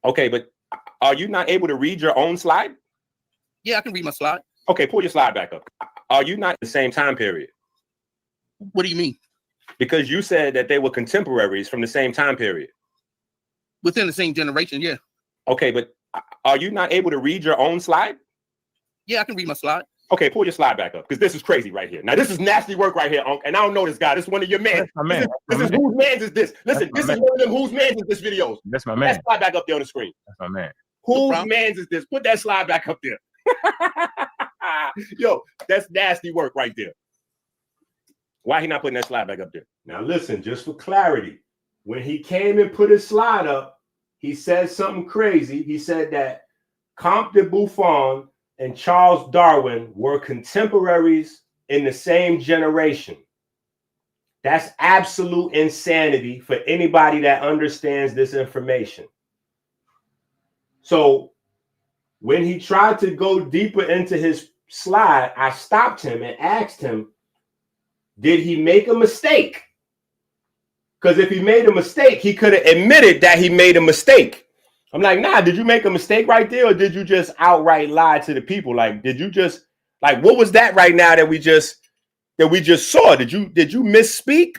Okay, but are you not able to read your own slide? Yeah, I can read my slide. Okay, pull your slide back up. Are you not the same time period? What do you mean? Because you said that they were contemporaries from the same time period. Within the same generation, yeah. Okay, but are you not able to read your own slide? Yeah, I can read my slide. Okay, pull your slide back up because this is crazy right here. Now, this is nasty work right here, Unc, and I don't know this guy. This is one of your men. This is whose man's is this? Listen, this is one of them whose man's is this videos. That's my man. Slide back up there on the screen. That's my man. Whose man's is this? Put that slide back up there. Yo, that's nasty work right there. Why he not putting that slide back up there? Now listen, just for clarity, when he came and put his slide up, he said something crazy. He said that Comte de Buffon and Charles Darwin were contemporaries in the same generation. That's absolute insanity for anybody that understands this information. So when he tried to go deeper into his slide, I stopped him and asked him, did he make a mistake? Because if he made a mistake, he could have admitted that he made a mistake. I'm like, nah, did you make a mistake right there? Or did you just outright lie to the people? Like, did you just, like, what was that right now that we just saw? Did you misspeak?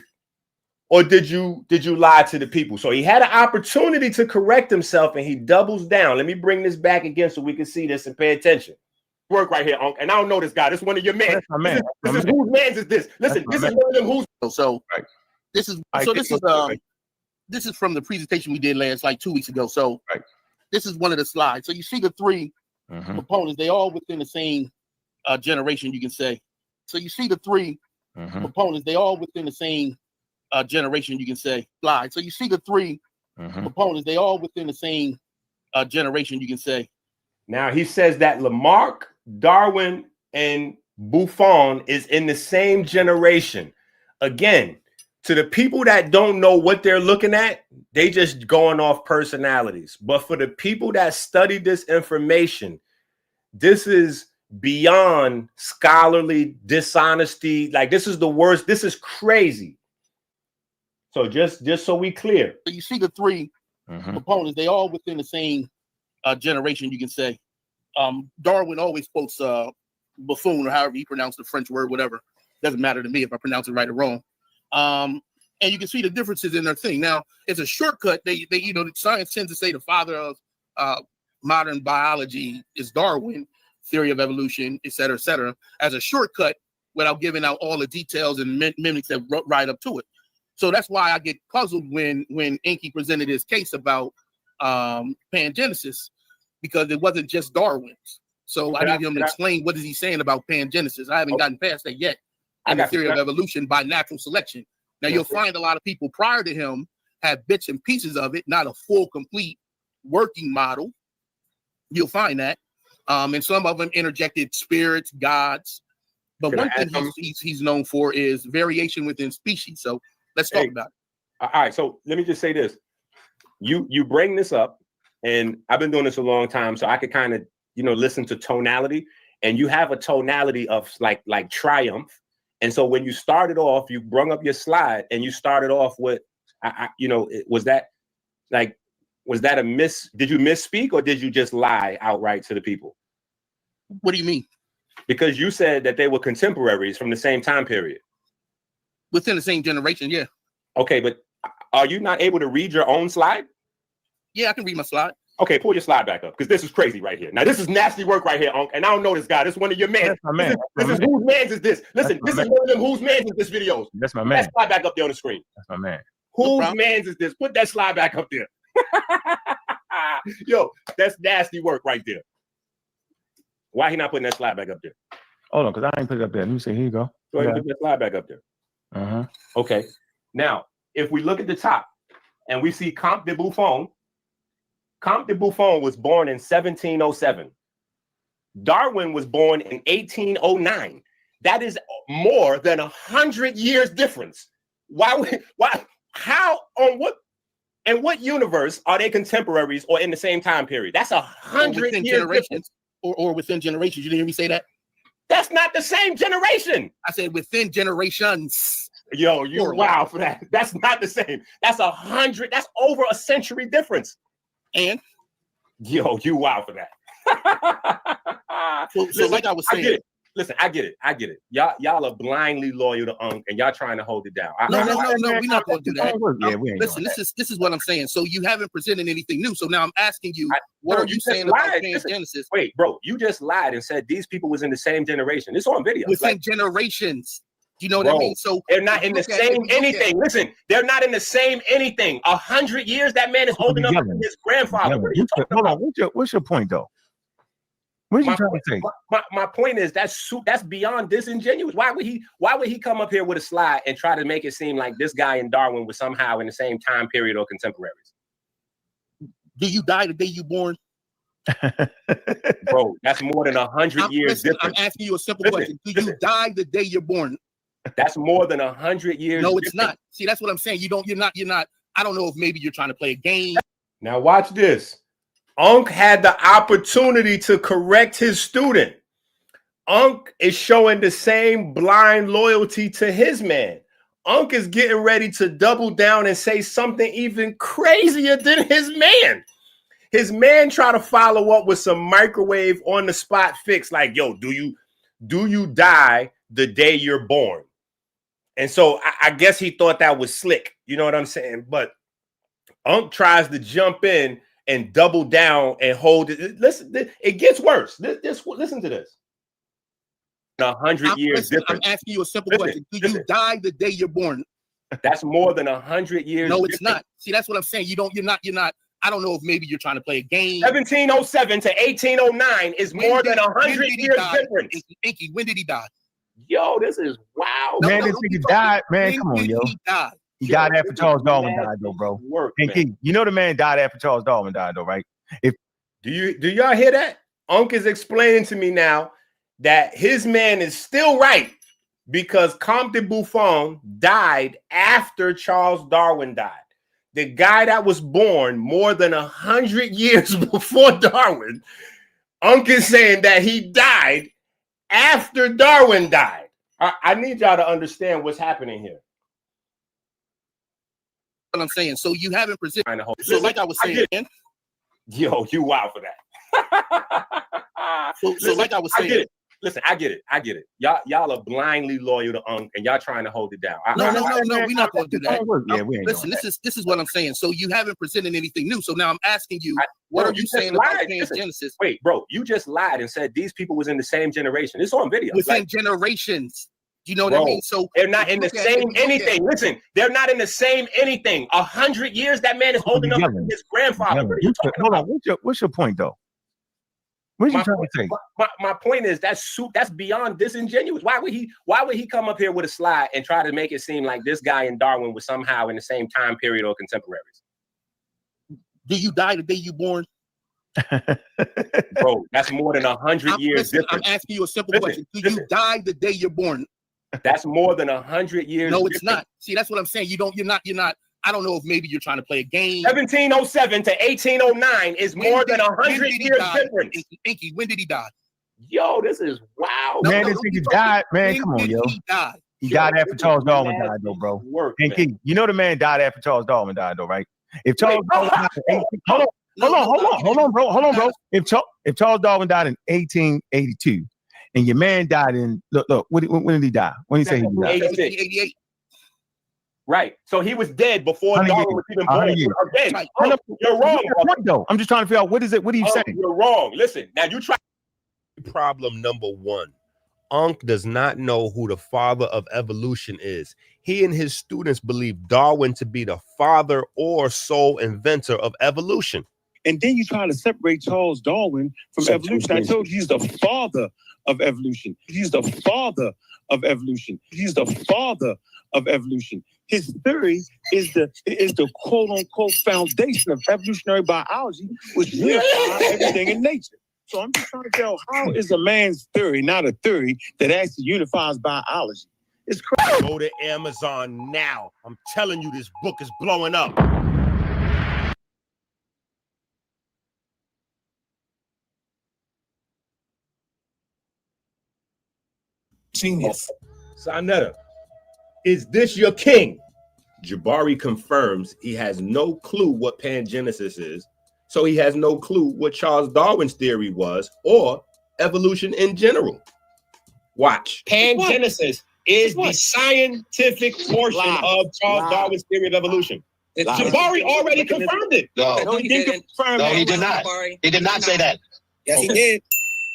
Or did you lie to the people? So he had an opportunity to correct himself and he doubles down. Let me bring this back again so we can see this and pay attention. Work right here, Unc. And I don't know this guy. This is one of your men. This is whose man's is this? Listen, this is one of them who's. So this is this is from the presentation we did like 2 weeks ago. So this is one of the slides. So you see the three components. They all within the same generation, you can say. So you see the three components. They all within the same generation, you can say. Slide. So you see the three components. They all within the same generation, you can say. Now he says that Lamarck, Darwin, and Buffon is in the same generation. Again, to the people that don't know what they're looking at, they just going off personalities. But for the people that study this information, this is beyond scholarly dishonesty. Like, this is the worst. This is crazy. So just so we clear. So you see the three components. They all within the same generation, you can say. Darwin always quotes Buffon, or however you pronounce the French word, whatever. Doesn't matter to me if I pronounce it right or wrong. And you can see the differences in their thing. Now, it's a shortcut. They science tends to say the father of modern biology is Darwin, theory of evolution, et cetera, as a shortcut without giving out all the details and mimics that right up to it. So that's why I get puzzled when Enqi presented his case about pangenesis, because it wasn't just Darwin's. So I need him to explain what is he saying about pangenesis. I haven't gotten past that yet. And the theory of evolution by natural selection. Now you'll find a lot of people prior to him have bits and pieces of it, not a full, complete working model. You'll find that. And some of them interjected spirits, gods. But one thing he's known for is variation within species. So let's talk about it. All right. So let me just say this. You bring this up, and I've been doing this a long time, so I could kind of, listen to tonality. And you have a tonality of like triumph. And so when you started off, you brung up your slide and you started off with, was that a miss? Did you misspeak or did you just lie outright to the people? What do you mean? Because you said that they were contemporaries from the same time period. Within the same generation, yeah. Okay, but are you not able to read your own slide? Yeah, I can read my slide. Okay, pull your slide back up, because this is crazy right here. Now, this is nasty work right here, Unc, and I don't know this guy. This is one of your men. That's my man. This is whose man's is this? Listen, this is one of them whose man's is this videos. That's my Put man. that slide back up there on the screen. That's my man. Whose man's is this? Put that slide back up there. Yo, that's nasty work right there. Why he not putting that slide back up there? Hold on, because I ain't put it up there. Let me see. Here you go. Go ahead and put that slide back up there. Okay. Now, if we look at the top and we see Comte de Buffon, Comte de Buffon was born in 1707. Darwin was born in 1809. That is more than 100 years difference. How, on what universe are they contemporaries or in the same time period? That's 100 years generations, or within generations. You didn't hear me say that? That's not the same generation. I said within generations. Yo, you wow for that. That's not the same. That's 100. That's over a century difference. And yo, you wow for that. So like I was saying, I get it. Listen, I get it. Y'all are blindly loyal to Ankh, and y'all trying to hold it down. No, we're not going to do that. Listen, this is what I'm saying. So you haven't presented anything new. So now I'm asking you, what are you saying about pangenesis? Wait, bro, you just lied and said these people was in the same generation. It's on video. Within generations. You know what I mean? So they're not in the same anything. Listen, they're not in the same anything. 100 years, that man is old enough to be his grandfather. What are you talking about? What's your point, though? What are you trying to say? My point is that's beyond disingenuous. Why would he come up here with a slide and try to make it seem like this guy and Darwin was somehow in the same time period or contemporaries? Do you die the day you born? Bro, that's more than 100 years different. I'm asking you a simple question. Do you die the day you're born? That's more than 100 years. No, it's not. See, that's what I'm saying. You're not. I don't know if maybe you're trying to play a game. Now watch this. Ankh had the opportunity to correct his student. Ankh is showing the same blind loyalty to his man. Ankh is getting ready to double down and say something even crazier than his man. His man try to follow up with some microwave on the spot fix, like, yo, do you die the day you're born? And so I guess he thought that was slick. You know what I'm saying? But Ankh tries to jump in and double down and hold it. Listen, it gets worse. Listen to this. 100 years different. I'm asking you a simple question. Do you die the day you're born? That's more than 100 years. No, it's not. See, that's what I'm saying. You're not. I don't know if maybe you're trying to play a game. 1707 to 1809 is more than 100 years different. Enqi, when did he die? Yo, this is wow. Man, this nigga died. Man, come on, yo. He died after Charles Darwin died, though, bro. Enqi, you know the man died after Charles Darwin died, though, right? Do y'all hear that? Ankh is explaining to me now that his man is still right because Comte de Buffon died after Charles Darwin died. The guy that was born more than 100 years before Darwin, Ankh is saying that he died after Darwin died. I need y'all to understand what's happening here. What I'm saying. So you haven't presented. So like I was saying, yo, you wild for that. so like I was saying, I get it. Listen, I get it. Y'all are blindly loyal to Ankh, and y'all trying to hold it down. No, we're not going to do that. Yeah, we ain't listen, this is what I'm saying. So you haven't presented anything new. So now I'm asking you, what are you saying about transgenesis? Wait, bro, you just lied and said these people was in the same generation. It's on video. Within generations. You know what I mean? So they're not in the same anything. Listen, they're not in the same anything. 100 years, that man is old enough to be his grandfather. What are you talking about? What's your point, though? What are you trying to say? My point is that's beyond disingenuous. Why would he come up here with a slide and try to make it seem like this guy and Darwin was somehow in the same time period or contemporaries? Do you die the day you born? Bro, that's more than 100 years different. I'm asking you a simple question. Do you die the day you're born? That's more than 100 years. No, it's not. See, that's what I'm saying. You're not. I don't know if maybe you're trying to play a game. 1707 to 1809 is more than 100 years different. Enqi, when did he die? Yo, this is wow. Man, this nigga died. Man, come on, yo. He died after Charles Darwin died, though, bro. Enqi, you know the man died after Charles Darwin died, though, right? If Charles Darwin died in hold on, bro. If Charles Darwin died in 1882, and your man died in look, when did he die? When did he say he died? 88. Right. So he was dead before Darwin was even born. Again, you're wrong. Though. I'm just trying to figure out what are you saying? You're wrong. Listen, now you try. Problem number one. Ankh does not know who the father of evolution is. He and his students believe Darwin to be the father or sole inventor of evolution. And then you try to separate Charles Darwin from evolution. I told you he's the father of evolution. He's the father of evolution. He's the father of evolution. His theory is the quote unquote foundation of evolutionary biology, which unifies everything in nature. So I'm just trying to tell how is a man's theory not a theory that actually unifies biology? It's crazy. Go to Amazon now. I'm telling you, this book is blowing up. Genius. Sa.neter, is this your king? Jabari confirms he has no clue what pangenesis is, so he has no clue what Charles Darwin's theory was or evolution in general. Watch. Pangenesis is the scientific portion of Charles Darwin's theory of evolution. Jabari already confirmed it. No, he didn't. No, he did not. He did not say that. Yes, he did.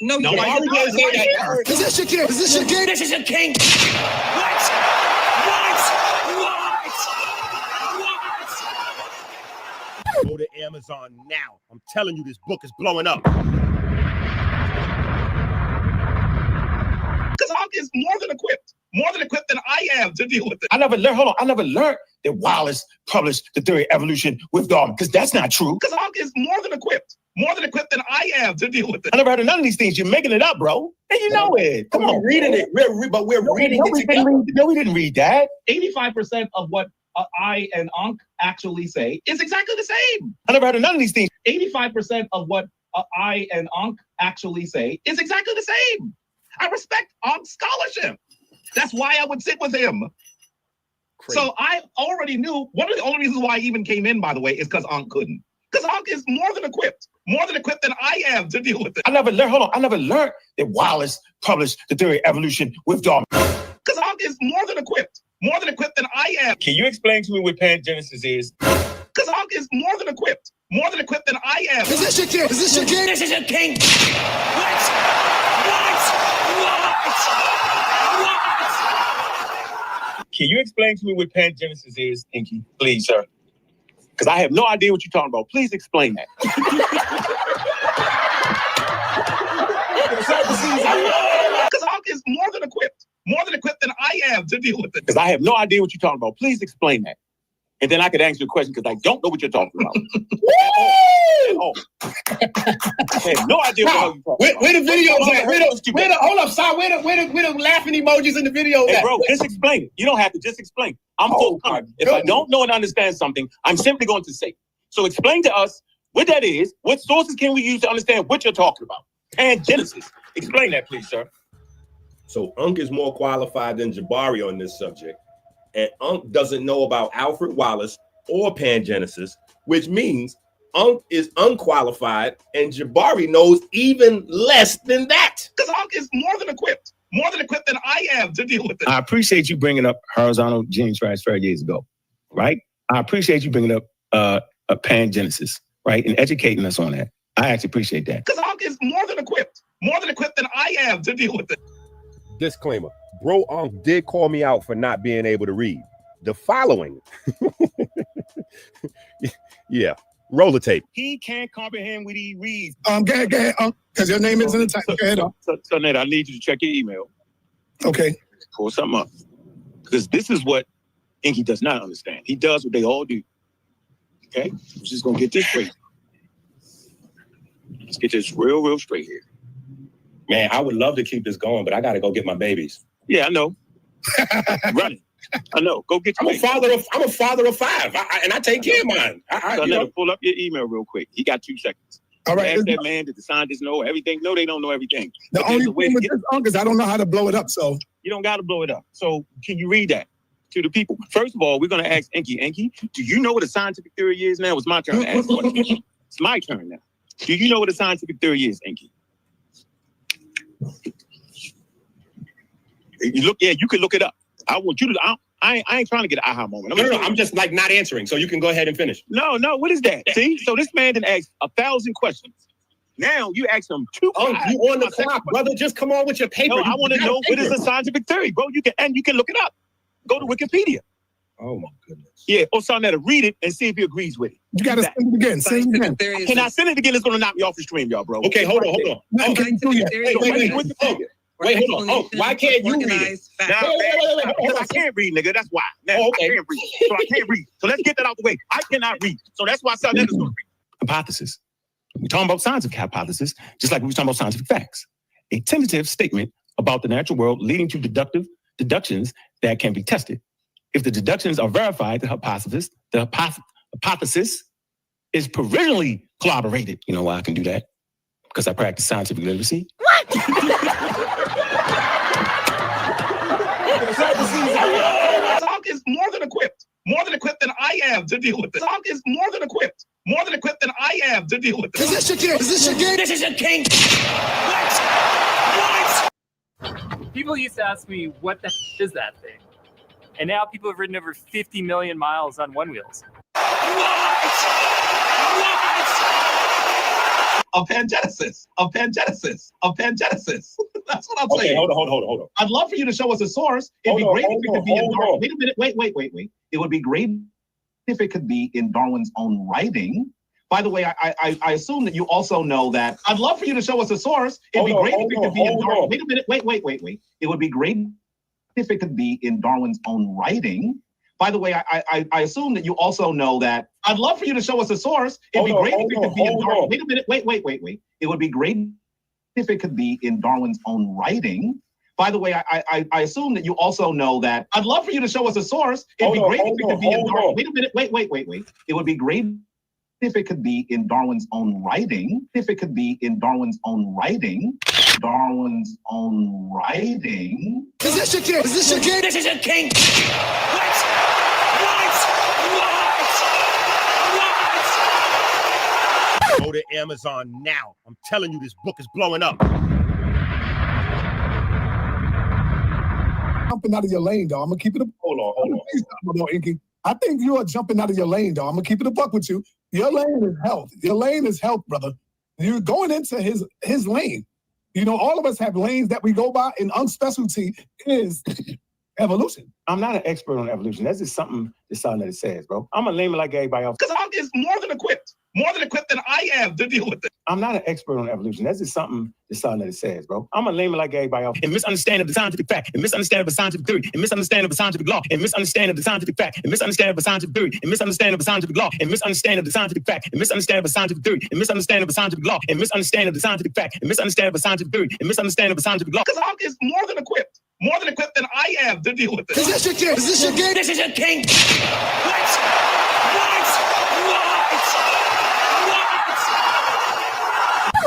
No, Jabari didn't say that. Is this your kid? Is this your kid? This is your king. What? Go to Amazon now. I'm telling you, this book is blowing up. Because Ankh is more than equipped than I am to deal with it. I never learned that Wallace published the theory of evolution with Darwin, because that's not true. Because Ankh is more than equipped than I am to deal with it. I never heard of none of these things. You're making it up, bro. And you know it. Come on, reading it. We're reading it together. No, we didn't read that. 85% of what I and Ankh actually say is exactly the same. I never heard of none of these things. 85% of what I and Ankh actually say is exactly the same. I respect Ankh's scholarship. That's why I would sit with him. Crazy. So I already knew, one of the only reasons why I even came in, by the way, is because Ankh couldn't. Because Ankh is more than equipped than I am to deal with it. I never learned that Wallace published the theory of evolution with Darwin. Because Ankh is more than equipped than I am. Can you explain to me what pangenesis is? Because Ankh is more than equipped than I am. Is this your kid? Is this your kid? This is your king. Can you explain to me what pangenesis is, Enqi? Please, sir. Because I have no idea what you're talking about. Please explain that. Because Ankh is more than equipped than I am to deal with it. Because I have no idea what you're talking about. Please explain that. And then I could answer your question because I don't know what you're talking about. Oh. I have no idea what you're talking about. Where the videos at? Hold up, sorry. Where the laughing emojis in the video Hey, at? bro, just explain. You don't have to. Just explain. I'm forthcoming. If I don't know and understand something, I'm simply going to say. So explain to us what that is. What sources can we use to understand what you're talking about? Pangenesis. Explain that, please, sir. So Ankh is more qualified than Jabari on this subject. And Ankh doesn't know about Alfred Wallace or pangenesis, which means Ankh is unqualified and Jabari knows even less than that. Because Ankh is more than equipped than I am to deal with it. I appreciate you bringing up horizontal gene transfer years ago, right? I appreciate you bringing up a pangenesis, right? And educating us on that. I actually appreciate that. Because Ankh is more than equipped than I am to deal with it. Disclaimer. Bro Ankh did call me out for not being able to read. The following. Yeah. Roll the tape. He can't comprehend what he reads. Go ahead, because your name is in the title. Go ahead, So, Ned, I need you to check your email. Okay. Pull something up. Because this is what Enqi does not understand. He does what they all do. Okay? We're just going to get this straight. Let's get this real straight here. Man, I would love to keep this going, but I got to go get my babies. Yeah, I know. Running. I know. Go get your I'm a father of five, and I take care of mine. So now pull up your email real quick. He got 2 seconds. All right. Ask that man, did the scientists know everything? No, they don't know everything. The only thing with this is I don't know how to blow it up, so. You don't got to blow it up. So can you read that to the people? First of all, we're going to ask Enqi. Enqi, do you know what a scientific theory is now? It's my turn to ask the question. It's my turn now. Do you know what a scientific theory is, Enqi? You can look it up. I want you to. I ain't trying to get an aha moment. I'm just like not answering, so you can go ahead and finish. No. What is that? See, so this man didn't ask 1,000 questions. Now you ask him 2. Oh, you on the clock, brother? Just come on with your paper. No, I want to know what is a scientific theory, bro. You can look it up. Go to Wikipedia. Oh my goodness. Yeah, or sa.neter, read it and see if he agrees with it. You got to send it again. Send it again. Can I send it again? It's going to knock me off the stream, y'all, bro. Okay, hold on. Wait, hold on. Oh, why can't you read it? Because I can't read, nigga. That's why. Okay. I can't read. So I can't read. So let's get that out the way. I cannot read. So that's why sa.neter's going to read. Hypothesis. We're talking about scientific hypothesis, just like we were talking about scientific facts. A tentative statement about the natural world leading to deductions that can be tested. If the deductions are verified, the hypothesis is provisionally corroborated. You know why I can do that? Because I practice scientific literacy. What? Ankh is more than equipped than I am to deal with it. Ankh is more than equipped than I am to deal with it. Is this your kid? Is this your kid? This is your king. What? People used to ask me, what the is that thing? And now people have ridden over 50 million miles on one wheels. of pangenesis, of pangenesis, of pangenesis. That's what I'm saying. Hold on. I'd love for you to show us a source. It'd be great if it could be in Darwin. Wait a minute. Wait. It would be great if it could be in Darwin's own writing. By the way, I assume that you also know that. I'd love for you to show us a source. It'd be great if it could be in Darwin. Wait a minute. Wait. It would be great if it could be in Darwin's own writing. By the way, I assume that you also know that. I'd love for you to show us a source. It'd be great if it could be in Darwin. Wait a minute. Wait. It would be great if it could be in Darwin's own writing. By the way, I assume that you also know that. I'd love for you to show us a source. It'd be great if it could be in Darwin. Wait a minute. Wait. It would be great if it could be in Darwin's own writing. If it could be in Darwin's own writing. Darwin's own writing. Is this your king? Is this your king? This is your king. Go to Amazon now. I'm telling you, this book is blowing up. Jumping out of your lane, dog. I'm gonna keep it. Hold on. Enqi. I think you are jumping out of your lane, dog. I'm gonna keep it a buck with you. Your lane is health. Your lane is health, brother. You're going into his lane. You know, all of us have lanes that we go by, and Unkh's specialty is evolution. I'm not an expert on evolution. That's just something the sa.neter says, bro. I'm a layman like everybody else. Because Ankh is more than equipped than I am to deal with it. I'm not an expert on evolution. That's just something the sa.neter says, bro. I'm a layman like everybody else. And misunderstanding of the scientific fact, and misunderstanding of the scientific theory, and misunderstanding of the scientific law, and misunderstanding of the scientific fact, and misunderstanding of the scientific theory, and misunderstanding of the scientific law, and misunderstanding of the scientific fact, and misunderstanding of the scientific theory, and misunderstanding of the scientific law, and misunderstanding of the scientific fact, and misunderstanding of the scientific theory, and misunderstanding of the scientific law. Because Ankh is more than equipped than I am to deal with it. Is this your king? Is this your king? This is your king.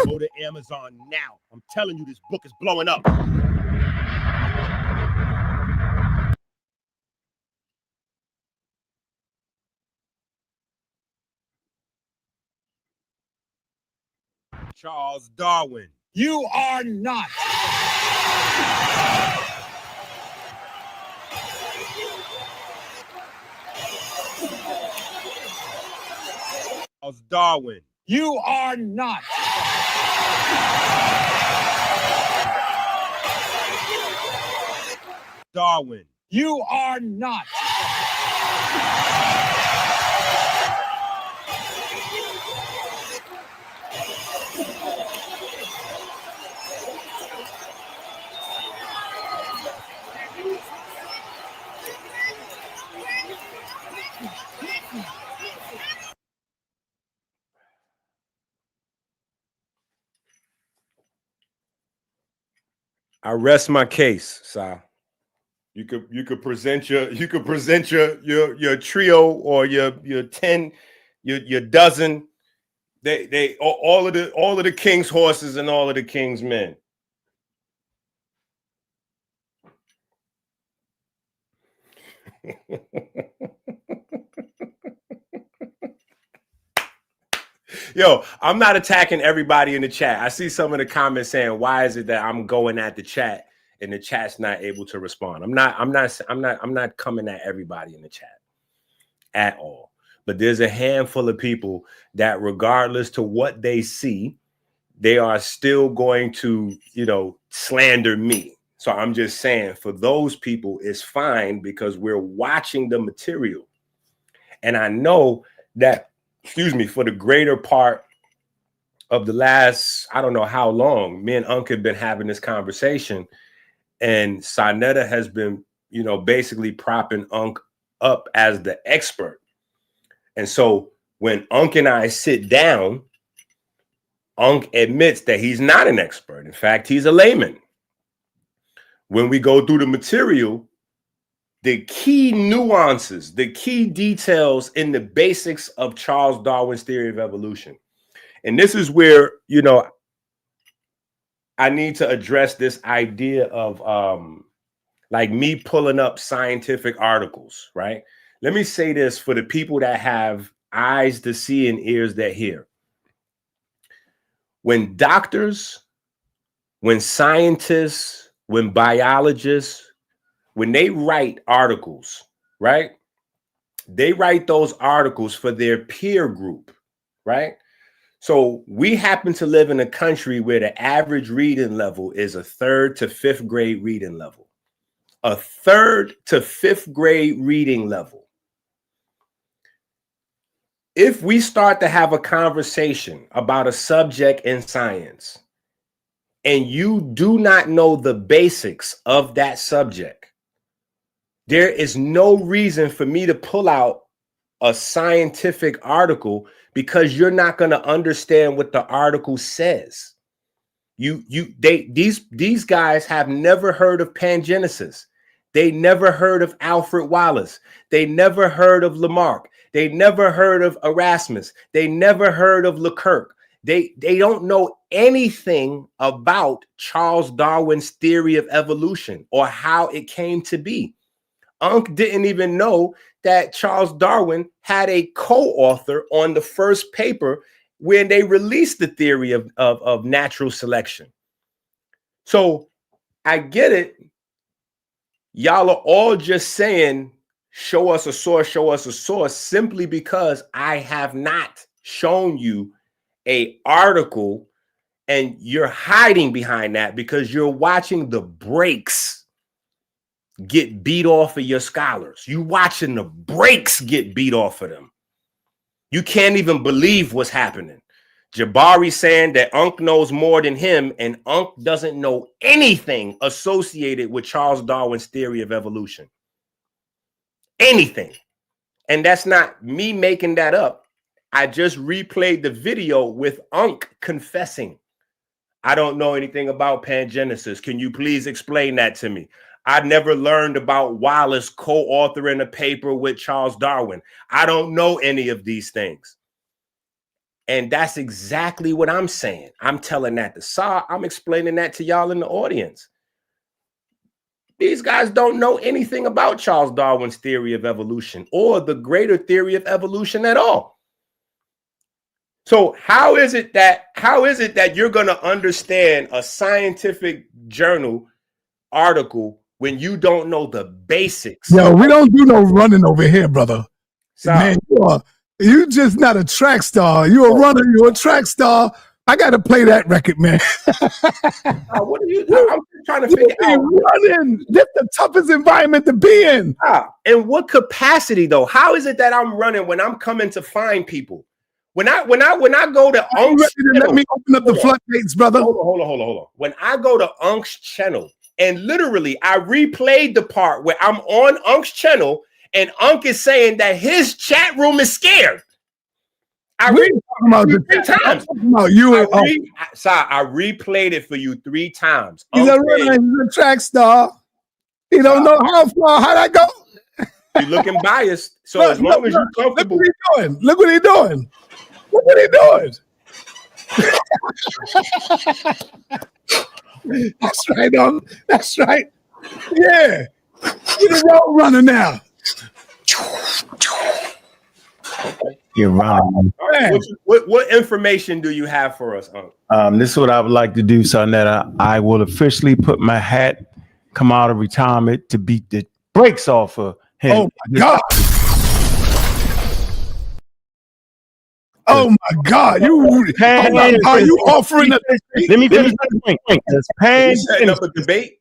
Go to Amazon now. I'm telling you, this book is blowing up. Charles Darwin. You are not. Charles Darwin. You are not. Darwin. You are not. I rest my case, Sa. You could present your trio or your 10, your dozen. They all of the king's horses and all of the king's men. Yo, I'm not attacking everybody in the chat. I see some of the comments saying, "Why is it that I'm going at the chat and the chat's not able to respond?" I'm not coming at everybody in the chat at all. But there's a handful of people that, regardless to what they see, they are still going to, slander me. So I'm just saying, for those people, it's fine because we're watching the material. And I know that, for the greater part of the last, I don't know how long, me and Ankh have been having this conversation, and sa.neter has been, basically propping Ankh up as the expert. And so when Ankh and I sit down, Ankh admits that he's not an expert. In fact, he's a layman. When we go through the material, the key nuances, the key details in the basics of Charles Darwin's theory of evolution. And this is where, I need to address this idea of like me pulling up scientific articles, right? Let me say this for the people that have eyes to see and ears that hear. When doctors, when scientists, when biologists, when they write articles, right? They write those articles for their peer group, right? So we happen to live in a country where the average reading level is a 3rd to 5th grade reading level. A 3rd to 5th grade reading level. If we start to have a conversation about a subject in science and you do not know the basics of that subject, there is no reason for me to pull out a scientific article because you're not going to understand what the article says. These guys have never heard of pangenesis. They never heard of Alfred Wallace. They never heard of Lamarck. They never heard of Erasmus. They never heard of Leclerc. They don't know anything about Charles Darwin's theory of evolution or how it came to be. Ankh didn't even know that Charles Darwin had a co-author on the first paper when they released the theory of natural selection. So I get it. Y'all are all just saying, show us a source, simply because I have not shown you an article and you're hiding behind that because you're watching the breaks get beat off of your scholars. You watching the breaks get beat off of them. You can't even believe what's happening. Jabari saying that Ankh knows more than him, and Ankh doesn't know anything associated with Charles Darwin's theory of evolution. Anything. And that's not me making that up. I just replayed the video with Ankh confessing, I don't know anything about pangenesis. Can you please explain that to me? I never learned about Wallace co-authoring a paper with Charles Darwin. I don't know any of these things. And that's exactly what I'm saying. I'm telling that to Sa. I'm explaining that to y'all in the audience. These guys don't know anything about Charles Darwin's theory of evolution or the greater theory of evolution at all. So how is it that you're going to understand a scientific journal article when you don't know the basics? Yo, we don't do no running over here, brother. So, man, you just not a track star. You a runner. You a track star. I got to play that record, man. What are you? I'm trying to figure out. Running. That's the toughest environment to be in. In what capacity, though? How is it that I'm running when I'm coming to find people? When I go to Ankh's channel, let me open up the floodgates, brother. Hold on. When I go to Ankh's channel, and literally I replayed the part where I'm on Ankh's channel, and Ankh is saying that his chat room is scared. I replayed it for you 3 times. He's a runner. He's a track star. He don't know how that go. You're looking biased. So as long as you're comfortable. Look what he's doing. Look what he's doing. That's right, that's right. Yeah. You're the road runner now. You're running. What information do you have for us, Unc? This is what I would like to do, sa.neter. I will officially put my hat, come out of retirement to beat the brakes off of him. Oh my God. Oh my God! You offering a debate? Let me finish the point.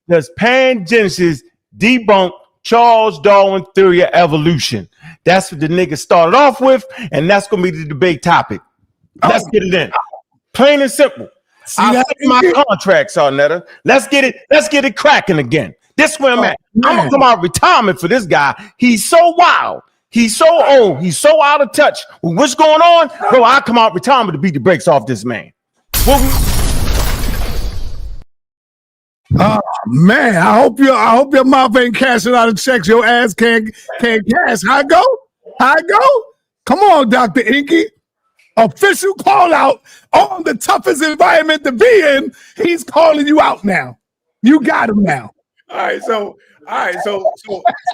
Does pangenesis debunk Charles Darwin theory of evolution? That's what the nigga started off with, and that's gonna be the debate topic. Let's get it in, plain and simple. I have my contract, sa.neter. Let's get it cracking again. This is where I'm at. I'm gonna come out of retirement for this guy. He's so wild. He's so old. He's so out of touch with what's going on. Bro, I come out of retirement to beat the brakes off this man. Man, I hope your mouth ain't cashing out of checks. Your ass can't cash. How go? Come on, Dr. Enqi. Official call out on the toughest environment to be in. He's calling you out now. You got him now. All right, so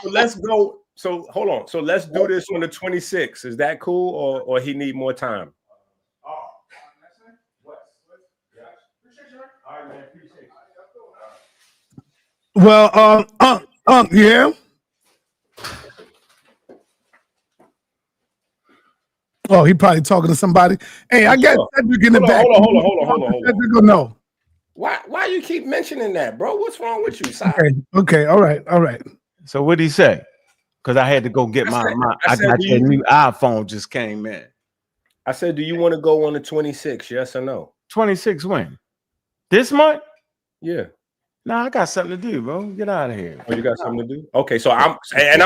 let's go. So hold on. So let's do this on the 26th. Is that cool, or he need more time? Well, yeah. Oh, he probably talking to somebody. Hey, I got Cedric in the back. Hold on. Cedric will know. Why you keep mentioning that, bro? What's wrong with you, Si? Okay, all right. So what did he say? Because I had to go get I got that new iPhone just came in. I said, do you want to go on the 26th? Yes or no? 26 when? This month? Yeah. Nah, I got something to do, bro. Get out of here. Oh, you got something to do? Okay, so I'm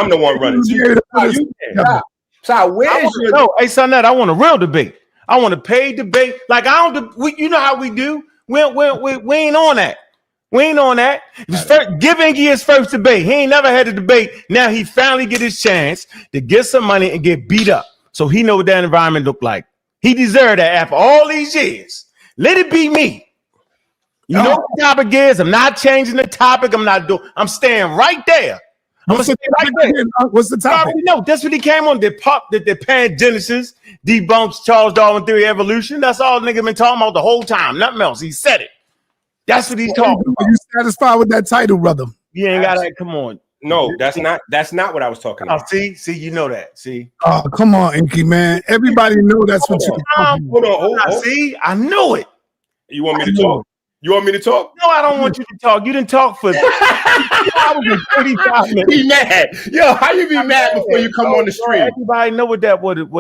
the one running. Hey, sa.neter, I want a real debate. I want a paid debate. Like you know how we do. We ain't on that. We ain't on that. Give Enqi his first debate. He ain't never had a debate. Now he finally get his chance to get some money and get beat up. So he know what that environment look like. He deserved that after all these years. Let it be me. You know what the topic is? I'm not changing the topic. I'm staying right there. What's the topic? No, that's what he came on. The pangenesis debunks Charles Darwin theory of evolution. That's all nigga been talking about the whole time. Nothing else. He said it. That's what he's talking about. Are you satisfied with that title, brother? You ain't got that. Come on. No, that's not what I was talking about. See, you know that. See. Oh, come on, Enqi, man. Everybody know that's what you're talking about. Hold on. See, I know it. You want me to talk? You want me to talk? No, I don't want you to talk. You didn't talk for 35 minutes. Be mad. Yo, how you be mad before you come on the street? Everybody know what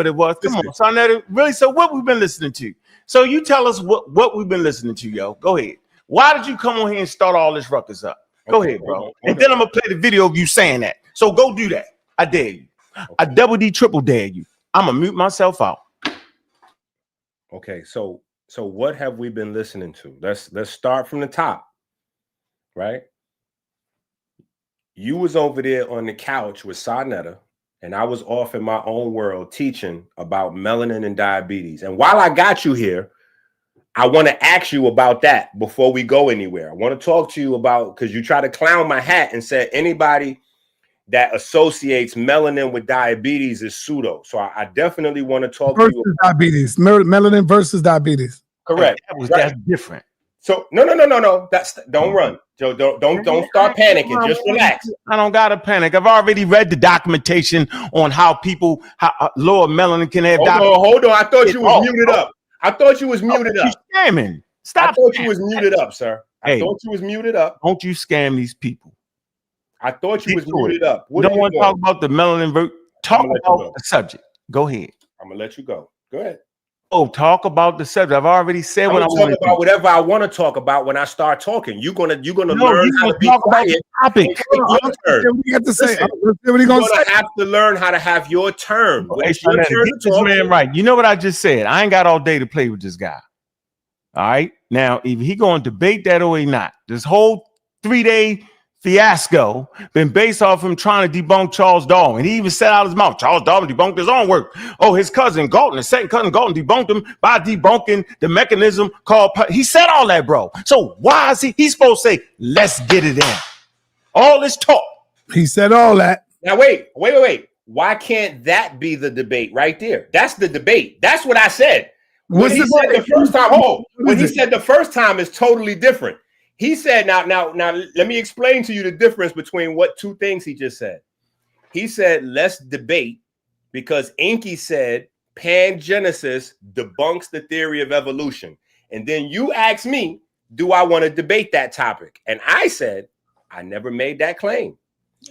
it was. Come on, sa.neter. Really? So what we've been listening to? So you tell us what we've been listening to, yo. Go ahead. Why did you come on here and start all this ruckus up? Go ahead, bro. And then I'm gonna play the video of you saying that. So go do that. I dare you. I double D triple dare you. I'm gonna mute myself out. Okay, so what have we been listening to? Let's start from the top, right? You was over there on the couch with sa.neter, and I was off in my own world teaching about melanin and diabetes. And while I got you here, I want to ask you about that before we go anywhere. I want to talk to you about, because you try to clown my hat and said anybody that associates melanin with diabetes is pseudo. So I definitely want to talk to you about diabetes. Melanin versus diabetes. Correct. That's different. So no. Don't run, Joe. Don't start panicking. Just relax. I don't gotta panic. I've already read the documentation on how lower melanin can have. Hold on. I thought you was muted up. I thought you was muted up. Scamming. Stop. I thought you was muted up, sir. I thought you was muted up. Don't you scam these people. I thought you was muted up. You don't want to talk about the melanin. Talk about the subject. Go ahead. I'm gonna let you go. Go ahead. Oh, talk about the subject. I've already said what I want to talk about. Whatever I want to talk about when I start talking. You're gonna learn how to be quiet. Topic. What you got to say? You're gonna have to learn how to have your turn. Get this man right. You know what I just said? I ain't got all day to play with this guy. All right. Now, if he gonna debate that or he not, this whole 3-day fiasco been based off him trying to debunk Charles Darwin. He even said out his mouth, Charles Darwin debunked his own work. Oh, his cousin Galton, his second cousin Galton debunked him by debunking the mechanism called. He said all that, bro. So why is he's supposed to say, let's get it in? All this talk. He said all that. Now wait. Why can't that be the debate right there? That's the debate. That's what I said. When he said the first time, when he said the first time is totally different. He said, now, let me explain to you the difference between what two things he just said. He said, let's debate, because Enqi said pangenesis debunks the theory of evolution. And then you asked me, do I want to debate that topic? And I said, I never made that claim.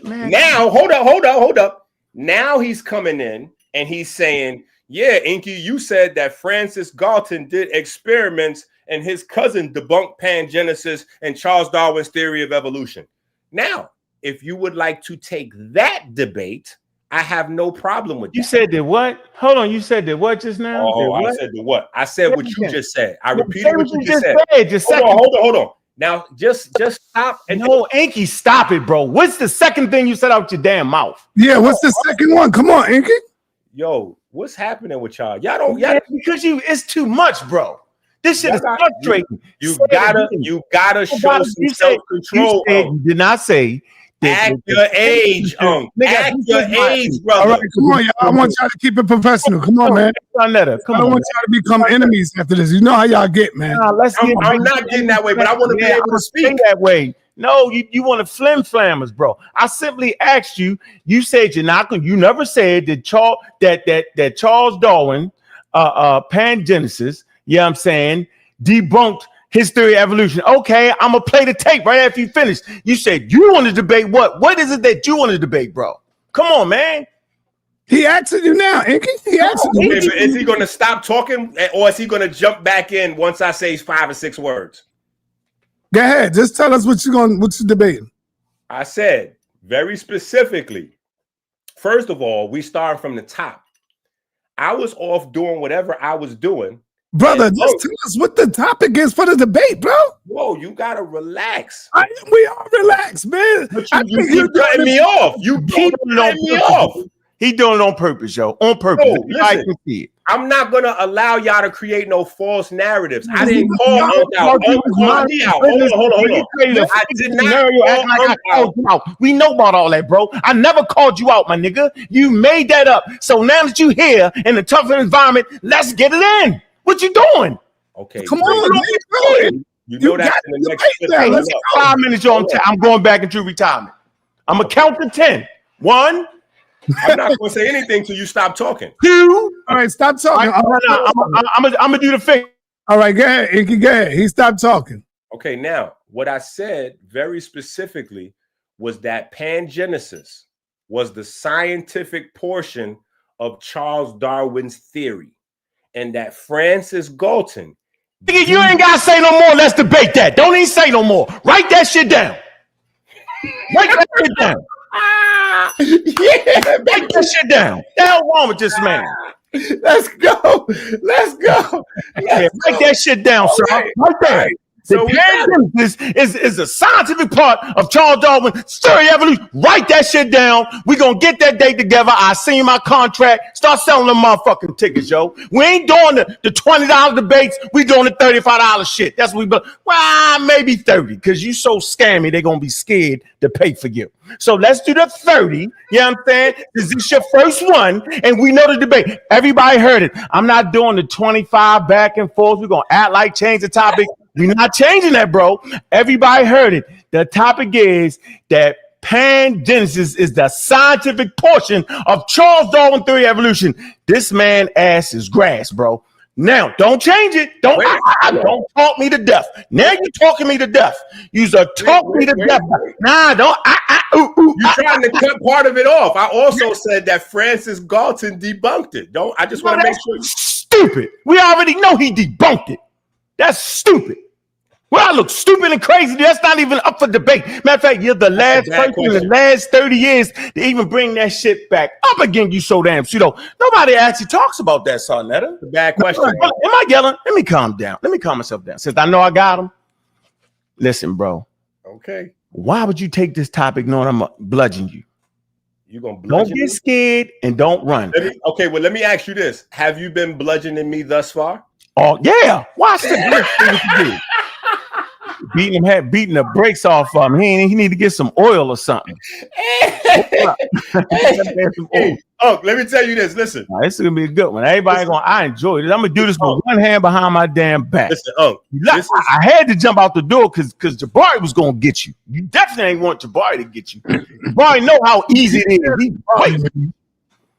Man. Now, hold up. Now he's coming in and he's saying, yeah, Enqi, you said that Francis Galton did experiments and his cousin debunked pangenesis and Charles Darwin's theory of evolution. Now, if you would like to take that debate, I have no problem with that. You said that what? Hold on, you said that what just now? I said the what? I said what you just said. I repeated what you just said. Hold on. Now, just stop. And no, Enqi, stop it, bro. What's the second thing you said out your damn mouth? Yeah, what's the second one? Come on, Enqi. Yo, what's happening with y'all? Because it's too much, bro. This shit is frustrating. You gotta show some self-control. You did not say act your age, act your age, brother. All right, come on, y'all. I want y'all to keep it professional. Come on, man. I don't want y'all to become enemies after this. You know how y'all get, man. I'm not getting that way, but I want to be able to speak that way. No, you want to flammers, bro. I simply asked you. You said you're not going. You never said that Charles Darwin pangenesis, you know what I'm saying, debunked his theory of evolution. Okay, I'm gonna play the tape right after you finish. You said you want to debate what? What is it that you want to debate, bro? Come on, man. He asking you now, Enqi. He asking you. Is he going to stop talking, or is he going to jump back in once I say 5 or 6 words? Go ahead. Just tell us what you're debating. I said very specifically. First of all, we start from the top. I was off doing whatever I was doing. Brother, just tell us what the topic is for the debate, bro. Whoa, you gotta relax. We all relax, man. But you cutting me off. You keep cutting me off. He doing it on purpose, yo. On purpose. No, listen, I'm not gonna allow y'all to create no false narratives. I didn't call Unc out. Unc called me out. Hold on. I did not call Unc out. We know about all that, bro. I never called you out, my nigga. You made that up. So now that you here in a tougher environment, let's get it in. What you doing? Okay. Come on. You know that in the next 5 minutes, yo. I'm going back into retirement. I'm gonna count to 10. 1. I'm not going to say anything till you stop talking. 2. All right, stop talking. I'm gonna do the thing. All right, go ahead, Enqi, go ahead. He stopped talking. Okay, now what I said very specifically was that pangenesis was the scientific portion of Charles Darwin's theory, and that Francis Galton. Nigga, you ain't gotta say no more. Let's debate that. Don't even say no more. Write that shit down. Write that shit down. Yeah, write that shit down. What the hell wrong with this man? Let's go. Let's go. Write that shit down, sir. Right there. The pangenesis is a scientific part of Charles Darwin's theory of evolution. Write that shit down. We're going to get that date together. I seen my contract. Start selling them motherfucking tickets, yo. We ain't doing the $20 debates. We doing the $35 shit. That's what we do. Well, maybe 30, because you so scammy, they're going to be scared to pay for you. So let's do the 30. You know what I'm saying? This is your first one, and we know the debate. Everybody heard it. I'm not doing the 25 back and forth. We're going to act like change the topic. We're not changing that, bro. Everybody heard it. The topic is that pangenesis is the scientific portion of Charles Darwin's theory of evolution. This man ass is grass, bro. Now, don't change it. Don't talk me to death. Now you're talking me to death. You're talk me to death. Nah, don't. You're trying to cut part of it off. I also said that Francis Galton debunked it. I just want to make sure. Stupid. We already know he debunked it. That's stupid. Well, I look stupid and crazy. That's not even up for debate. Matter of fact, you're the last person in the last 30 years to even bring that shit back up again. You so damn pseudo. Nobody actually talks about that, sa.neter. Bad question. Am I yelling? Let me calm down. Let me calm myself down. Since I know I got him. Listen, bro. Okay. Why would you take this topic knowing I'm gonna bludgeon you? You're gonna bludgeon Don't get scared and don't run. Let me ask you this. Have you been bludgeoning me thus far? Oh, yeah. Watch the what you do. Beating the brakes off of him. He need to get some oil or something. Let me tell you this. Listen, this is gonna be a good one. Everybody I enjoy this. I'm gonna do this with one hand behind my damn back. Listen, I had to jump out the door because Jabari was gonna get you. You definitely ain't want Jabari to get you. Jabari know how easy it is.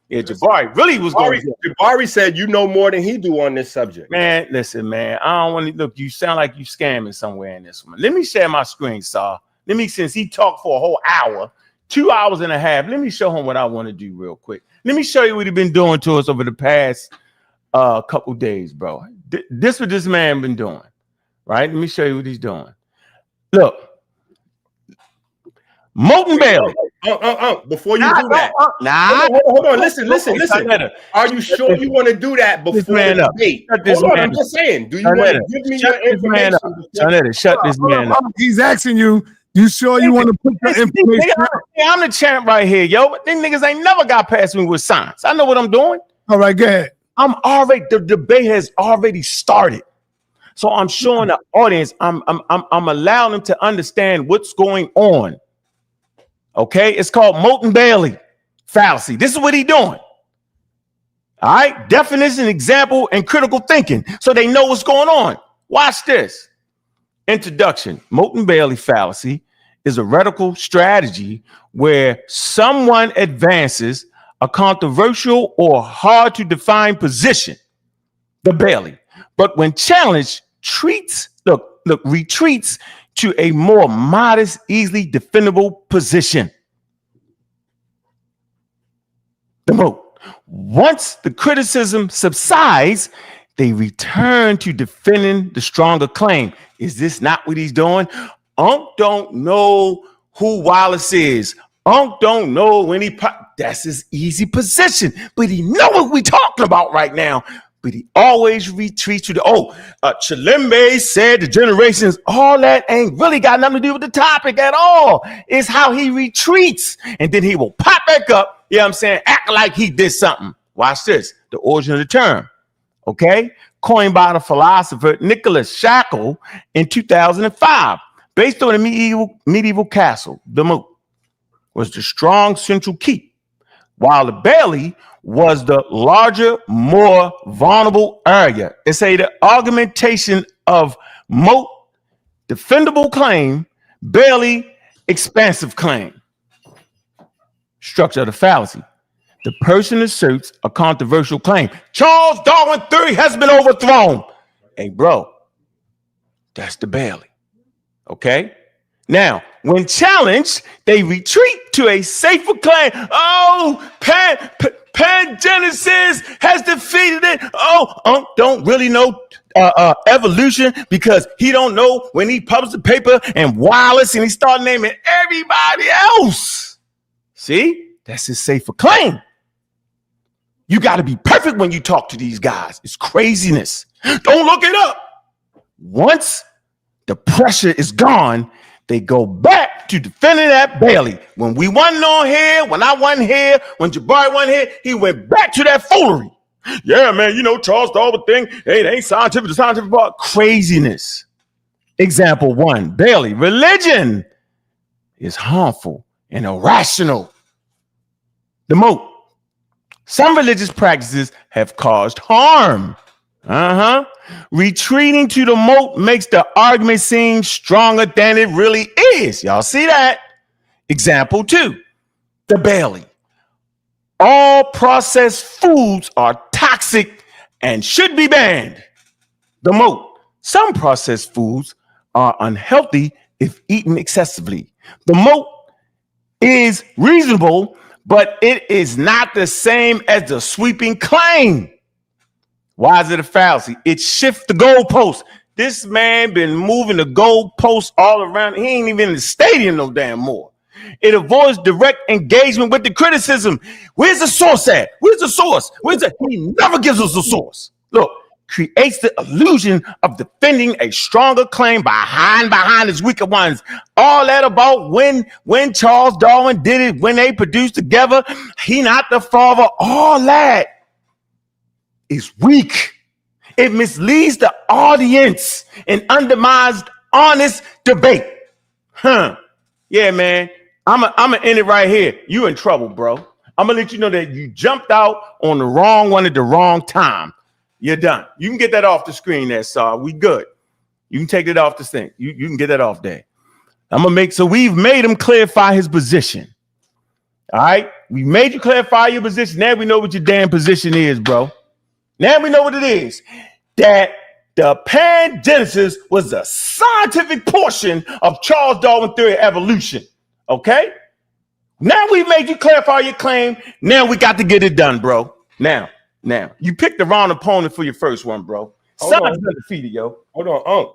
Yeah, Jabari really was going to. Jabari said you know more than he do on this subject. Man, listen, man. I don't want to look. You sound like you scamming somewhere in this one. Let me share my screen, Saw. Since he talked for a whole hour, 2 hours and a half, let me show him what I want to do real quick. Let me show you what he's been doing to us over the past couple days, bro. This what this man been doing, right? Let me show you what he's doing. Look. Molten Bailey. Before you do that. Hold on. Listen. Are you sure you want to do that before the debate? Hold on, I'm just saying. Do you want to give me your information? Shut this man up. He's asking you, you sure you want to put the information? I'm the champ right here, yo. Them niggas ain't never got past me with science. I know what I'm doing. All right, go ahead. The debate has already started. So I'm showing the audience, I'm allowing them to understand what's going on. Okay, it's called Molten Bailey fallacy. This is what he's doing. All right, definition, example, and critical thinking, so they know what's going on. Watch this. Introduction. Molten Bailey fallacy is a rhetorical strategy where someone advances a controversial or hard to define position. the Bailey. But when challenged, retreats to a more modest, easily defendable position. The moat. Once the criticism subsides, they return to defending the stronger claim. Is this not what he's doing? Unc don't know who Wallace is. Unc don't know when that's his easy position, but he know what we talking about right now. But he always retreats to the Chilembe said the generations, all that ain't really got nothing to do with the topic at all. It's how he retreats, and then he will pop back up. You know what I'm saying? Act like he did something. Watch this. The origin of the term. Okay, coined by the philosopher Nicholas Shackle in 2005, based on a medieval castle. The moat was the strong central keep, while the Bailey was the larger, more vulnerable area. It's the augmentation of moat, defendable claim, Bailey, expansive claim. Structure of the fallacy. The person asserts a controversial claim. Charles Darwin theory has been overthrown. Hey, bro, that's the Bailey. Okay? Now, when challenged, they retreat to a safer claim. Oh, Pangenesis has defeated it. Oh, don't really know evolution because he don't know when he published the paper and Wallace and he started naming everybody else. See, that's his safer claim. You got to be perfect when you talk to these guys. It's craziness. Don't look it up. Once the pressure is gone, they go back to defending that Bailey. When we wasn't on here, when I wasn't here, when Jabari wasn't here, he went back to that foolery. Yeah, man, you know, Charles Darwin thing, hey, it ain't scientific, the scientific part. Craziness. Example 1, Bailey. Religion is harmful and irrational. The moat. Some religious practices have caused harm. Retreating to the moat makes the argument seem stronger than it really is. Y'all see that? Example 2, the Bailey. All processed foods are toxic and should be banned. The moat. Some processed foods are unhealthy if eaten excessively. The moat is reasonable, but it is not the same as the sweeping claim. Why is it a fallacy? It shifts the goalpost. This man been moving the goalposts all around. He ain't even in the stadium no damn more. It avoids direct engagement with the criticism. Where's the source at? Where's the source? He never gives us a source. Look, creates the illusion of defending a stronger claim behind his weaker ones. All that about when Charles Darwin did it, when they produced together, he not the father. All that is weak. It misleads the audience and undermines honest debate. Yeah, man. I'm gonna end it right here. You in trouble, bro. I'm gonna let you know that you jumped out on the wrong one at the wrong time. You're done. You can get that off the screen there, Saw. We good. You can take it off the thing. You can get that off there. So we've made him clarify his position. All right? We made you clarify your position. Now we know what your damn position is, bro. Now we know what it is. That the pangenesis was the scientific portion of Charles Darwin theory of evolution. Okay? Now we made you clarify your claim. Now we got to get it done, bro. Now, you picked the wrong opponent for your first one, bro. Someone's undefeated, yo. Hold on, Unc.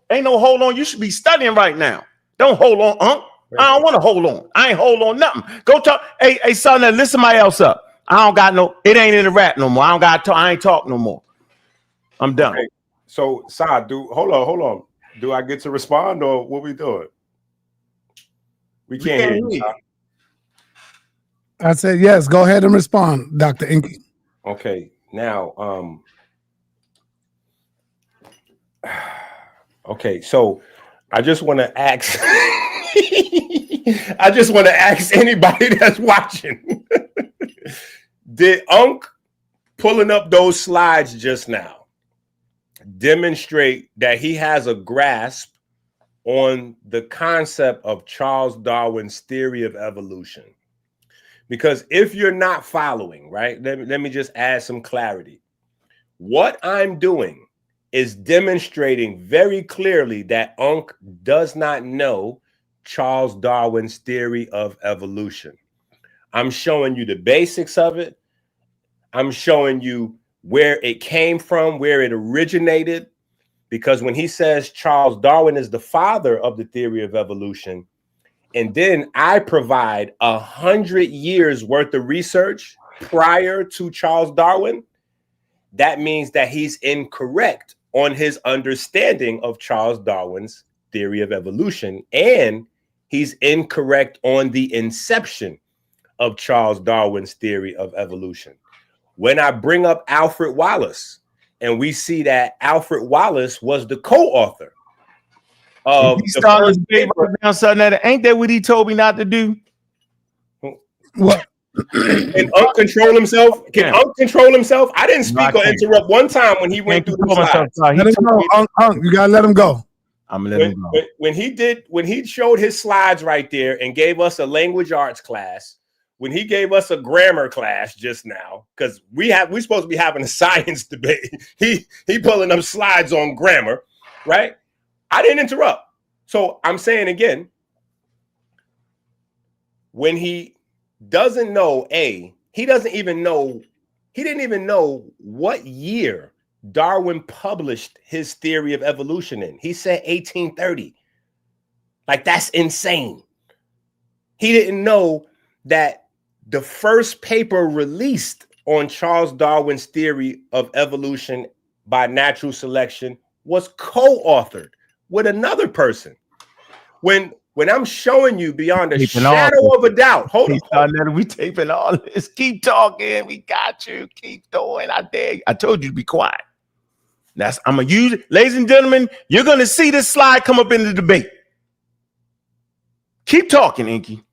Ain't no hold on. You should be studying right now. Don't hold on, Unc. I don't want to hold on. I ain't hold on nothing. Go talk. Hey, son, now listen somebody else up. I don't got it ain't in the rap no more. I ain't talk no more. I'm done. Okay. So, hold on. Do I get to respond or what we doing? We can't hear you. I said yes. Go ahead and respond, Dr. Enqi. Okay. Now, okay. So, I just want to ask. I just want to ask anybody that's watching. Did Unc pulling up those slides just now demonstrate that he has a grasp on the concept of Charles Darwin's theory of evolution? Because if you're not following, right, let me just add some clarity. What I'm doing is demonstrating very clearly that Ankh does not know Charles Darwin's theory of evolution. I'm showing you the basics of it. I'm showing you where it came from, where it originated, because when he says Charles Darwin is the father of the theory of evolution, and then I provide 100 years worth of research prior to Charles Darwin, that means that he's incorrect on his understanding of Charles Darwin's theory of evolution, and he's incorrect on the inception of Charles Darwin's theory of evolution. When I bring up Alfred Wallace, and we see that Alfred Wallace was the co-author of the first paper. Sa.neter. Ain't that what he told me not to do? What? Can Ankh control himself? Can Ankh control himself? I didn't speak or interrupt one time when he went through the slides. Let him go. Ankh, you gotta let him go. I'm gonna let him go. When he showed his slides right there and gave us a language arts class, when he gave us a grammar class just now, because we're supposed to be having a science debate. He pulling up slides on grammar, right? I didn't interrupt. So I'm saying again, when he doesn't know, he didn't even know what year Darwin published his theory of evolution in. He said 1830. Like, that's insane. He didn't know that the first paper released on Charles Darwin's theory of evolution by natural selection was co-authored with another person. When I'm showing you beyond a shadow of a doubt, hold on. We taping all this. Keep talking. We got you. Keep going. I dare you. I told you to be quiet. I'm gonna use it, ladies and gentlemen. You're gonna see this slide come up in the debate. Keep talking, Enqi.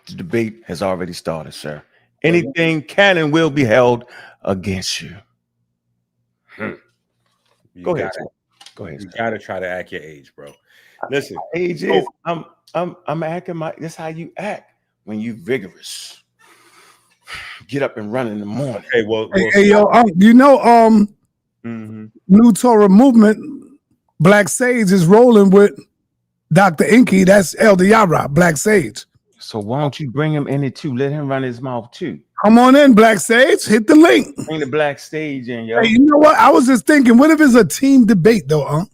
The debate has already started, sir. Anything can and will be held against you. Go ahead. Go ahead. You gotta try to act your age, bro. Listen, age is I'm acting that's how you act when you vigorous. Get up and run in the morning. Okay, well, hey yo, you know, New Torah movement, Black Sage is rolling with Dr. Enqi. That's Elder Yara, Black Sage. So why don't you bring him in it too? Let him run his mouth too. Come on in, Black Sage. Hit the link. Bring the Black Stage in, yo. Hey, you know what? I was just thinking, what if it's a team debate though,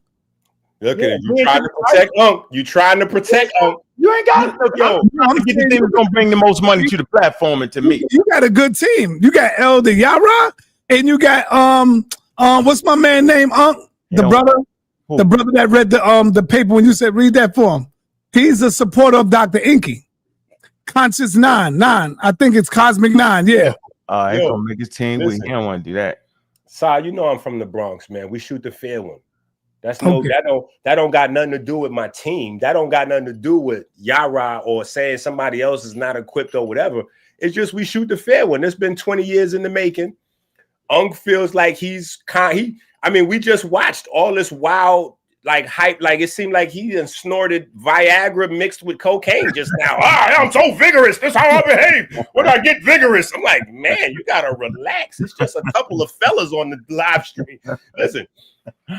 Look at it. You trying to protect Ankh. You trying to protect Ankh. You ain't got it. Yo, I'm the thing that's gonna bring the most money to the platform and to me. You got a good team. You got Elder Yara, and you got what's my man name? The brother that read the paper when you said read that for him. He's a supporter of Dr. Enqi. Conscious Nine. I think it's Cosmic Nine. Yeah. He's gonna make his team. He don't want to do that. Sa, you know I'm from the Bronx, man. We shoot the fair one. That don't got nothing to do with my team. That don't got nothing to do with Yara or saying somebody else is not equipped or whatever. It's just we shoot the fair one. It's been 20 years in the making. Ankh feels like we just watched all this wild hype. Like it seemed like he done snorted Viagra mixed with cocaine just now. I'm so vigorous. This is how I behave when I get vigorous. I'm like, man, you gotta relax. It's just a couple of fellas on the live stream. Listen.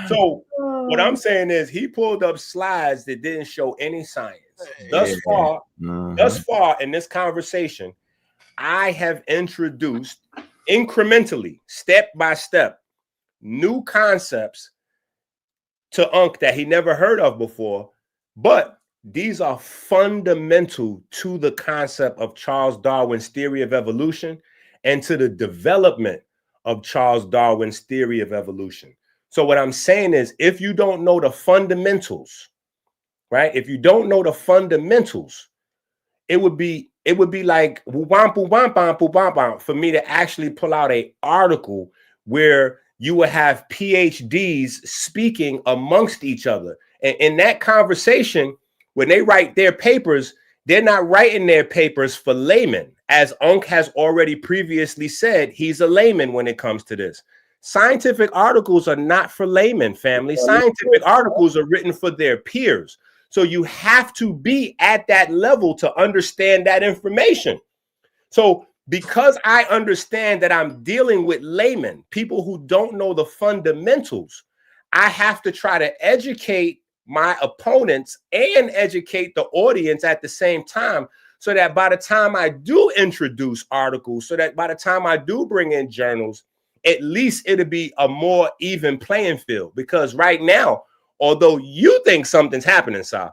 So what I'm saying is he pulled up slides that didn't show any science. Thus far in this conversation, I have introduced incrementally, step by step, new concepts to Ankh that he never heard of before, but these are fundamental to the concept of Charles Darwin's theory of evolution and to the development of Charles Darwin's theory of evolution. So what I'm saying is, if you don't know the fundamentals, right? If you don't know the fundamentals, it would be like for me to actually pull out an article where you would have PhDs speaking amongst each other. And in that conversation, when they write their papers, they're not writing their papers for laymen. As Ankh has already previously said, he's a layman when it comes to this. Scientific articles are not for laymen, family. Scientific articles are written for their peers. So you have to be at that level to understand that information. So because I understand that I'm dealing with laymen, people who don't know the fundamentals, I have to try to educate my opponents and educate the audience at the same time, so that by the time I do introduce articles, so that by the time I do bring in journals, at least it'll be a more even playing field. Because right now, although you think something's happening, Sa,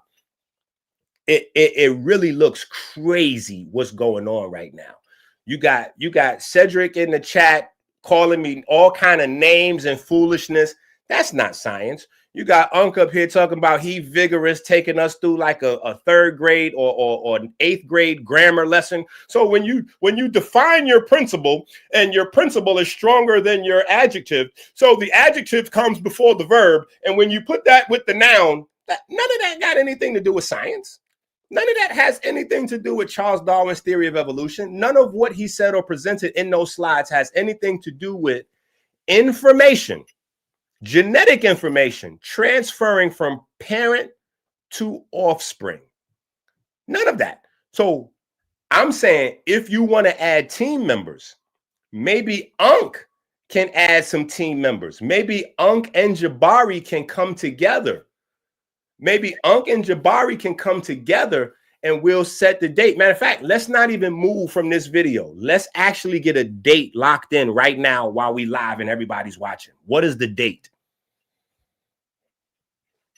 it really looks crazy what's going on right now. You got Cedric in the chat calling me all kind of names and foolishness. That's not science. You got Ankh up here talking about he vigorous, taking us through like a third grade or an 8th grade grammar lesson. So when you define your principle, and your principle is stronger than your adjective, so the adjective comes before the verb, and when you put that with the noun, none of that got anything to do with science. None of that has anything to do with Charles Darwin's theory of evolution. None of what he said or presented in those slides has anything to do with information, genetic information, transferring from parent to offspring. None of that. So I'm saying, if you want to add team members, maybe Ankh can add some team members. Maybe Ankh and Jabari can come together. Maybe Ankh and Jabari can come together and we'll set the date. Matter of fact, let's not even move from this video. Let's actually get a date locked in right now while we live and everybody's watching. What is the date?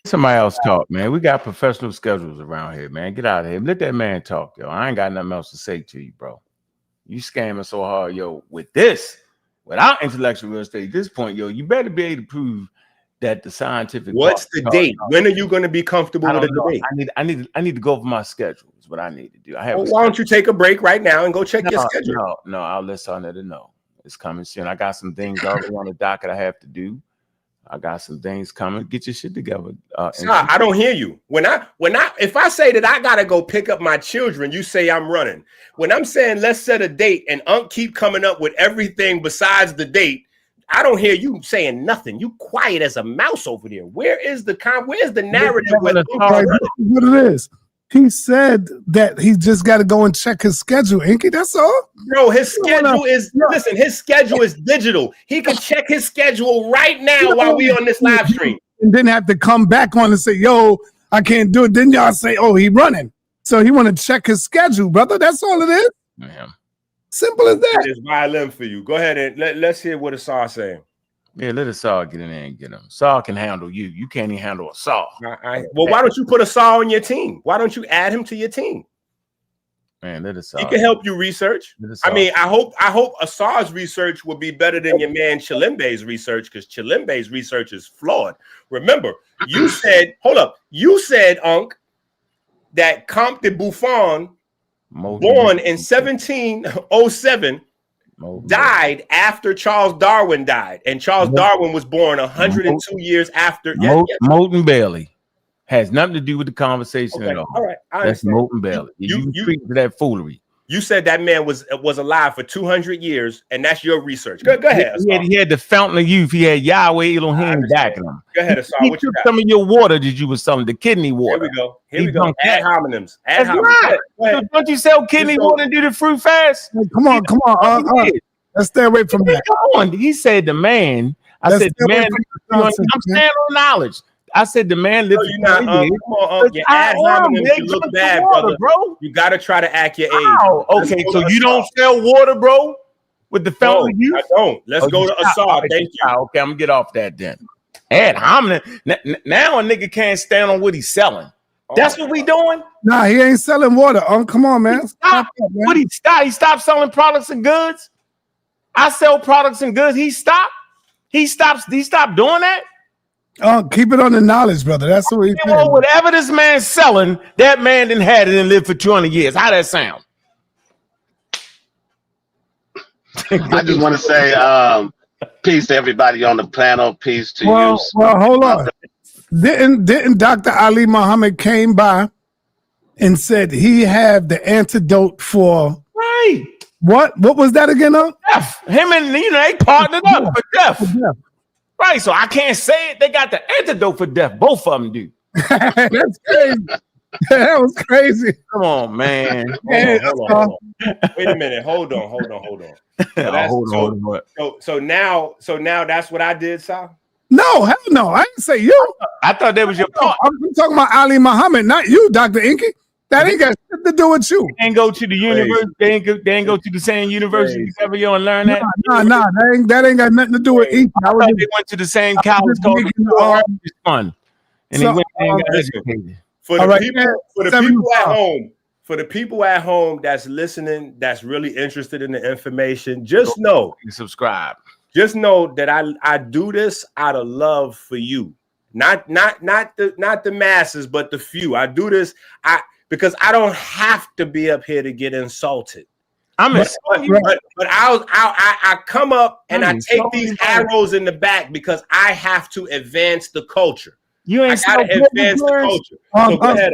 Somebody else talk, man. We got professional schedules around here, man. Get out of here. Let that man talk, yo. I ain't got nothing else to say to you, bro. You scamming so hard, yo. With this, without intellectual real estate at this point, yo, you better be able to prove that the scientific. What's the date? When are you going to be comfortable with a debate? I need to go over my schedule. Is what I need to do. I have. Well, why don't you take a break right now and go check your schedule? No, I'll let sa.neter know. It's coming soon. I got some things already on the docket I have to do. I got some things coming. Get your shit together. I don't hear you. If I say that I gotta go pick up my children, you say I'm running. When I'm saying let's set a date and Ankh keep coming up with everything besides the date, I don't hear you saying nothing. You quiet as a mouse over there. Where's the narrative? What it is? He said that he just got to go and check his schedule, Enqi. That's all. Bro, his schedule is his schedule is digital. He can check his schedule right now while we on this live stream. And then have to come back on and say, yo, I can't do it. Then y'all say, oh, he running. So he want to check his schedule, brother. That's all it is. Man. Simple as that. It's violin for you. Go ahead and let's hear what Sa saying. Yeah, let a Sa get in there and get him. Sa can handle you. You can't even handle a Sa. Well, why don't you put a Sa on your team? Why don't you add him to your team? Man, let a Sa. He can help you research. I mean, I hope a Sa's research will be better than your man Chilimbe's research, because Chilimbe's research is flawed. Remember, you said, hold up, you said, Ankh, that Comte de Buffon, born in 1707, died after Charles Darwin died, and Charles Darwin was born 102 years after. Moulton Bailey has nothing to do with the conversation at all. All right, that's Moulton Bailey. You treat that foolery. You said that man was alive for 200 years, and that's your research. Go ahead. He had the fountain of youth. He had Yahweh Elohim backing him. Go ahead, Asar. He took some of your water that you was selling, the kidney water. Here we go. Ad hominems. That's right. So don't you sell kidney water and do the fruit fast? Hey, come on. Let's stay away from that. Come on. He said the man. I'm standing on knowledge. I said the man lived. Your ad hominems you look bad, brother. Bro. You got to try to act your age. Oh, okay, so you don't sell water, bro? With the fountain of youth? I don't. Let's go to Asar. Thank you. Okay, I'm gonna get off that then. Ad hominem. Now a nigga can't stand on what he's selling. That's what we doing? Nah, he ain't selling water. Come on, man. What he stopped? He stopped selling products and goods. I sell products and goods. He stopped. He stopped doing that. Keep it on the knowledge, brother. That's what he's saying. Well, whatever this man's selling, that man didn't had it and lived for 200 years. How that sound? I just want to say peace to everybody on the panel. Peace to you. Well, hold on. Didn't Dr. Ali Muhammad came by and said he had the antidote for What was that again? Death. Him and they partnered up for death. Right, so I can't say it. They got the antidote for death. Both of them do. That's crazy. That was crazy. Come on, man. Hold on. Wait a minute. Hold on. So now that's what I did, Sal? No, hell no. I didn't say you. I thought that was your part. I'm talking about Ali Muhammad, not you, Dr. Enqi. That ain't got shit to do with you. They ain't go to the university. They ain't go to the same university ever you and learn that. Nah. That ain't got nothing to do with Enqi. I thought they went to the same college called Fun. And they went and got educated. For the people at home that's listening, that's really interested in the information, just know subscribe. Just know that I do this out of love for you, not the masses, but the few. I do this because I don't have to be up here to get insulted. But I come up and I take these arrows in the back because I have to advance the culture. You ain't gotta advance the culture. So go ahead,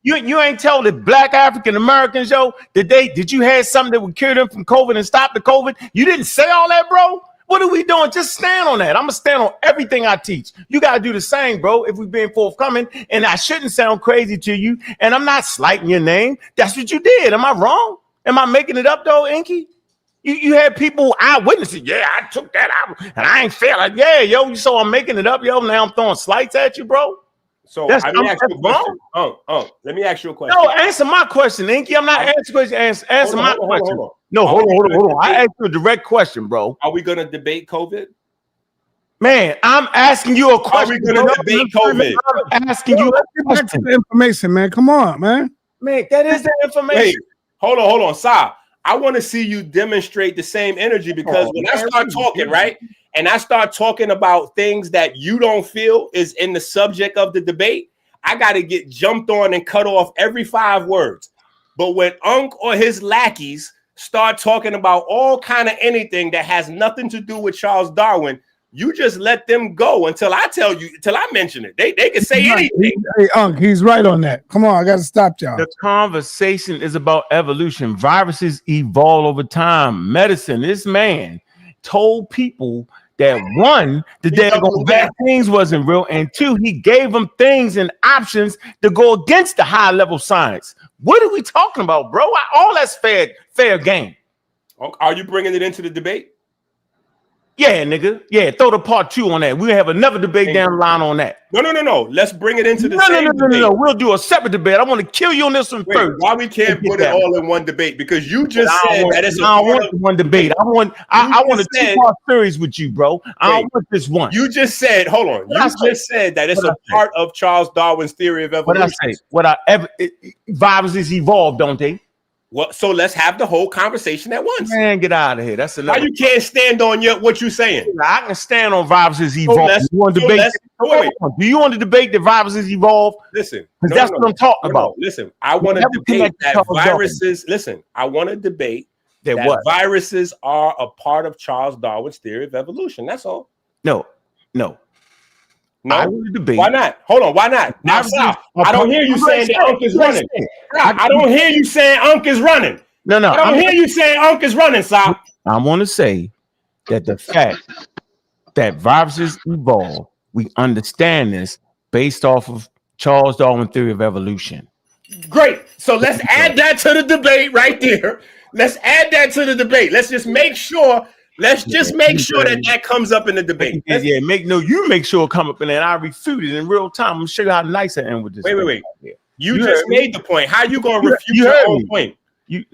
you ain't tell the Black African Americans, yo, did you have something that would cure them from COVID and stop the COVID? You didn't say all that, bro. What are we doing? Just stand on that. I'm gonna stand on everything I teach. You gotta do the same, bro. If we've been forthcoming, and I shouldn't sound crazy to you, and I'm not slighting your name. That's what you did. Am I wrong? Am I making it up though, Enqi? You had people eyewitnesses. Yeah, I took that out, and I ain't fail. Like, yeah, yo, you saw I'm making it up, yo. Now I'm throwing slights at you, bro. So let me ask you a question. Let me ask you a question. No, answer my question, Enqi. I'm not answering questions. Answer my question. No, hold on. I asked you a direct question, bro. Are we gonna debate COVID? Man, I'm asking you a question. Are we gonna debate COVID? I'm asking you a question. Information, man. Come on, man. Man, that is the information. Wait, hold on, Sa. I want to see you demonstrate the same energy because when I start talking, right, and I start talking about things that you don't feel is in the subject of the debate, I got to get jumped on and cut off every 5 words. But when Ankh or his lackeys start talking about all kind of anything that has nothing to do with Charles Darwin, you just let them go until I tell you, until I mention it. They can say anything. Hey, Ankh, he's right on that. Come on, I got to stop y'all. The conversation is about evolution. Viruses evolve over time. Medicine, this man told people that 1, the daggone vaccines wasn't real, and 2, he gave them things and options to go against the high level science. What are we talking about, bro? All that's fair game. Are you bringing it into the debate? Yeah, nigga. Yeah, throw the part 2 on that. We'll have another debate down the line on that. No. Let's bring it into the same debate. No. We'll do a separate debate. I want to kill you on this one first. Why we can't put it all in one debate? Because you just said that it's I don't want one debate. I want a 2-part series with you, bro. I don't want this one. You just said, hold on. You just said that it's a part of Charles Darwin's theory of evolution. Viruses evolve, don't they? Well, so let's have the whole conversation at once. Man, get out of here. That's enough. Why you can't stand on what you're saying? I can stand on viruses evolve. Do you want to debate that viruses evolve? Listen, because that's what I'm talking about. Listen, I want to debate that viruses. Listen, I want to debate that viruses are a part of Charles Darwin's theory of evolution. That's all. No. I want to debate. Why not? Hold on. Why not? Now, I don't hear you saying that Ankh is running. I don't hear you saying Ankh is running. No. I don't hear you saying Ankh is running, Sal. I want to say that the fact that viruses evolve, we understand this based off of Charles Darwin theory of evolution. Great. So let's add that to the debate right there. Let's add that to the debate. Let's just make sure. That comes up in the debate. You make sure it come up in there and I refute it in real time. I'm gonna show you how nice I am with this. Wait. You just made the point. How you gonna refute your own point?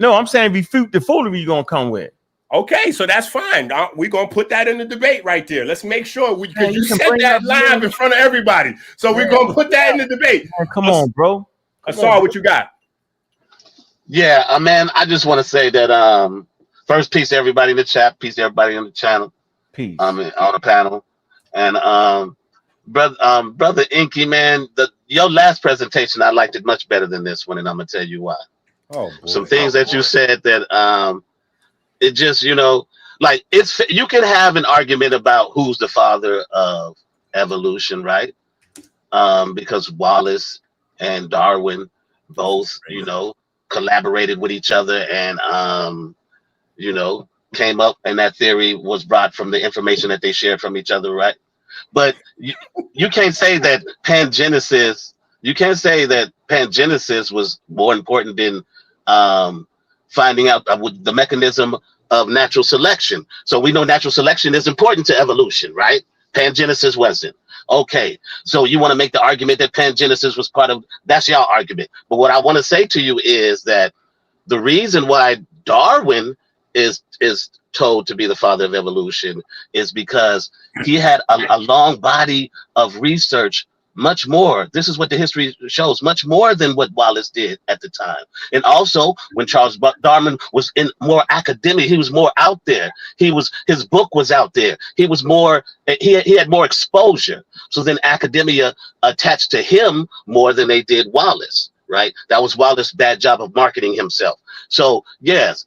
I'm saying refute the foolery you're gonna come with. Okay, so that's fine. We're gonna put that in the debate right there. Let's make sure because you said that live in front of everybody. So we're gonna put that in the debate. Come on, bro. I saw what you got. Yeah, man. I just want to say that first, peace to everybody in the chat. Peace to everybody on the channel. Peace. On the panel. And brother Enqi, man, your last presentation I liked it much better than this one, and I'm gonna tell you why. Some things that you said that it just, like you can have an argument about who's the father of evolution, right? Because Wallace and Darwin both, collaborated with each other and came up, and that theory was brought from the information that they shared from each other, right? But you can't say that pangenesis You can't say that pangenesis was more important than finding out the mechanism of natural selection. So we know natural selection is important to evolution, right? Pangenesis wasn't. Okay, so you want to make the argument that pangenesis was part of, that's your argument. But what I want to say to you is that the reason why Darwin is told to be the father of evolution is because he had a long body of research, much more. This is what the history shows, much more than what Wallace did at the time. And also when Charles Darwin was in more academia, he was more out there. His book was out there. He was more, he had more exposure. So then academia attached to him more than they did Wallace, right? That was Wallace's bad job of marketing himself. So yes,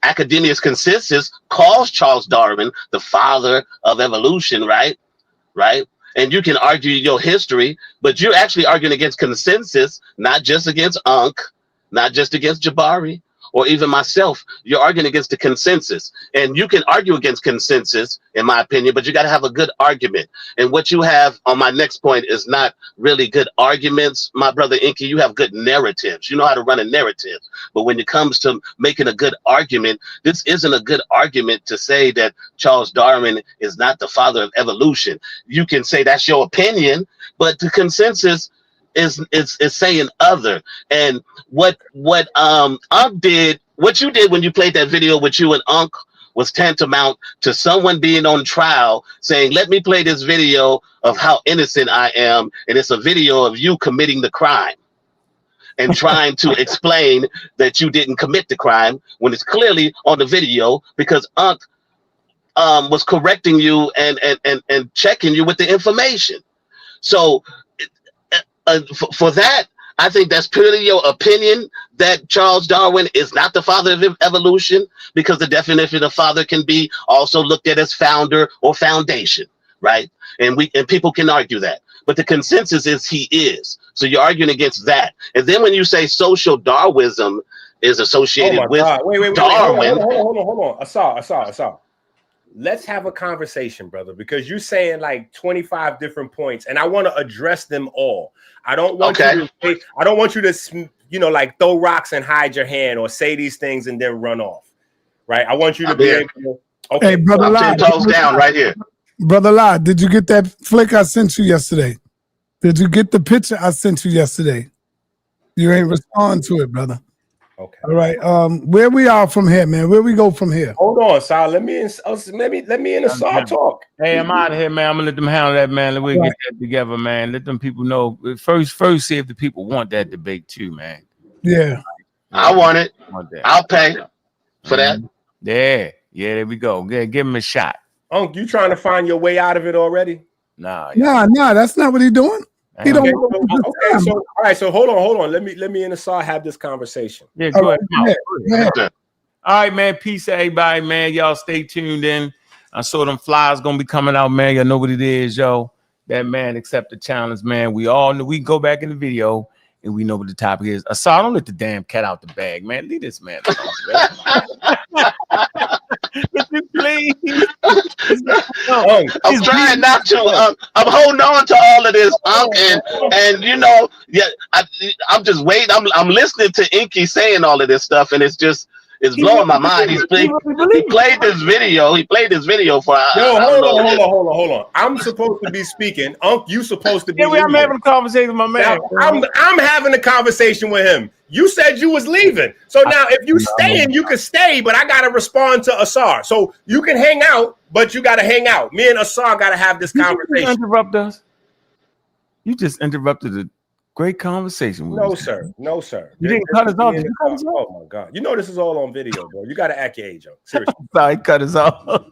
academia's consensus calls Charles Darwin the father of evolution, right? Right? And you can argue your history, but you're actually arguing against consensus, not just against Ankh, not just against Jabari, or even myself. You're arguing against the consensus. And you can argue against consensus, in my opinion, but you got to have a good argument. And what you have on my next point is not really good arguments, my brother Enqi. You have good narratives. You know how to run a narrative. But when it comes to making a good argument, this isn't a good argument to say that Charles Darwin is not the father of evolution. You can say that's your opinion, but the consensus is saying other. And what Ankh did, what you did when you played that video with you and Ankh, was tantamount to someone being on trial saying, let me play this video of how innocent I am, and it's a video of you committing the crime and trying to explain that you didn't commit the crime when it's clearly on the video, because Ankh was correcting you and checking you with the information. So for that, I think that's purely your opinion that Charles Darwin is not the father of evolution, because the definition of father can be also looked at as founder or foundation, right? And people can argue that, but the consensus is he is. So you're arguing against that. And then when you say social Darwinism is associated with Darwin. Hold on. Asar. Let's have a conversation, brother, because you're saying like 25 different points, and I want to address them all. I don't want you to, like throw rocks and hide your hand, or say these things and then run off. Right? I want you to be able to. Okay, hey, brother, I'm 10 toes down right here. Brother Lai, did you get that flick I sent you yesterday? Did you get the picture I sent you yesterday? You ain't respond to it, brother. Okay. All right. Where we are from here, man? Where we go from here? Hold on, Sal. Let me and Asar talk. Hey, I'm out of here, man. I'm gonna let them handle that, man. Let me get that together, man. Let them people know. First, see if the people want that debate too, man. Yeah. I want it. I'll pay for that. Yeah, there we go. Yeah, give him a shot. Unc, you trying to find your way out of it already? Nah, that's not what he's doing. He don't. Okay, so all right, so hold on. Let me and Asar have this conversation. Yeah, go ahead. All right, man. Peace, everybody, man. Y'all stay tuned in. I saw them flyers gonna be coming out, man. Y'all know what it is, yo. That man accept the challenge, man. We all know. We can go back in the video and we know what the topic is. Asar, don't let the damn cat out the bag, man. Leave this man alone, please. I'm trying not to. I'm holding on to all of this, and I'm just waiting. I'm listening to Enqi saying all of this stuff, and it's blowing my mind. He played this video. He played this video for. Hold on. I'm supposed to be speaking. You supposed to be. Yeah, I'm having a conversation with my man. Now, I'm having a conversation with him. You said you was leaving, so now if you staying, you can stay. But I gotta respond to Asar, so you can hang out, but you gotta hang out. Me and Asar gotta have this conversation. You interrupt us. You just interrupted a great conversation. No, sir. You didn't cut us off. Oh my God! You know this is all on video, bro. You gotta act your age, yo. Seriously. Sorry, cut us off.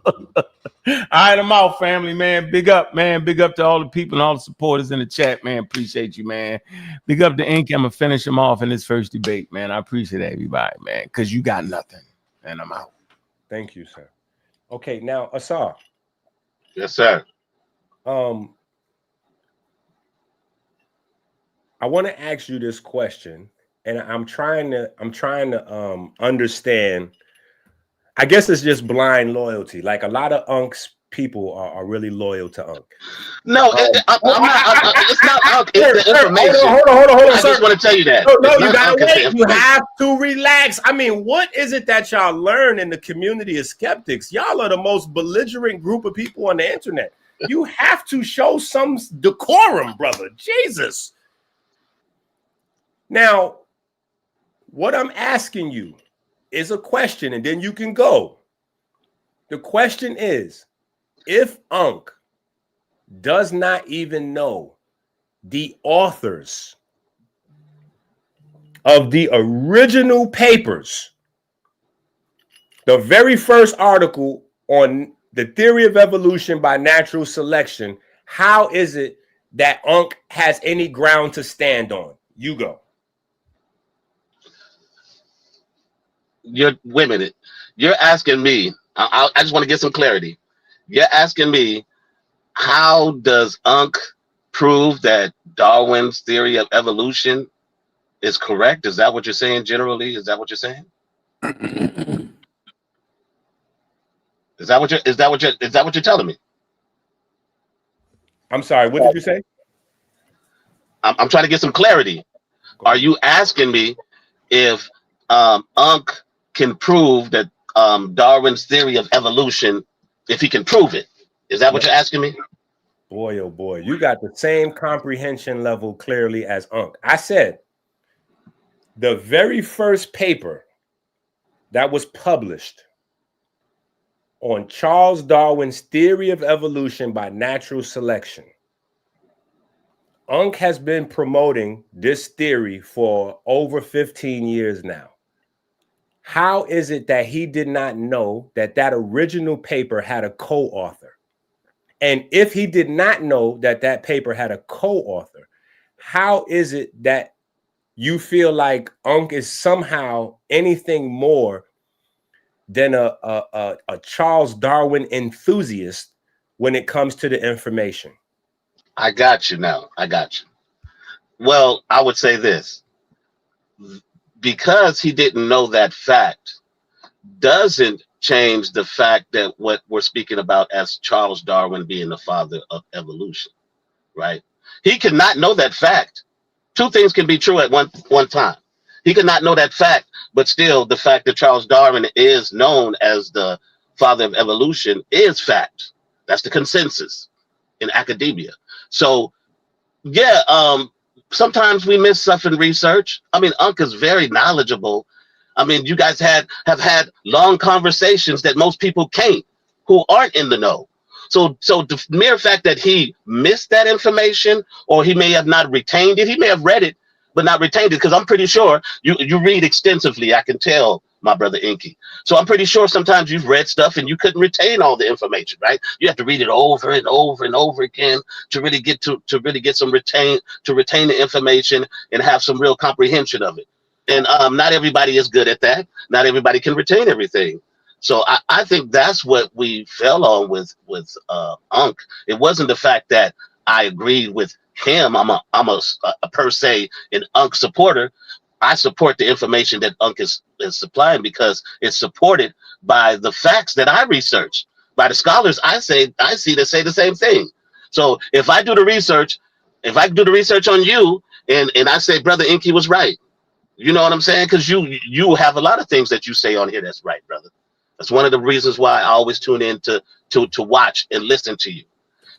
All right, I'm out, family, man. Big up, man. Big up to all the people and all the supporters in the chat, man. Appreciate you, man. Big up to Enqi. I'm gonna finish him off in this first debate, man. I appreciate everybody, man, because you got nothing, and I'm out. Thank you, sir. Okay, now Asar. Yes, sir. I want to ask you this question, and I'm trying to understand. I guess it's just blind loyalty. Like a lot of Unks people are really loyal to Ankh. No, I'm not. It's not Ankh. It's the information. Hold on. I just want to tell you that. No, you gotta wait. You have to relax. I mean, what is it that y'all learn in the community of skeptics? Y'all are the most belligerent group of people on the internet. You have to show some decorum, brother. Jesus. Now, what I'm asking you is a question, and then you can go. The question is, if Ankh does not even know the authors of the original papers, the very first article on the theory of evolution by natural selection, how is it that Ankh has any ground to stand on? You go. Wait a minute. You're asking me. I just want to get some clarity. You're asking me, how does Ankh prove that Darwin's theory of evolution is correct? Is that what you're saying generally? Is that what you're saying? Is that what you're telling me? I'm sorry, what did you say? I'm trying to get some clarity. Are you asking me if Ankh can prove that Darwin's theory of evolution, if he can prove it? Is that what you're asking me? Boy, oh boy, you got the same comprehension level clearly as Ankh. I said the very first paper that was published on Charles Darwin's theory of evolution by natural selection, Ankh has been promoting this theory for over 15 years now. How is it that he did not know that that original paper had a co-author? And if he did not know that that paper had a co-author, how is it that you feel like Ankh is somehow anything more than a Charles Darwin enthusiast when it comes to the information? I got you now. I got you. Well, I would say this. Because he didn't know that fact doesn't change the fact that what we're speaking about as Charles Darwin being the father of evolution, right? He could not know that fact. Two things can be true at one time. He could not know that fact, but still the fact that Charles Darwin is known as the father of evolution is fact. That's the consensus in academia. So yeah, sometimes we miss stuff in research. I mean, Ankh is very knowledgeable. I mean, you guys have had long conversations that most people can't, who aren't in the know. So the mere fact that he missed that information, or he may have not retained it, he may have read it, but not retained it, because I'm pretty sure you read extensively. I can tell, my brother Enqi. So I'm pretty sure sometimes you've read stuff and you couldn't retain all the information, right? You have to read it over and over and over again to really get to retain the information and have some real comprehension of it. And not everybody is good at that. Not everybody can retain everything. So I think that's what we fell on with Ankh. It wasn't the fact that I agreed with him. I'm a per se an Ankh supporter. I support the information that Ankh is supplying because it's supported by the facts that I research, by the scholars I see that say the same thing. So if I do the research, on you and I say, brother Enqi was right, you know what I'm saying? Because you have a lot of things that you say on here that's right, brother. That's one of the reasons why I always tune in to watch and listen to you.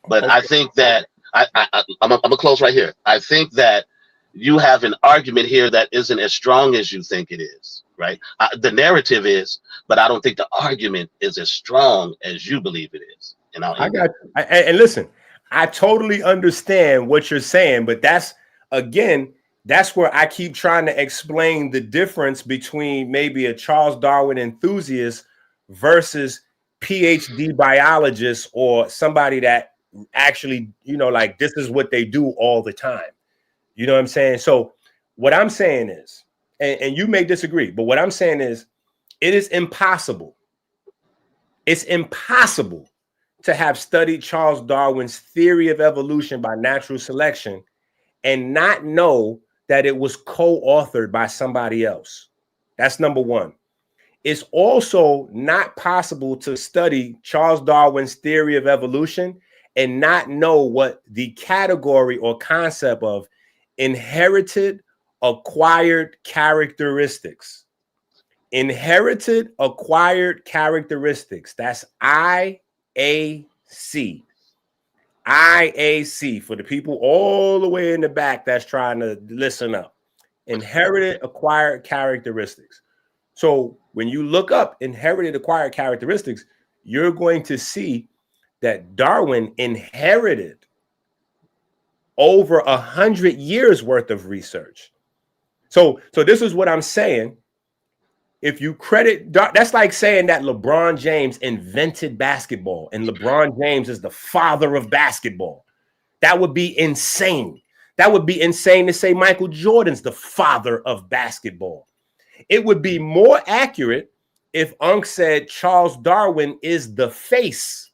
But okay. I think that I'm gonna close right here. I think that you have an argument here that isn't as strong as you think it is, right? The narrative is, but I don't think the argument is as strong as you believe it is. And I got you. And listen, I totally understand what you're saying, but that's where I keep trying to explain the difference between maybe a Charles Darwin enthusiast versus PhD biologist or somebody that actually, like this is what they do all the time. You know what I'm saying? So what I'm saying is, and you may disagree, but what I'm saying is it is impossible. It's impossible to have studied Charles Darwin's theory of evolution by natural selection and not know that it was co-authored by somebody else. That's number one. it's also not possible to study Charles Darwin's theory of evolution and not know what the category or concept of inherited acquired characteristics. Inherited acquired characteristics. That's IAC. IAC for the people all the way in the back that's trying to listen up. Inherited acquired characteristics. So when you look up inherited acquired characteristics, you're going to see that Darwin inherited over 100 years worth of research. So this is what I'm saying. If you credit, that's like saying that LeBron James invented basketball and LeBron James is the father of basketball. That would be insane. That would be insane to say Michael Jordan's the father of basketball. It would be more accurate if Ankh said Charles Darwin is the face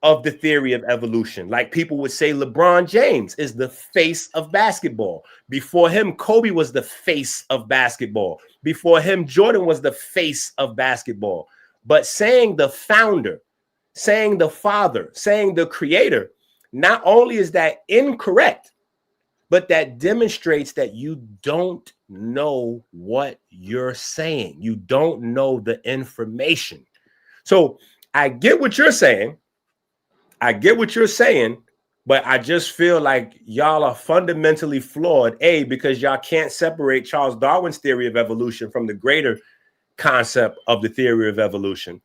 of the theory of evolution. Like people would say LeBron James is the face of basketball. Before him, Kobe was the face of basketball. Before him, Jordan was the face of basketball. But saying the founder, saying the father, saying the creator, not only is that incorrect, but that demonstrates that you don't know what you're saying. You don't know the information. So I get what you're saying. I get what you're saying, but I just feel like y'all are fundamentally flawed, A, because y'all can't separate Charles Darwin's theory of evolution from the greater concept of the theory of evolution.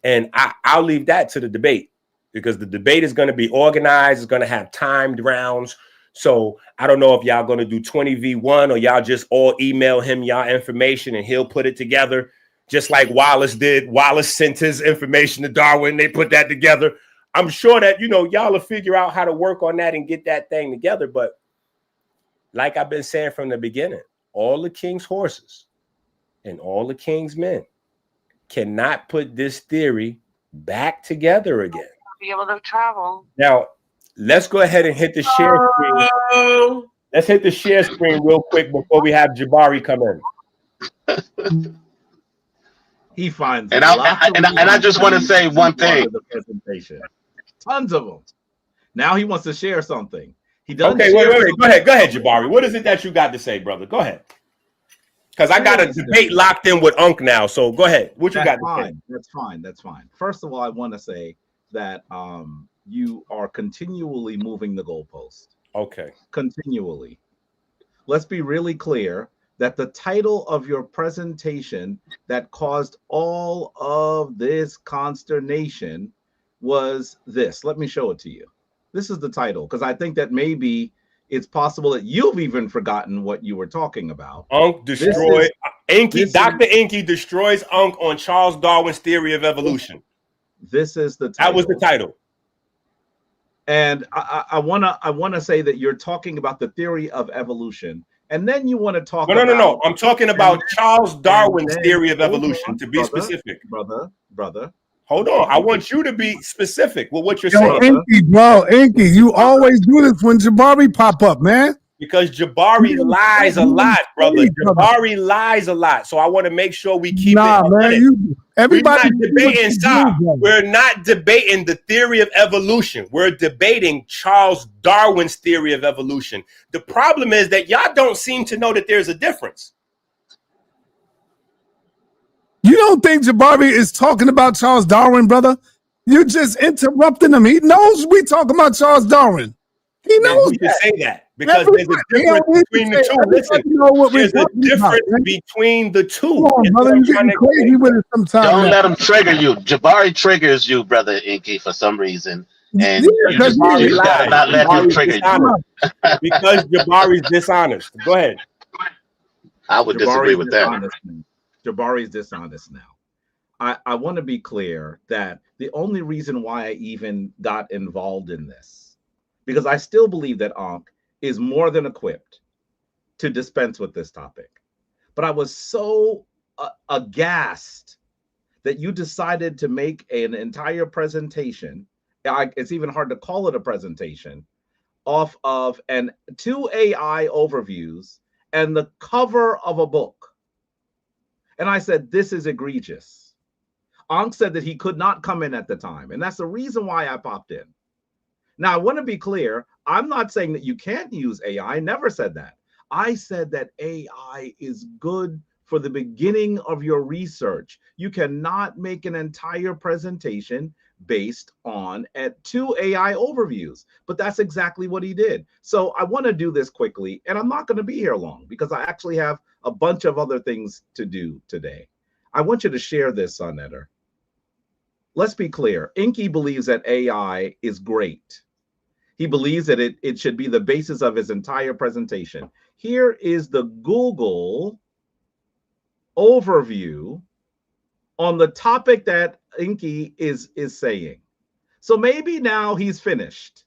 And I'll leave that to the debate, because the debate is going to be organized. It's going to have timed rounds. So I don't know if y'all going to do 20v1 or y'all just all email him y'all information and he'll put it together, just like Wallace did. Wallace sent his information to Darwin. They put that together. I'm sure that, you know, y'all will figure out how to work on that and get that thing together. But like I've been saying from the beginning, all the king's horses and all the king's men cannot put this theory back together again. Be able to travel. Now, let's go ahead and hit the share screen. Let's hit the share screen real quick before we have Jabari come in. He finds and I just want to say one thing. The presentation. Tons of them. Now he wants to share something. He doesn't. Okay, wait. Go ahead, Jabari. What is it that you got to say, brother? Go ahead. Because I got a debate locked in with Ankh now. So go ahead. What you got to say? That's fine. First of all, I want to say that you are continually moving the goalpost. Okay. Continually. Let's be really clear that the title of your presentation that caused all of this consternation was this. Let me show it to you. This is the title, because I think that maybe it's possible that you've even forgotten what you were talking about. Ankh destroyed Enqi. Dr. Enqi destroys Ankh on Charles Darwin's theory of evolution. This is the title. That was the title. And I wanna say that you're talking about the theory of evolution. And then you want to talk about... No. I'm talking about Charles Darwin's theory of evolution, to be specific. Brother. Hold on. I want you to be specific with what you're saying. Enqi, you always do this when Jabari pop up, man. Because Jabari lies a lot, brother. Jabari lies a lot. So I want to make sure we keep it. Man, everybody, we're not debating the theory of evolution. We're debating Charles Darwin's theory of evolution. The problem is that y'all don't seem to know that there's a difference. You don't think Jabari is talking about Charles Darwin, brother? You're just interrupting him. He knows we talking about Charles Darwin. He knows you say that because there's a difference between the two. Listen, there's a difference between the two. On, brother, you're getting crazy with it sometimes. Don't let him trigger you. Jabari triggers you, brother Enqi, for some reason. And you gotta not let him trigger you. Because Jabari's dishonest. Go ahead. I would disagree with that. Jabari's dishonest now. I want to be clear that the only reason why I even got involved in this, because I still believe that Ankh is more than equipped to dispense with this topic. But I was so aghast that you decided to make an entire presentation. It's even hard to call it a presentation, off of 2 AI overviews and the cover of a book. And I said, this is egregious. Ankh said that he could not come in at the time. And that's the reason why I popped in. Now, I want to be clear. I'm not saying that you can't use AI. I never said that. I said that AI is good for the beginning of your research. You cannot make an entire presentation based on 2 AI overviews, but that's exactly what he did. So I want to do this quickly, and I'm not going to be here long because I actually have a bunch of other things to do today. I want you to share this, sa.neter. Let's be clear. Enqi believes that AI is great. He believes that it should be the basis of his entire presentation. Here is the Google overview on the topic that Enqi is saying. So maybe now he's finished.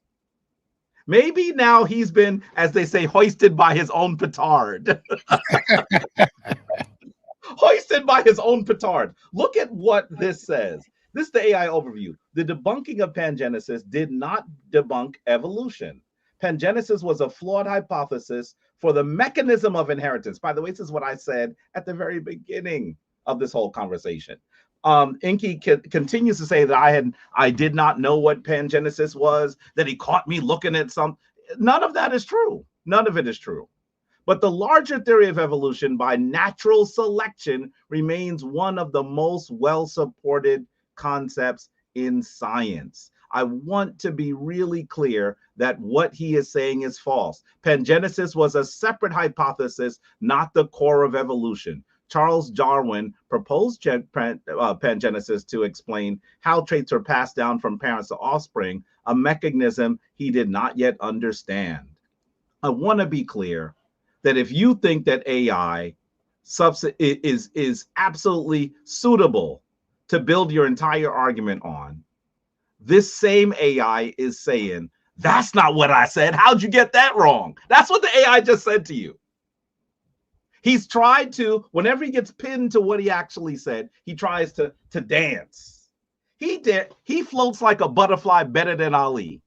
Maybe now he's been, as they say, hoisted by his own petard. Hoisted by his own petard. Look at what this says. This is the AI overview. The debunking of pangenesis did not debunk evolution. Pangenesis was a flawed hypothesis for the mechanism of inheritance. By the way, this is what I said at the very beginning of this whole conversation. Enqi continues to say that I did not know what pangenesis was, that he caught me looking at some. None of that is true. None of it is true. But the larger theory of evolution by natural selection remains one of the most well-supported concepts in science. I want to be really clear that what he is saying is false. Pangenesis was a separate hypothesis, not the core of evolution. Charles Darwin proposed pangenesis to explain how traits are passed down from parents to offspring, a mechanism he did not yet understand. I want to be clear that if you think that AI is absolutely suitable to build your entire argument on, this same AI is saying, that's not what I said. How'd you get that wrong? That's what the AI just said to you. He's tried to, whenever he gets pinned to what he actually said, he tries to dance. He floats like a butterfly better than Ali.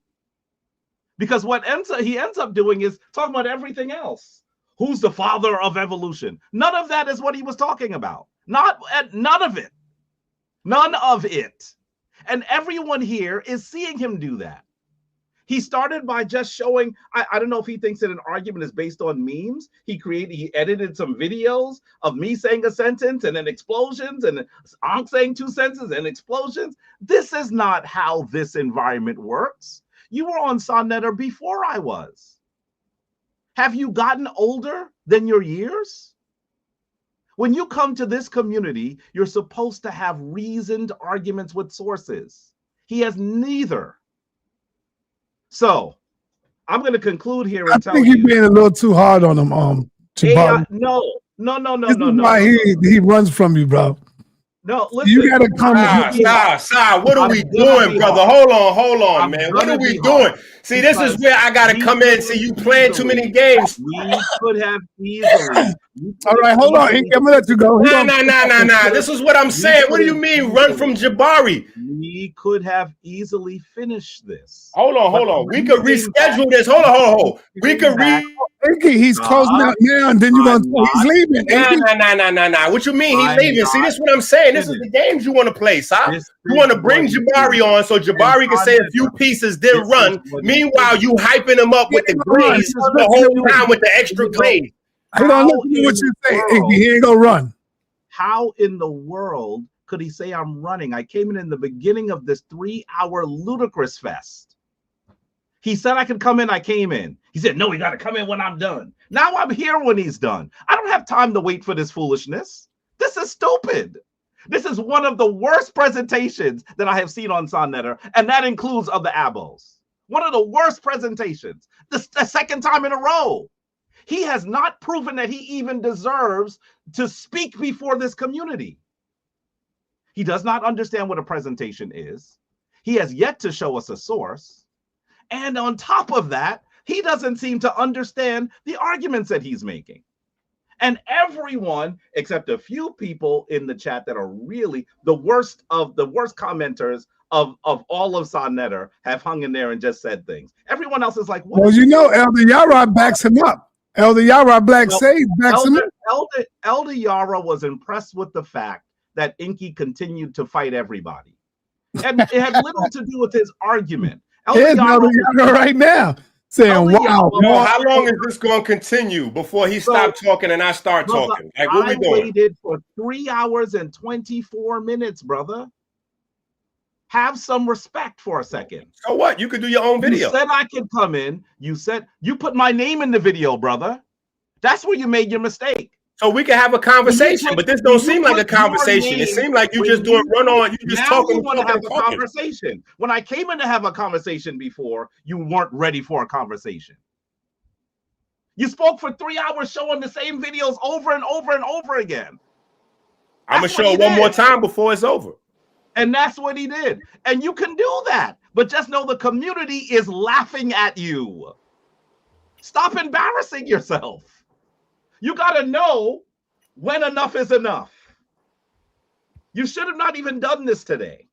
Because what he ends up doing is talking about everything else. Who's the father of evolution? None of that is what he was talking about. None of it. None of it. And everyone here is seeing him do that. He started by just showing, I don't know if he thinks that an argument is based on memes. He edited some videos of me saying a sentence and then explosions and Ankh saying 2 sentences and explosions. This is not how this environment works. You were on sa.neter before I was. Have you gotten older than your years? When you come to this community, you're supposed to have reasoned arguments with sources. He has neither. So I'm going to conclude here and tell you. I think you're being a little too hard on him, Jabari. No. This is why he runs from you, bro. No, listen. You gotta come. Stop. What are we doing, brother? Hold on, man. What are we doing? See, this is where I gotta come in. See, you playing too many games. We could have easily. All right, hold on. I'm gonna let you go. Nah. This is what I'm saying. What do you mean, run from Jabari? We could have easily finished this. Hold on. We could reschedule this. Hold on. We could Enqi, he's closing out now, and then you're gonna say he's leaving. Nah. What you mean he's leaving? See, this is what I'm saying. This is the games you want to play, Si. You want to bring Jabari on so Jabari can say a few pieces, then run. Meanwhile, you hyping him up with the glaze the whole time with the extra glaze. I don't know what you say, Enqi. He ain't gonna run. How in the world could he say I'm running? I came in the beginning of this 3-hour ludicrous fest. He said I could come in. I came in. He said, no, we got to come in when I'm done. Now I'm here when he's done. I don't have time to wait for this foolishness. This is stupid. This is one of the worst presentations that I have seen on sa.neter, and that includes of the abos. One of the worst presentations. The second time in a row. He has not proven that he even deserves to speak before this community. He does not understand what a presentation is. He has yet to show us a source. And on top of that, he doesn't seem to understand the arguments that he's making. And everyone, except a few people in the chat that are really the worst commenters of all of sa.neter, have hung in there and just said things. Everyone else is like, what? Well, you know, Elder Yara backs him up. Elder Yara Black Sage backs him up. Elder Yara was impressed with the fact that Enqi continued to fight everybody. And it had little to do with his argument. Elder Yara right now saying, wow. No, how long is this going to continue before he stopped talking and I start talking? Like, what we doing? I waited for 3 hours and 24 minutes, brother. Have some respect for a second. So what? You could do your own video. You said I could come in. You said you put my name in the video, brother. That's where you made your mistake. So we can have a conversation, but this don't seem like a conversation. It seemed like you just doing run on. You just talking. You want to have a conversation. When I came in to have a conversation before, you weren't ready for a conversation. You spoke for 3 hours showing the same videos over and over and over again. I'm gonna show it one more time before it's over. And that's what he did. And you can do that. But just know the community is laughing at you. Stop embarrassing yourself. You got to know when enough is enough. You should have not even done this today.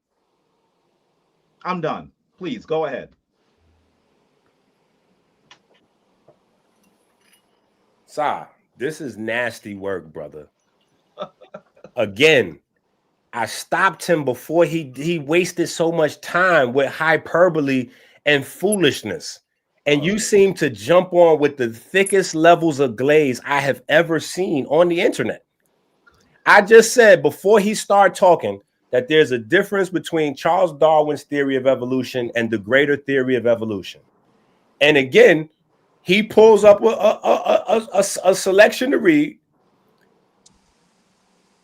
I'm done. Please go ahead. Sa, this is nasty work, brother. Again, I stopped him before he wasted so much time with hyperbole and foolishness. And you seem to jump on with the thickest levels of glaze I have ever seen on the internet. I just said before he started talking that there's a difference between Charles Darwin's theory of evolution and the greater theory of evolution. And again, he pulls up a selection to read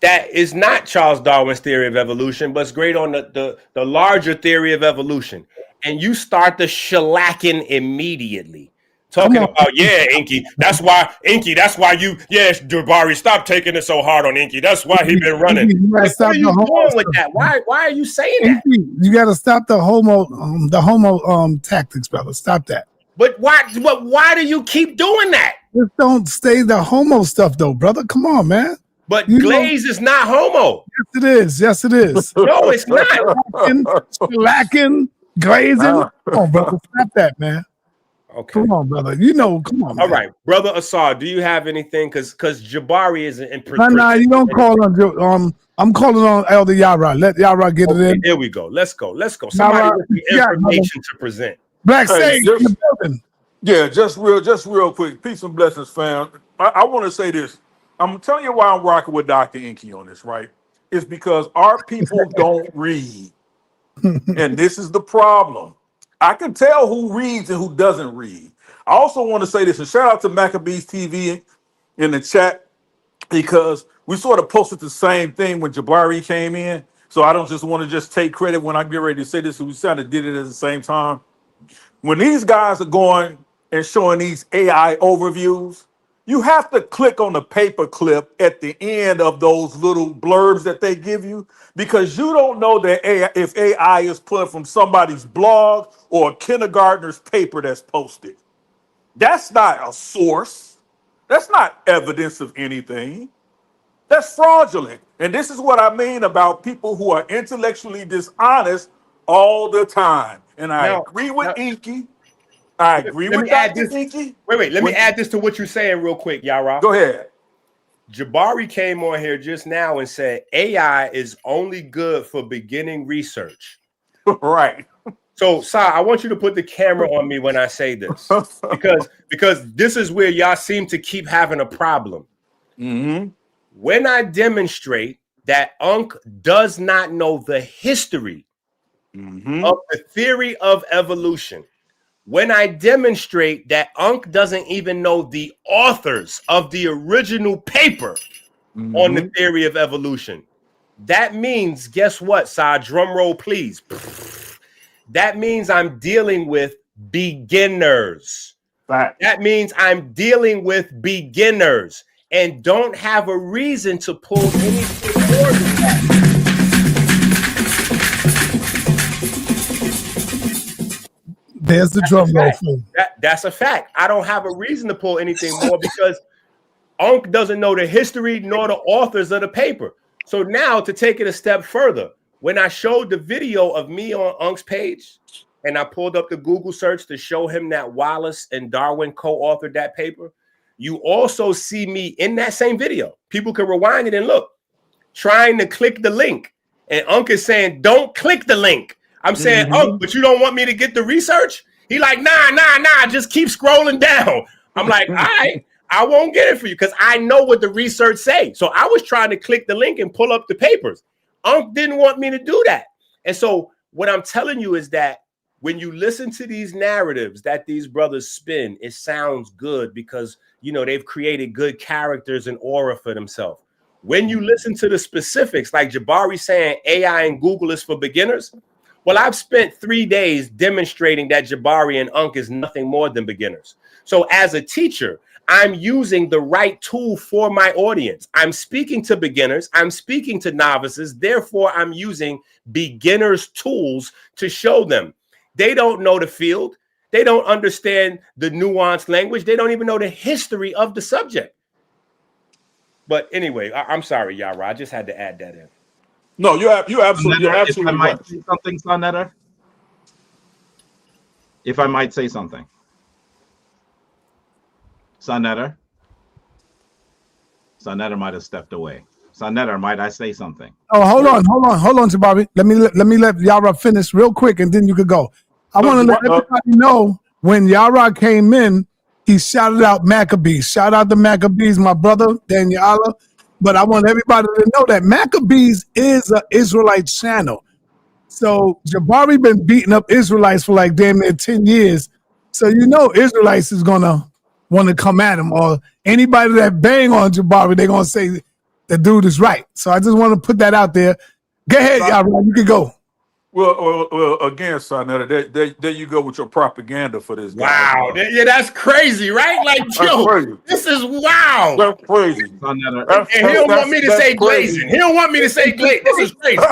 that is not Charles Darwin's theory of evolution, but it's great on the larger theory of evolution. And you start the shellacking immediately. Talking about, yeah, Enqi, that's why you, yes, Jabari, stop taking it so hard on Enqi. That's why he been running. Like, what are you doing with that? Why are you saying that? You got to stop the homo tactics, brother. Stop that. But why do you keep doing that? Just don't stay the homo stuff, though, brother. Come on, man. But glaze is not homo. Yes, it is. Yes, it is. No, it's not. Lacking, glazing. Come on, brother. Stop that, man. Okay. Come on, brother. You know, come on. All right, brother Assad, do you have anything? Because Jabari isn't in prison. No, you don't call on. I'm calling on Elder Yara. Let Yara get it in. Here we go. Let's go. Somebody with the information to present. Black Sage in the building. Yeah, just real quick. Peace and blessings, fam. I want to say this. I'm telling you why I'm rocking with Dr. Enqi on this, right? It's because our people don't read. And this is the problem. I can tell who reads and who doesn't read. I also want to say this, and shout out to Maccabees TV in the chat, because we sort of posted the same thing when Jabari came in. So I don't just want to just take credit when I get ready to say this. We kind of did it at the same time. When these guys are going and showing these AI overviews, you have to click on the paper clip at the end of those little blurbs that they give you, because you don't know that if AI is put from somebody's blog or a kindergartner's paper that's posted. That's not a source. That's not evidence of anything. That's fraudulent. And this is what I mean about people who are intellectually dishonest all the time. And I agree with Enqi. I agree with Dr. Enqi. Wait, let me add this to what you're saying real quick, Yara. Go ahead. Jabari came on here just now and said AI is only good for beginning research. Right. So, Sa, I want you to put the camera on me when I say this, because this is where y'all seem to keep having a problem. Mm-hmm. When I demonstrate that Ankh does not know the history of the theory of evolution, when I demonstrate that Ankh doesn't even know the authors of the original paper on the theory of evolution, that means, guess what, Sa? Drum roll, please. That means I'm dealing with beginners. Right. That means I'm dealing with beginners and don't have a reason to pull anything more than that. There's the drum roll. That's a fact. I don't have a reason to pull anything more because Ankh doesn't know the history nor the authors of the paper. So now to take it a step further, when I showed the video of me on Ankh's page and I pulled up the Google search to show him that Wallace and Darwin co-authored that paper, you also see me in that same video. People can rewind it and look, trying to click the link. And Ankh is saying, don't click the link. I'm saying, oh, but you don't want me to get the research? He like, nah, just keep scrolling down. I'm like, all right, I won't get it for you because I know what the research say. So I was trying to click the link and pull up the papers. Ankh didn't want me to do that. And so what I'm telling you is that when you listen to these narratives that these brothers spin, it sounds good because, you know, they've created good characters and aura for themselves. When you listen to the specifics, like Jabari saying AI and Google is for beginners, well, I've spent 3 days demonstrating that Jabari and Ankh is nothing more than beginners. So as a teacher, I'm using the right tool for my audience. I'm speaking to beginners. I'm speaking to novices. Therefore, I'm using beginners' tools to show them. They don't know the field. They don't understand the nuanced language. They don't even know the history of the subject. But anyway, I'm sorry, Yara. I just had to add that in. No, you're absolutely right. If I might say something, sa.neter. If I might say something. sa.neter. sa.neter might have stepped away. sa.neter, might I say something? Oh, hold on, Jabari. Let me let Yara finish real quick, and then you could go. I want to let everybody know when Yara came in, he shouted out Maccabees. Shout out to Maccabees, my brother Daniela. But I want everybody to know that Maccabees is an Israelite channel. So Jabari been beating up Israelites for like damn near 10 years. So you know Israelites is gonna want to come at him, or anybody that bang on Jabari, they're gonna say the dude is right. So I just want to put that out there. Go ahead, Yara, you can go. Well, again, sa.neter, there you go with your propaganda for this guy. Wow, yeah, that's crazy, right? Like, yo, this is wow. That's crazy. And he don't want me to say glazing. He don't want me to say glazing. This is crazy.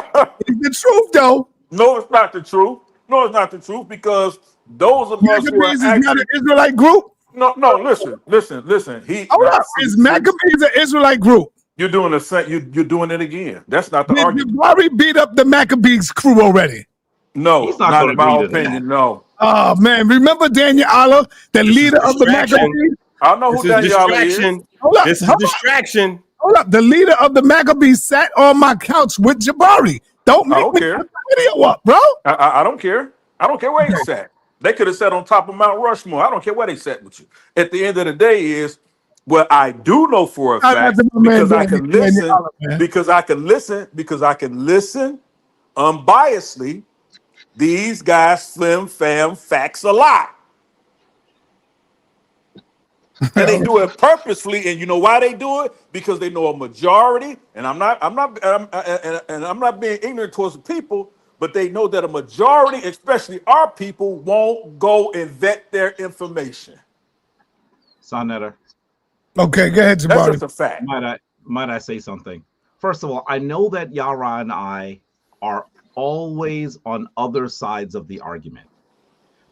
It's the truth, though. No, it's not the truth. No, it's not the truth because those of us who are is not an Israelite group. No, listen. Hold up. Is Maccabees an Israelite group? You're doing the same. You're doing it again. That's not the argument. Jabari beat up the Maccabees crew already. No, not in my opinion. No. Oh man, remember Daniel Allah, the leader of the Maccabees? I know who Daniel Allah is. This is distraction. Hold up, the leader of the Maccabees sat on my couch with Jabari. Don't make me put the video up, bro. I don't care. I don't care where he sat. They could have sat on top of Mount Rushmore. I don't care where they sat with you. At the end of the day is what I do know for a fact because I can listen unbiasedly. These guys slim fam facts a lot. And they do it purposely, and you know why they do it? Because they know a majority, and I'm not being ignorant towards the people, but they know that a majority, especially our people, won't go and vet their information. sa.neter. Okay, go ahead, Jabari. That's just a fact. Might I say something? First of all, I know that Yara and I are always on other sides of the argument.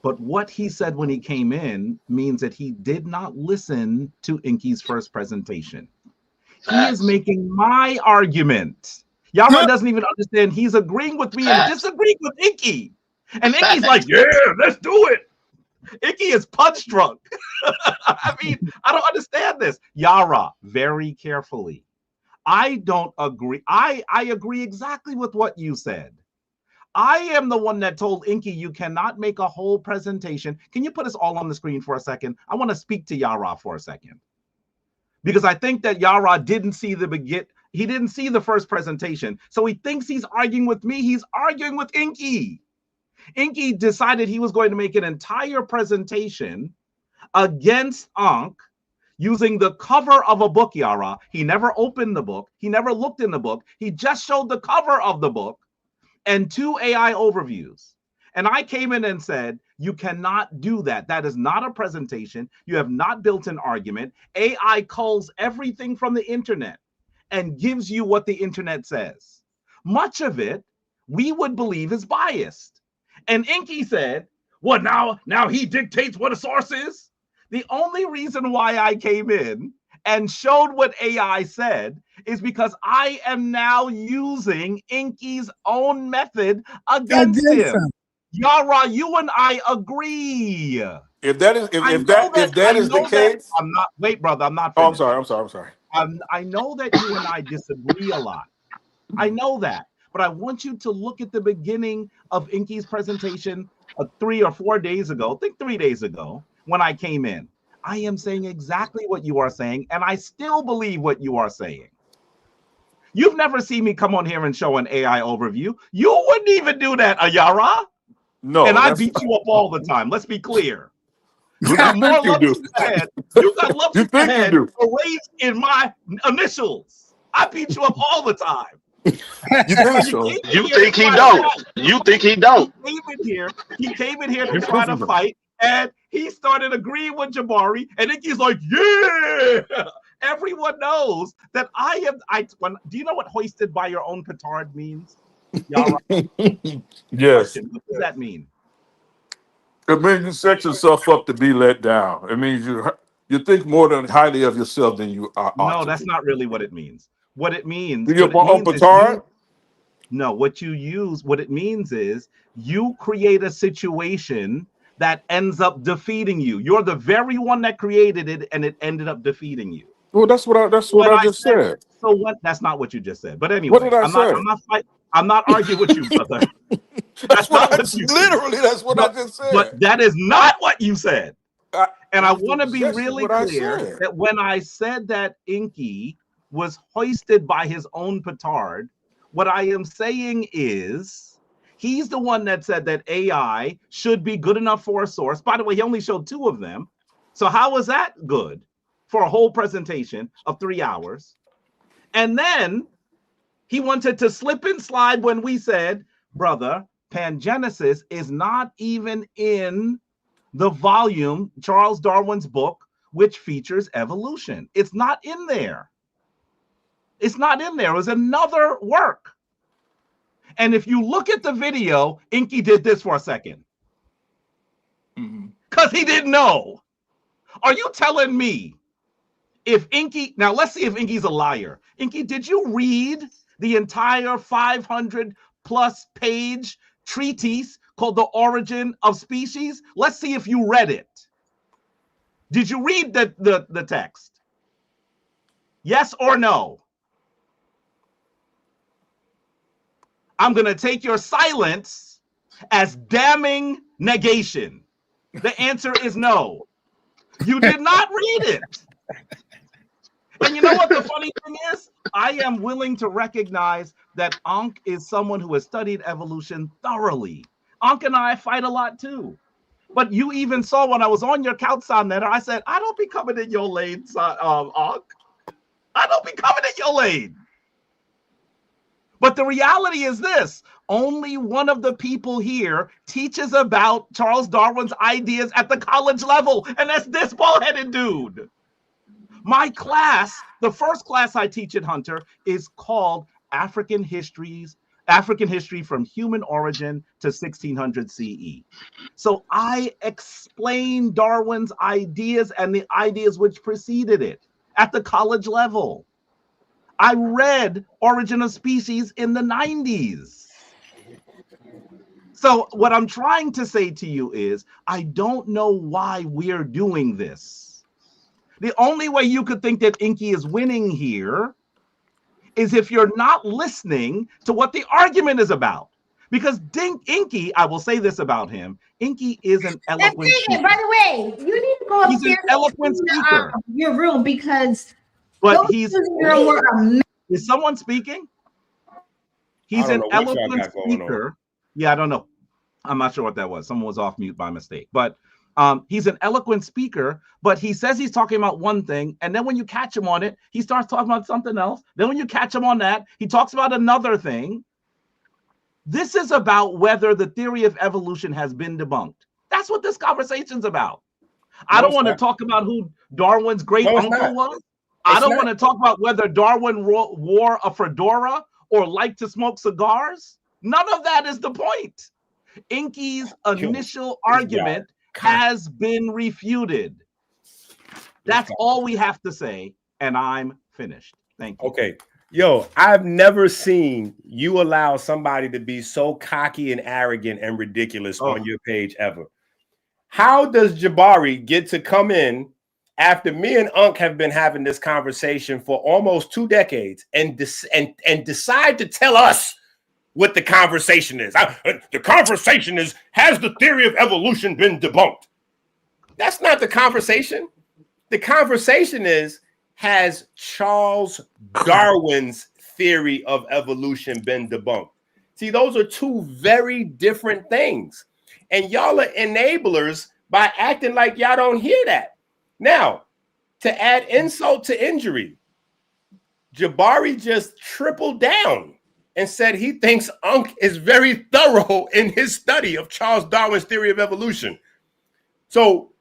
But what he said when he came in means that he did not listen to Enqi's first presentation. He is making my argument. Yara doesn't even understand. He's agreeing with me and disagreeing with Enqi. And Enqi's like, yeah, let's do it. Enqi is punch drunk. I mean, I don't understand this. Yara, very carefully. I don't agree. I agree exactly with what you said. I am the one that told Enqi you cannot make a whole presentation. Can you put us all on the screen for a second? I want to speak to Yara for a second. Because I think that Yara didn't see he didn't see the first presentation. So he thinks he's arguing with me. He's arguing with Enqi. Enqi decided he was going to make an entire presentation against Ankh using the cover of a book, Yara. He never opened the book. He never looked in the book. He just showed the cover of the book and 2 AI overviews. And I came in and said, you cannot do that. That is not a presentation. You have not built an argument. AI culls everything from the internet and gives you what the internet says. Much of it we would believe is biased. And Enqi said, well, now he dictates what a source is. The only reason why I came in and showed what AI said is because I am now using Enqi's own method against him. Yara, you and I agree. If that is the case, I'm not. Wait, brother, I'm not. Oh, Finished. I'm sorry. I know that you and I disagree a lot. I know that, but I want you to look at the beginning of Enqi's presentation 3 or 4 days ago. I think 3 days ago when I came in. I am saying exactly what you are saying, and I still believe what you are saying. You've never seen me come on here and show an AI overview. You wouldn't even do that, Ayara. No, and I beat you up all the time. Let's be clear. You got more love ahead. You got love ahead erased in my initials. I beat you up all the time. You think so? You think he don't? You think he don't? He came in here to try to fight, and he started agreeing with Jabari, and Enqi's like, yeah. Everyone knows that do you know what hoisted by your own petard means? Y'all right? Yes. What does that mean? It means you set yourself up to be let down. It means you think more than highly of yourself than you are. No, that's not really what it means. What it means. What it means is you create a situation that ends up defeating you. You're the very one that created it, and it ended up defeating you. Well, that's what I just said. So what? That's not what you just said. But anyway, what did I say? I'm not arguing with you, brother. That's what I just said. But that is not what you said. And I want to be really clear that when I said that Enqi was hoisted by his own petard, what I am saying is he's the one that said that AI should be good enough for a source. By the way, he only showed 2 of them. So how was that good for a whole presentation of 3 hours? And then he wanted to slip and slide when we said, brother, pangenesis is not even in the volume, Charles Darwin's book, which features evolution. It's not in there. It's not in there. It was another work. And if you look at the video, Enqi did this for a second. Because he didn't know. Are you telling me if Enqi, now let's see if Enqi's a liar. Enqi, did you read the entire 500+ page treatise called The Origin of Species? Let's see if you read it. Did you read the text? Yes or no? I'm going to take your silence as damning negation. The answer is no. You did not read it. And you know what the funny thing is? I am willing to recognize that Ankh is someone who has studied evolution thoroughly. Ankh and I fight a lot too. But you even saw when I was on your couch, sa.neter, I said, I don't be coming in your lane, Ankh. I don't be coming in your lane. But the reality is this. Only one of the people here teaches about Charles Darwin's ideas at the college level, and that's this bald-headed dude. My class, the first class I teach at Hunter, is called African History from Human Origin to 1600 CE. So I explain Darwin's ideas and the ideas which preceded it at the college level. I read Origin of Species in the 90s. So what I'm trying to say to you is, I don't know why we're doing this. The only way you could think that Enqi is winning here is if you're not listening to what the argument is about. Because Enqi, I will say this about him, Enqi is an eloquent speaker. By the way, you need to go upstairs to your room because is someone speaking? He's an eloquent speaker. Yeah, I don't know. I'm not sure what that was. Someone was off mute by mistake. But he's an eloquent speaker, but he says he's talking about one thing, and then when you catch him on it, he starts talking about something else. Then when you catch him on that, he talks about another thing. This is about whether the theory of evolution has been debunked. That's what this conversation's about. I don't want to talk about who Darwin's great uncle was. I don't want to talk about whether Darwin wore a fedora or liked to smoke cigars. None of that is the point. Enqi's initial argument has been refuted. That's all we have to say, and I'm finished. Thank you. Okay. Yo, I've never seen you allow somebody to be so cocky and arrogant and ridiculous on your page ever. How does Jabari get to come in after me and Ankh have been having this conversation for almost 2 decades and decide to tell us what the conversation is? The conversation is, has the theory of evolution been debunked? That's not the conversation. The conversation is, has Charles Darwin's theory of evolution been debunked? See, those are 2 very different things. And y'all are enablers by acting like y'all don't hear that. Now, to add insult to injury, Jabari just tripled down and said he thinks Ankh is very thorough in his study of Charles Darwin's theory of evolution. So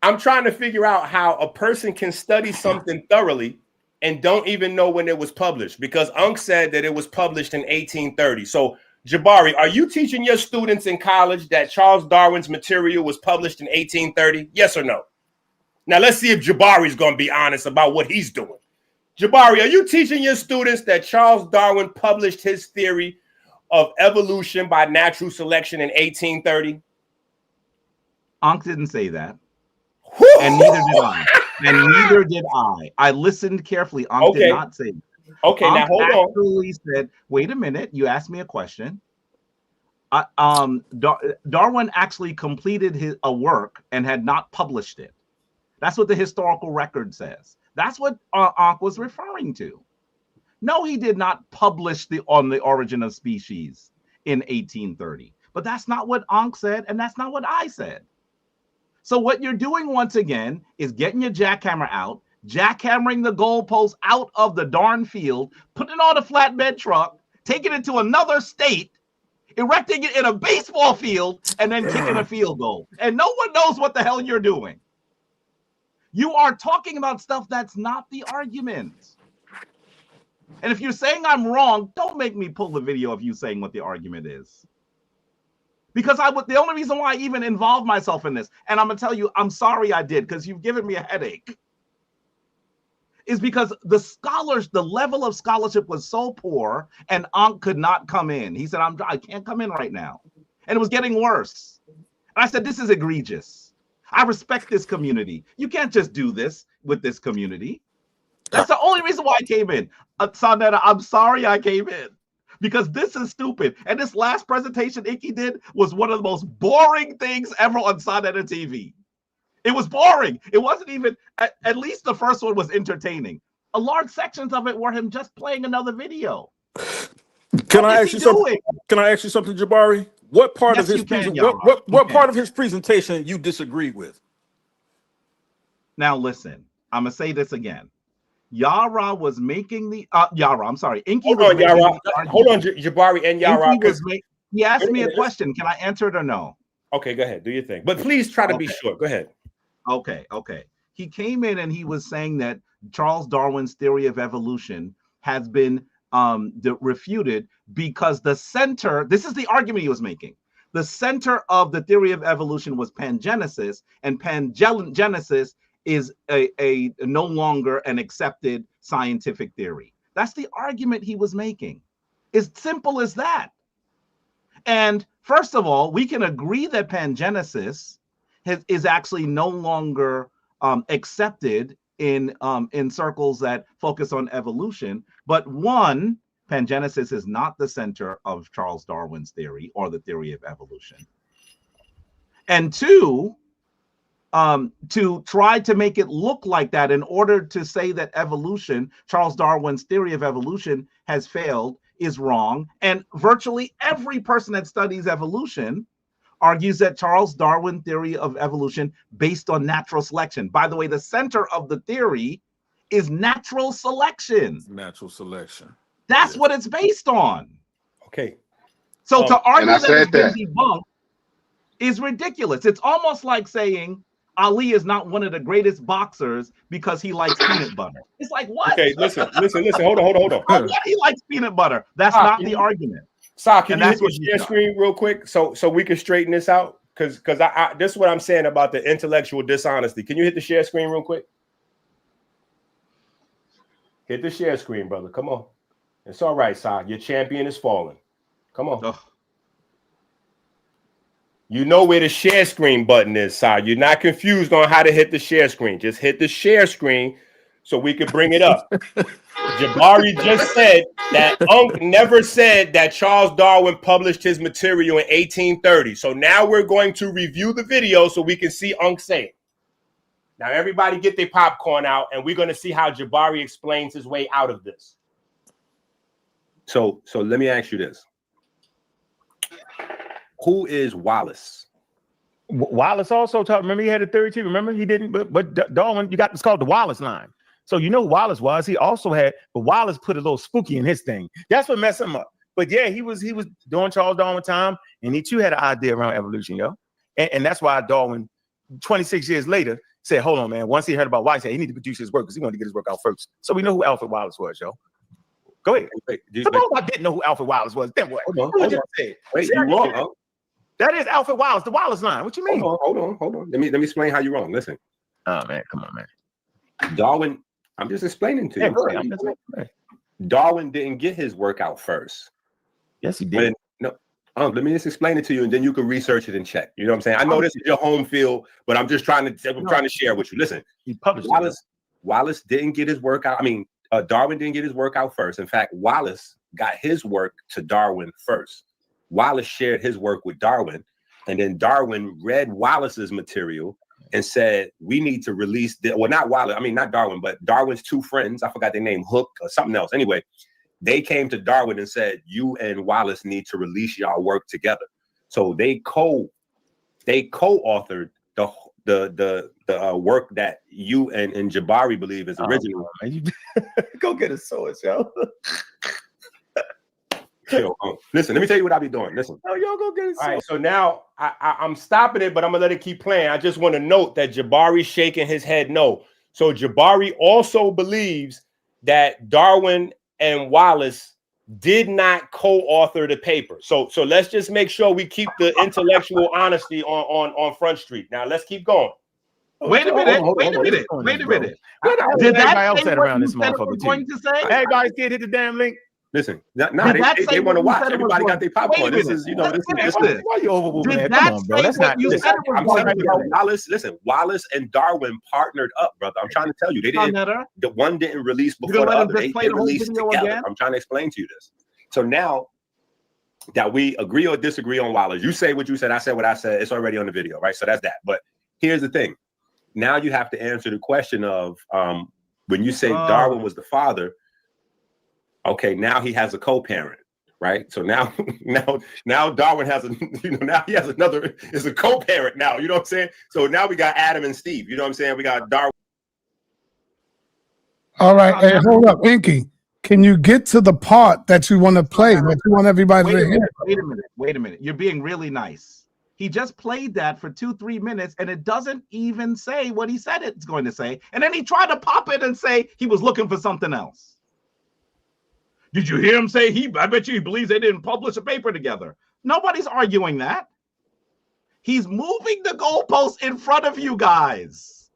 I'm trying to figure out how a person can study something thoroughly and don't even know when it was published, because Ankh said that it was published in 1830. So Jabari, are you teaching your students in college that Charles Darwin's material was published in 1830? Yes or no? Now let's see if Jabari's going to be honest about what he's doing. Jabari, are you teaching your students that Charles Darwin published his theory of evolution by natural selection in 1830? Ankh didn't say that. And neither did I. And neither did I. I listened carefully. Ankh did not say that. Okay, Ankh now hold on. actually said, wait a minute, you asked me a question. Darwin actually completed a work and had not published it. That's what the historical record says. That's what Ankh was referring to. No, he did not publish on the origin of species in 1830. But that's not what Ankh said, and that's not what I said. So what you're doing once again is getting your jackhammer out, jackhammering the goalpost out of the darn field, putting it on a flatbed truck, taking it to another state, erecting it in a baseball field, and then kicking a field goal. And no one knows what the hell you're doing. You are talking about stuff that's not the argument. And if you're saying I'm wrong, don't make me pull the video of you saying what the argument is. Because the only reason why I even involved myself in this, and I'm going to tell you, I'm sorry I did, because you've given me a headache, is because the level of scholarship was so poor, and Ankh could not come in. He said, I can't come in right now. And it was getting worse. And I said, this is egregious. I respect this community. You can't just do this with this community. That's the only reason why I came in. sa.neter, I'm sorry I came in. Because this is stupid. And this last presentation Enqi did was one of the most boring things ever on sa.neter TV. It was boring. It wasn't even, at least the first one was entertaining. A large sections of it were him just playing another video. Can I ask you something? Can I ask you something, Jabari? What part of his what part of his presentation you disagreed with? Now listen, I'm gonna say this again. Yara was making the Enqi was making Yara. Hold on, Jabari and Yara. He asked me a question. Can I answer it or no? Okay, go ahead. Do your thing. But please try to be short. Go ahead. Okay. He came in and he was saying that Charles Darwin's theory of evolution has been refuted because the center, this is the argument he was making. The center of the theory of evolution was pangenesis, and pangenesis is a no longer an accepted scientific theory. That's the argument he was making. It's simple as that. And first of all, we can agree that pangenesis is actually no longer accepted in circles that focus on evolution. But one, pangenesis is not the center of Charles Darwin's theory or the theory of evolution. And two, to try to make it look like that in order to say that evolution, Charles Darwin's theory of evolution has failed, is wrong. And virtually every person that studies evolution argues that Charles Darwin's theory of evolution based on natural selection. By the way, the center of the theory is natural selection. Natural selection. That's what it's based on. Okay. So to argue that it's been debunked is ridiculous. It's almost like saying Ali is not one of the greatest boxers because he likes peanut butter. It's like, what? Okay, listen. Hold on. Oh, yeah, he likes peanut butter. That's not the argument. Can you hit the share screen real quick so we can straighten this out? Because this is what I'm saying about the intellectual dishonesty. Can you hit the share screen real quick? Hit the share screen, brother. Come on. It's all right, Sa. Your champion is falling. Come on. You know where the share screen button is, Si. You're not confused on how to hit the share screen. Just hit the share screen so we can bring it up. Jabari just said that Ankh never said that Charles Darwin published his material in 1830. So now we're going to review the video so we can see Ankh say it. Now everybody get their popcorn out, and we're going to see how Jabari explains his way out of this. So let me ask you this. Who is Wallace? Wallace also taught. Remember, he had a theory too. Remember, he didn't. But Darwin, you got it's called the Wallace line. So you know who Wallace was. He also had, but Wallace put a little spooky in his thing. That's what messed him up. But yeah, he was doing Charles Darwin time, and he too had an idea around evolution, yo. And that's why Darwin, 26 years later, said, "Hold on, man." Once he heard about Wallace, he said he needed to produce his work because he wanted to get his work out first. So we know who Alfred Wallace was, yo. Go ahead. Suppose I didn't know who Alfred Wallace was. Then what? Hold on. Wait, you wrong, huh? That is Alfred Wallace, the Wallace line. What you mean? Hold on. Let me explain how you're wrong. Listen. Oh man, come on, man. Darwin, I'm just explaining to you. Darwin didn't get his work out first. Yes, he did. Let me just explain it to you, and then you can research it and check. You know what I'm saying? I know this is your home field, but I'm just trying to share with you. Listen, he published Wallace didn't get his work out. I mean, Darwin didn't get his work out first. In fact, Wallace got his work to Darwin first. Wallace shared his work with Darwin, and then Darwin read Wallace's material and said, we need to release not Wallace, not Darwin, but Darwin's two friends, I forgot their name, Hook or something else. Anyway, they came to Darwin and said, you and Wallace need to release y'all work together. So they co-authored the work that you and Jabari believe is original. Go get a source, yo. Listen, let me tell you what I'll be doing. Listen. Oh, y'all go get it. All right, so now I'm stopping it, but I'm gonna let it keep playing. I just want to note that Jabari's shaking his head no. So Jabari also believes that Darwin and Wallace did not co-author the paper. So let's just make sure we keep the intellectual honesty on Front Street. Now let's keep going. Wait a minute. Did that else said around this motherfucker going to say? Everybody did hit the damn link. Listen, they want to watch. Everybody got their popcorn. This is, why you overruled, man? Come on, bro. That's not. I'm telling you, Wallace. Listen, Wallace and Darwin partnered up, brother. I'm trying to tell you, they didn't. The one didn't release before the other. They released together. I'm trying to explain to you this. So now that we agree or disagree on Wallace, you say what you said, I said what I said. It's already on the video, right? So that's that. But here's the thing. Now you have to answer the question of when you say Darwin was the father. Okay, now he has a co-parent, right? So now Darwin has now he has another is a co-parent now. You know what I'm saying? So now we got Adam and Steve. You know what I'm saying? We got Darwin. All right, hey, hold up, Enqi. Can you get to the part that you want to play? That you want everybody to hear? Wait a minute. You're being really nice. He just played that for 2-3 minutes, and it doesn't even say what he said it's going to say. And then he tried to pop it and say he was looking for something else. Did you hear him say I bet you he believes they didn't publish a paper together? Nobody's arguing that. He's moving the goalposts in front of you guys.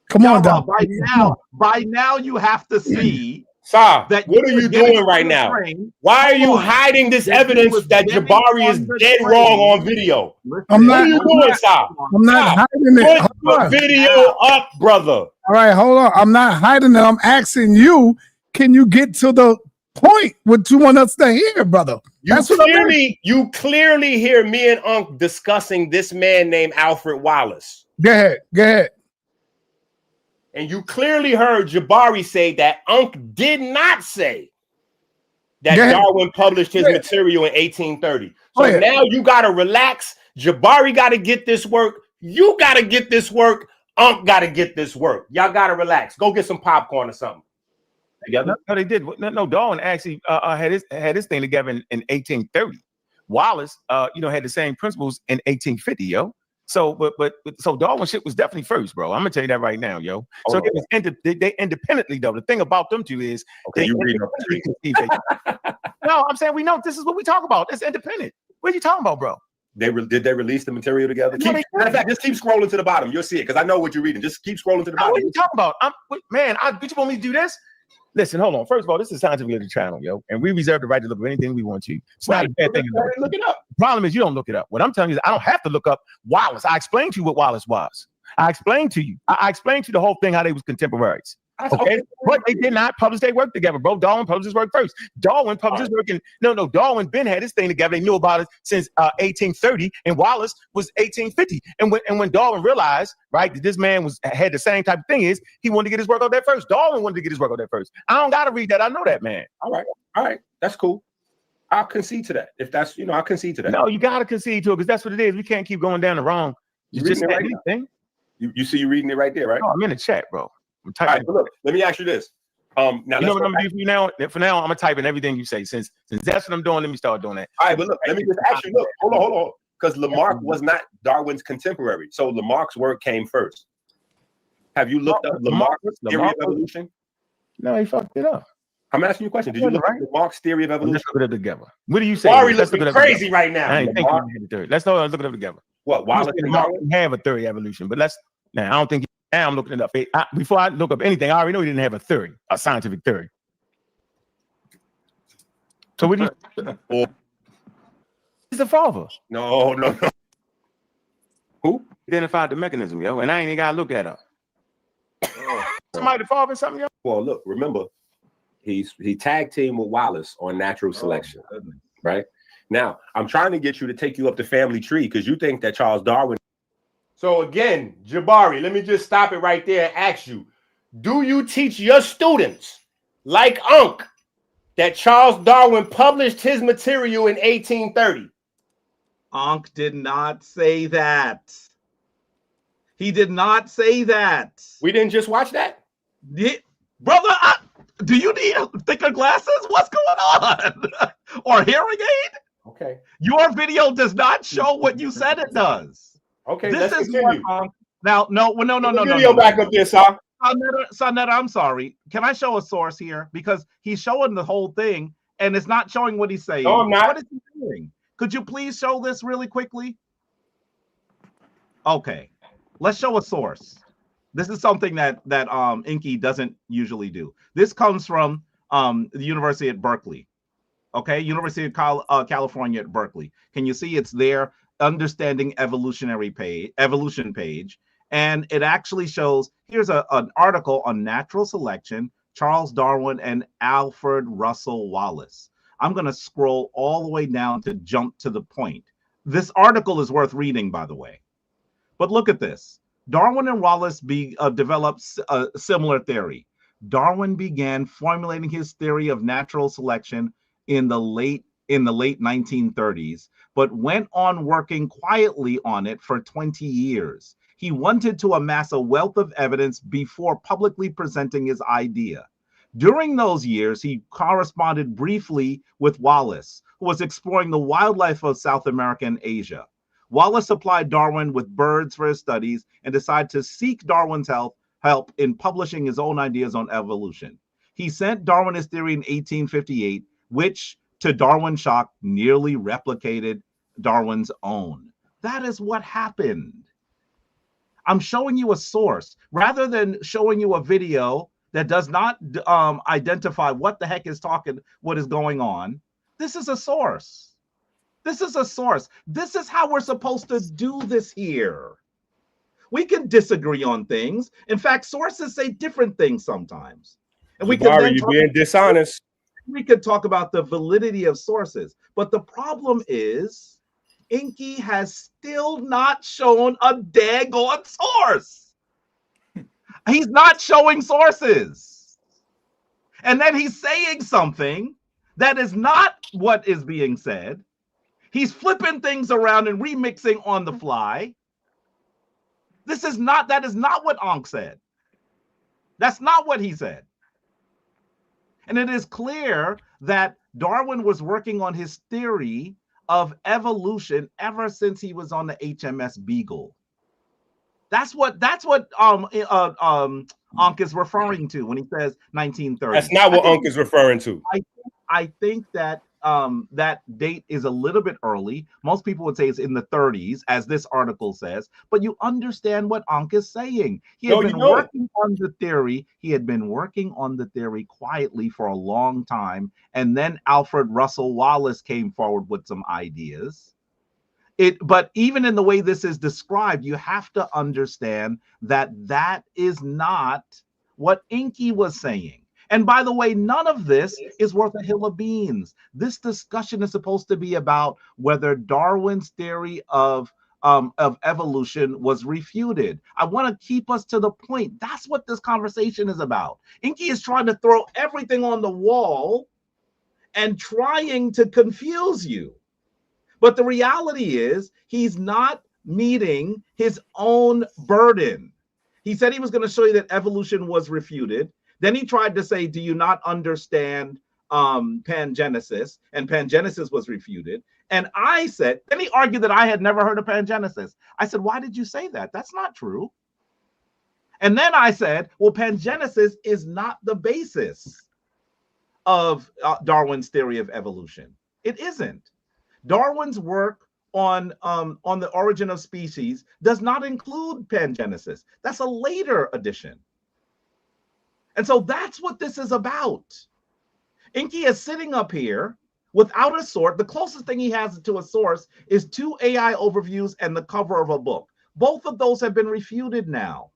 Come on, Doc. By now you have to see that. What are you doing right now? Why are you hiding this evidence that Jabari is dead wrong on video? I'm not. What are you doing, Sa? I'm not hiding it. Put the video up, brother. All right, hold on. I'm not hiding it. I'm asking you. Can you get to the point what you want us to hear, brother? You clearly hear me and Ankh discussing this man named Alfred Wallace. Go ahead. And you clearly heard Jabari say that Ankh did not say that Darwin published his material in 1830. So now you got to relax. Jabari got to get this work. You got to get this work. Ankh got to get this work. Y'all got to relax. Go get some popcorn or something. Together? No, they did. No, Darwin actually had his thing together in 1830. Wallace, had the same principles in 1850, yo. So, so Darwin shit was definitely first, bro. I'm gonna tell you that right now, yo. So they independently though. The thing about them two is you read No, I'm saying we know this is what we talk about. It's independent. What are you talking about, bro? Did they release the material together? Matter of fact, just keep scrolling to the bottom. You'll see it because I know what you're reading. Just keep scrolling to the bottom. What are you talking about? Bitch, you want me to do this? Listen, hold on. First of all, this is a scientific literature channel, yo, and we reserve the right to look up anything we want to. It's not a bad thing. Look it up. The problem is you don't look it up. What I'm telling you is I don't have to look up Wallace. I explained to you what Wallace was. I explained to you. I explained to you the whole thing, how they was contemporaries. Okay, but they did not publish their work together, bro. Darwin published his work first. Darwin published his work in Darwin been had his thing together. They knew about it since 1830, and Wallace was 1850. And when Darwin realized, right, that this man had the same type of thing, is he wanted to get his work out there first. Darwin wanted to get his work out there first. I don't gotta read that. I know that, man. All right, that's cool. I'll concede to that. If that's I'll concede to that. No, you gotta concede to it because that's what it is. We can't keep going down the wrong. You just right anything. You see you reading it right there, right? No, I'm in the chat, bro. All right, but look, let me ask you this. Now, you know what I'm gonna do for you now? For now, I'm gonna type in everything you say. Since that's what I'm doing, let me start doing that. All right, but look, let me just ask you. Look, hold on, because Lamarck was not Darwin's contemporary, so Lamarck's work came first. Have you looked up Lamarck's theory of evolution? No, he fucked it up. I'm asking you a question. Did you look at Lamarck's theory of evolution? Let's look it up together. What do you say? Jabari looking crazy right now. I ain't think you had a theory. Let's look it up together. What? Wallace and Darwin have a theory of evolution, but now I don't think. Now I'm looking it up. Before I look up anything, I already know he didn't have a theory, a scientific theory. So what do you? He's the father. No. Who identified the mechanism, yo? And I ain't even gotta look that up. Somebody the father or something, yo? Well, look, remember, he tag team with Wallace on natural selection, right? Now I'm trying to get you to take you up the family tree because you think that Charles Darwin. So again, Jabari, let me just stop it right there and ask you, do you teach your students, like Ankh, that Charles Darwin published his material in 1830? Ankh did not say that. He did not say that. We didn't just watch that? Brother, do you need thicker glasses? What's going on? Or hearing aid? Okay. Your video does not show what you said it does. Okay, this let's is continue. No. Video back up there, sir. sa.neter, I'm sorry. Can I show a source here? Because he's showing the whole thing, and it's not showing what he's saying. No, I'm not. What is he doing? Could you please show this really quickly? Okay, let's show a source. This is something that Enqi doesn't usually do. This comes from the University at Berkeley. Okay, University of California at Berkeley. Can you see it's there? Understanding evolution page, and it actually shows here's an article on natural selection, Charles Darwin and Alfred Russel Wallace. I'm going to scroll all the way down to jump to the point. This article is worth reading, by the way. But look at this. Darwin and Wallace developed a similar theory. Darwin began formulating his theory of natural selection in the late 1930s, but went on working quietly on it for 20 years. He wanted to amass a wealth of evidence before publicly presenting his idea. During those years, he corresponded briefly with Wallace, who was exploring the wildlife of South America and Asia. Wallace supplied Darwin with birds for his studies and decided to seek Darwin's help in publishing his own ideas on evolution. He sent Darwin his theory in 1858, which, to Darwin's shock, nearly replicated Darwin's own. That is what happened. I'm showing you a source rather than showing you a video that does not identify what the heck is what is going on. This is a source. This is a source. This is how we're supposed to do this here. We can disagree on things. In fact, sources say different things sometimes. And you're being dishonest. We could talk about the validity of sources, but the problem is Enqi has still not shown a daggone source. He's not showing sources. And then he's saying something that is not what is being said. He's flipping things around and remixing on the fly. That is not what Ankh said. That's not what he said. And it is clear that Darwin was working on his theory of evolution ever since he was on the HMS Beagle. That's what Ankh is referring to when he says 1930. That's not what Ankh is referring to. I think that that date is a little bit early. Most people would say it's in the 30s, as this article says, but you understand what Ankh is saying. He had been working on the theory. He had been working on the theory quietly for a long time. And then Alfred Russel Wallace came forward with some ideas. But even in the way this is described, you have to understand that that is not what Enqi was saying. And by the way, none of this is worth a hill of beans. This discussion is supposed to be about whether Darwin's theory of evolution was refuted. I want to keep us to the point. That's what this conversation is about. Enqi is trying to throw everything on the wall and trying to confuse you. But the reality is he's not meeting his own burden. He said he was going to show you that evolution was refuted. Then he tried to say, do you not understand pangenesis? And pangenesis was refuted. And I said, then he argued that I had never heard of pangenesis. I said, why did you say that? That's not true. And then I said, well, pangenesis is not the basis of Darwin's theory of evolution. It isn't. Darwin's work on the origin of species does not include pangenesis. That's a later addition. And so that's what this is about. Enqi is sitting up here without a source. The closest thing he has to a source is 2 AI overviews and the cover of a book. Both of those have been refuted now.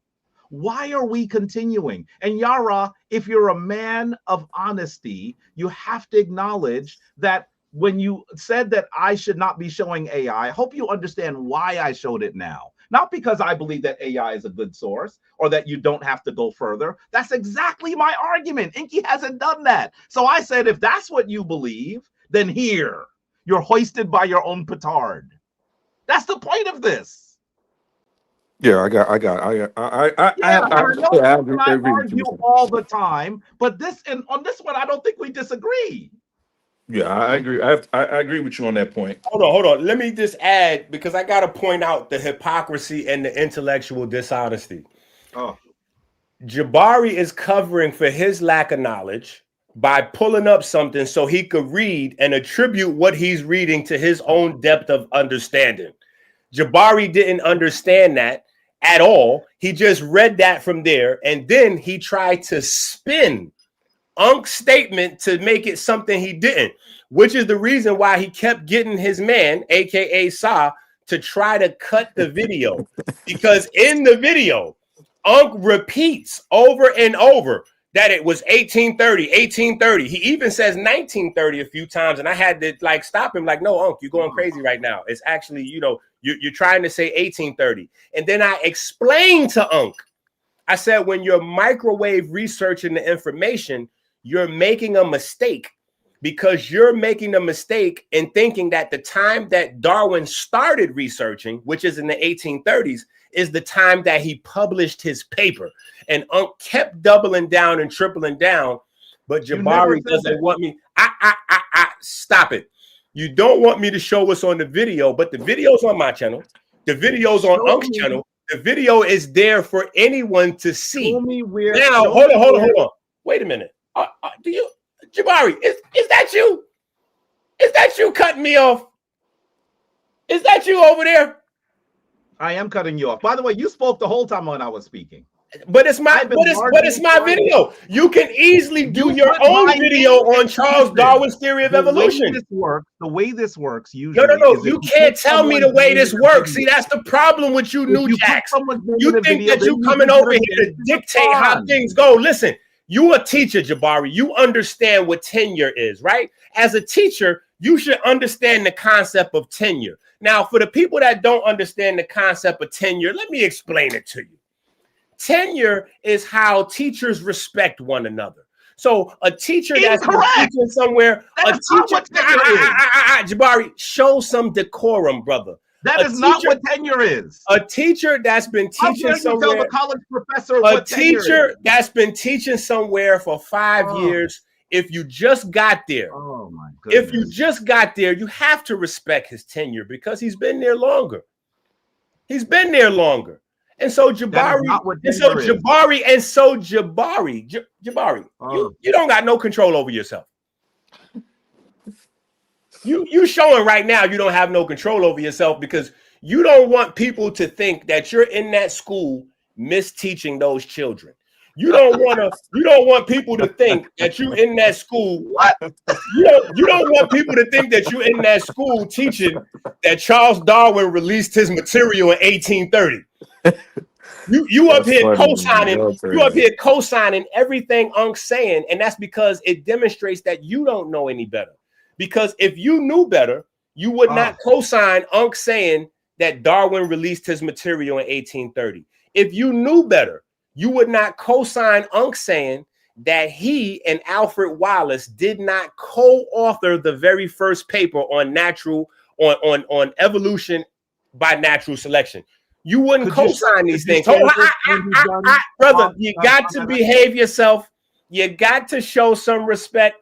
Why are we continuing? And Yara, if you're a man of honesty, you have to acknowledge that when you said that I should not be showing AI, I hope you understand why I showed it now. Not because I believe that AI is a good source or that you don't have to go further. That's exactly my argument. Enqi hasn't done that. So I said, if that's what you believe, then here, you're hoisted by your own petard. That's the point of this. Yeah, I argue all the time, but on this one, I don't think we disagree. Yeah, I agree. I agree with you on that point. Hold on. Let me just add, because I got to point out the hypocrisy and the intellectual dishonesty. Oh. Jabari is covering for his lack of knowledge by pulling up something so he could read and attribute what he's reading to his own depth of understanding. Jabari didn't understand that at all. He just read that from there, and then he tried to spin Ankh's statement to make it something he didn't, which is the reason why he kept getting his man, aka Sa, to try to cut the video. Because in the video, Ankh repeats over and over that it was 1830, 1830. He even says 1930 a few times, and I had to like stop him, like, no, Ankh, you're going crazy right now. It's actually, you're trying to say 1830. And then I explained to Ankh, I said, when you're microwave researching the information, you're making a mistake, because you're making a mistake in thinking that the time that Darwin started researching, which is in the 1830s, is the time that he published his paper. And Ankh kept doubling down and tripling down, but Jabari doesn't want me. Stop it. You don't want me to show what's on the video, but the video's on my channel. The video's on Ankh's channel. The video is there for anyone to see. Now, hold on. Wait a minute. Do you, Jabari, is that you? Is that you cutting me off? Is that you over there? I am cutting you off. By the way, you spoke the whole time when I was speaking. But it's my video. You can easily do your own video on Charles Darwin's theory of evolution. The way this works usually. No. You can't tell me the way this works. See, that's the problem with you new jacks. You think that you coming over here to dictate how things go. Listen. You a teacher, Jabari. You understand what tenure is, right? As a teacher, you should understand the concept of tenure. Now, for the people that don't understand the concept of tenure, let me explain it to you. Tenure is how teachers respect one another. So a teacher that's teaching somewhere, Jabari, show some decorum, brother. That is not what tenure is. A teacher that's been teaching somewhere. Tell the college professor a teacher that's been teaching somewhere for 5 years. If you just got there, if you just got there, you have to respect his tenure because he's been there longer. He's been there longer. And so Jabari, Jabari, you don't got no control over yourself. You showing right now you don't have no control over yourself because you don't want people to think that you're in that school misteaching those children. You don't want people to think that you in that school. You don't want people to think that you in that school teaching that Charles Darwin released his material in 1830. You up here co-signing everything Ankh's saying, and that's because it demonstrates that you don't know any better. Because if you knew better, you would not co-sign Ankh saying that Darwin released his material in 1830. If you knew better, you would not co-sign Ankh saying that he and Alfred Wallace did not co-author the very first paper on evolution by natural selection. You wouldn't co-sign these things. Brother, you got to behave yourself. You got to show some respect.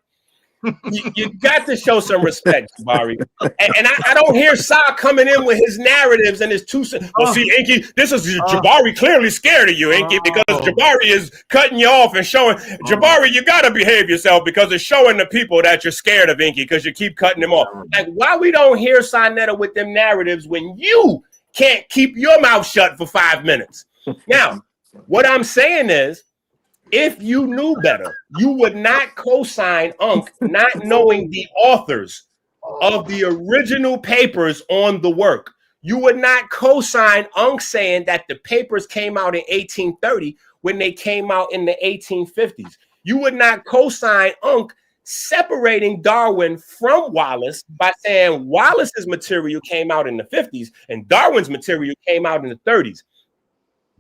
You got to show some respect, Jabari. And I don't hear Sa coming in with his narratives and his two cents. Well, see, Enqi, this is Jabari clearly scared of you, Enqi, because Jabari is cutting you off and showing. Jabari, you got to behave yourself because it's showing the people that you're scared of Enqi because you keep cutting him off. Like, why we don't hear sa.neter with them narratives when you can't keep your mouth shut for 5 minutes? Now, what I'm saying is, if you knew better, you would not co-sign Ankh not knowing the authors of the original papers on the work. You would not co-sign Ankh saying that the papers came out in 1830 when they came out in the 1850s. You would not co-sign Ankh separating Darwin from Wallace by saying Wallace's material came out in the 50s and Darwin's material came out in the 30s.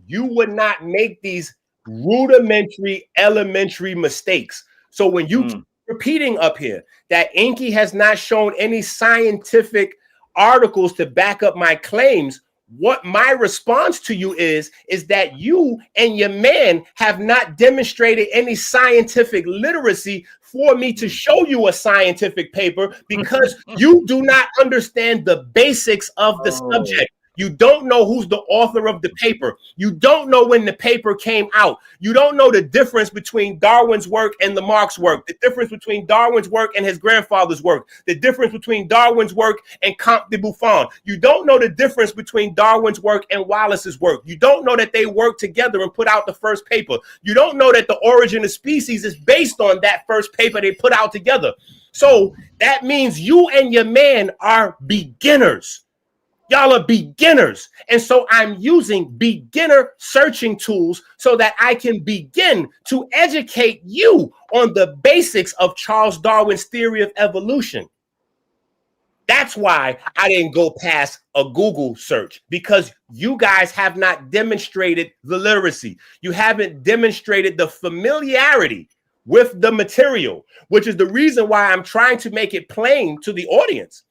You would not make these rudimentary, elementary mistakes. So when you keep repeating up here that Enqi has not shown any scientific articles to back up my claims, what my response to you is that you and your man have not demonstrated any scientific literacy for me to show you a scientific paper because you do not understand the basics of the subject. You don't know who's the author of the paper. You don't know when the paper came out. You don't know the difference between Darwin's work and Lamarck's work, the difference between Darwin's work and his grandfather's work, the difference between Darwin's work and Comte de Buffon. You don't know the difference between Darwin's work and Wallace's work. You don't know that they worked together and put out the first paper. You don't know that the origin of species is based on that first paper they put out together. So that means you and your man are beginners. Y'all are beginners. And so I'm using beginner searching tools so that I can begin to educate you on the basics of Charles Darwin's theory of evolution. That's why I didn't go past a Google search, because you guys have not demonstrated the literacy. You haven't demonstrated the familiarity with the material, which is the reason why I'm trying to make it plain to the audience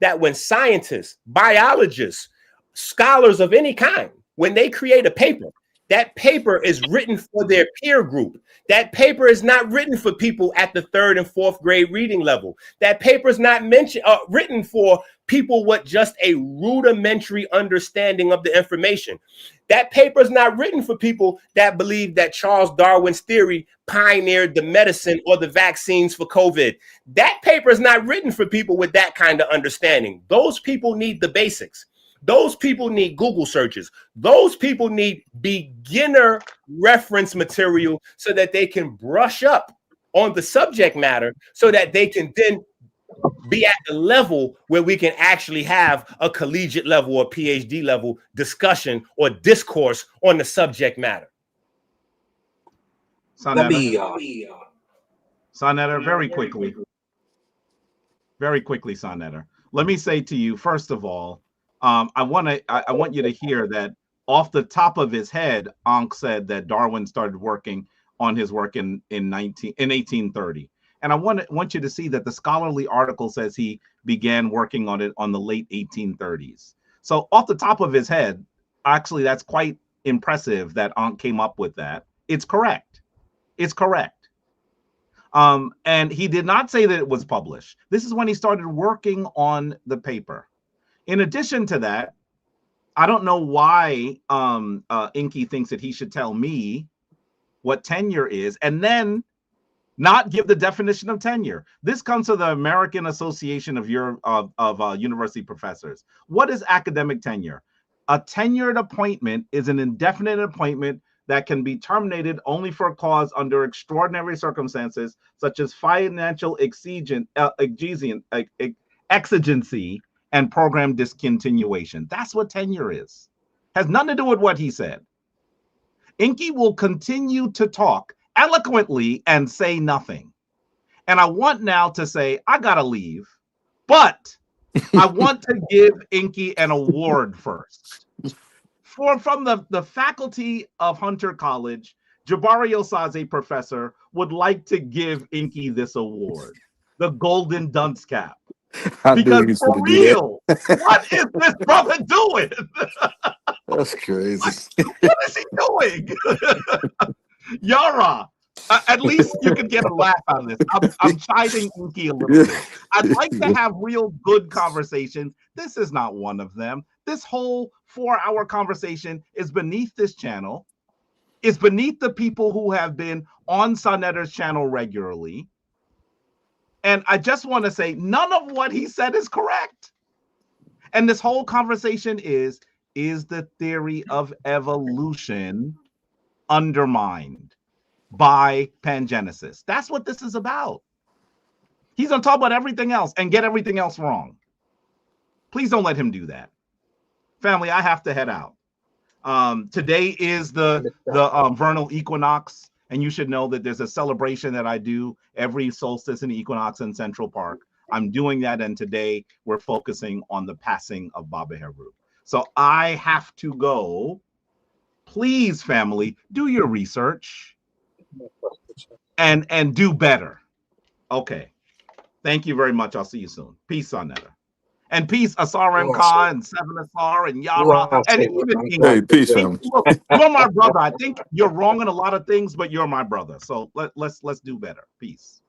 that when scientists, biologists, scholars of any kind, when they create a paper, that paper is written for their peer group. That paper is not written for people at the 3rd and 4th grade reading level. That paper is not written for people with just a rudimentary understanding of the information. That paper is not written for people that believe that Charles Darwin's theory pioneered the medicine or the vaccines for COVID. That paper is not written for people with that kind of understanding. Those people need the basics. Those people need Google searches. Those people need beginner reference material so that they can brush up on the subject matter so that they can then be at the level where we can actually have a collegiate level or PhD level discussion or discourse on the subject matter. sa.neter, very quickly, sa.neter. Let me say to you, first of all, I want you to hear that off the top of his head, Ankh said that Darwin started working on his work in 1830. And I want you to see that the scholarly article says he began working on it on the late 1830s. So off the top of his head, actually, that's quite impressive that Ankh came up with that. It's correct. It's correct. And he did not say that it was published. This is when he started working on the paper. In addition to that, I don't know why Enqi thinks that he should tell me what tenure is and then not give the definition of tenure. This comes to the American Association of University Professors. What is academic tenure? A tenured appointment is an indefinite appointment that can be terminated only for a cause under extraordinary circumstances, such as financial exigency and program discontinuation. That's what tenure is. Has nothing to do with what he said. Enqi will continue to talk eloquently and say nothing. And I want now to say, I gotta leave, but I want to give Enqi an award first. From the faculty of Hunter College, Jabari Osaze professor would like to give Enqi this award, the Golden Dunce Cap. Because for real, what is this brother doing? That's crazy. What is he doing? Yara, at least you can get a laugh out of this. I'm chiding Enqi a little bit. I'd like to have real good conversations. This is not one of them. This whole 4-hour conversation is beneath this channel. It's beneath the people who have been on sa.neter's channel regularly. And I just want to say none of what he said is correct. And this whole conversation is the theory of evolution undermined by pangenesis? That's what this is about. He's going to talk about everything else and get everything else wrong. Please don't let him do that. Family, I have to head out. Today is the vernal equinox, and you should know that there's a celebration that I do every solstice and equinox in Central Park. I'm doing that, and today we're focusing on the passing of Baba Heru. So I have to go. Please, family, do your research and do better. Okay. Thank you very much. I'll see you soon. Peace, sa.neter. And peace, Asar and Ka and Seven Asar and Yara. And even hey, peace, man. You're my brother. I think you're wrong in a lot of things, but you're my brother. So let's do better. Peace.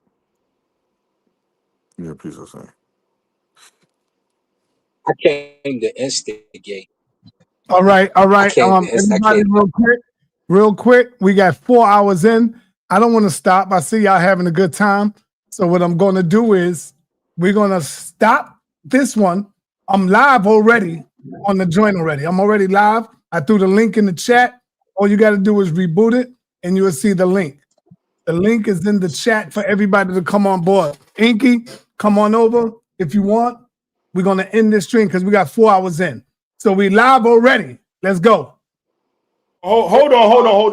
Yeah, peace, Asar. I came to instigate. All right. Everybody, real quick. We got 4 hours in. I don't want to stop. I see y'all having a good time. So what I'm going to do is we're going to stop this one. I'm live already on the joint already. I'm already live. I threw the link in the chat. All you got to do is reboot it, and you will see the link. The link is in the chat for everybody to come on board. Enqi, come on over if you want. We're going to end this stream because we got 4 hours in. So we live already. Let's go. Hold on.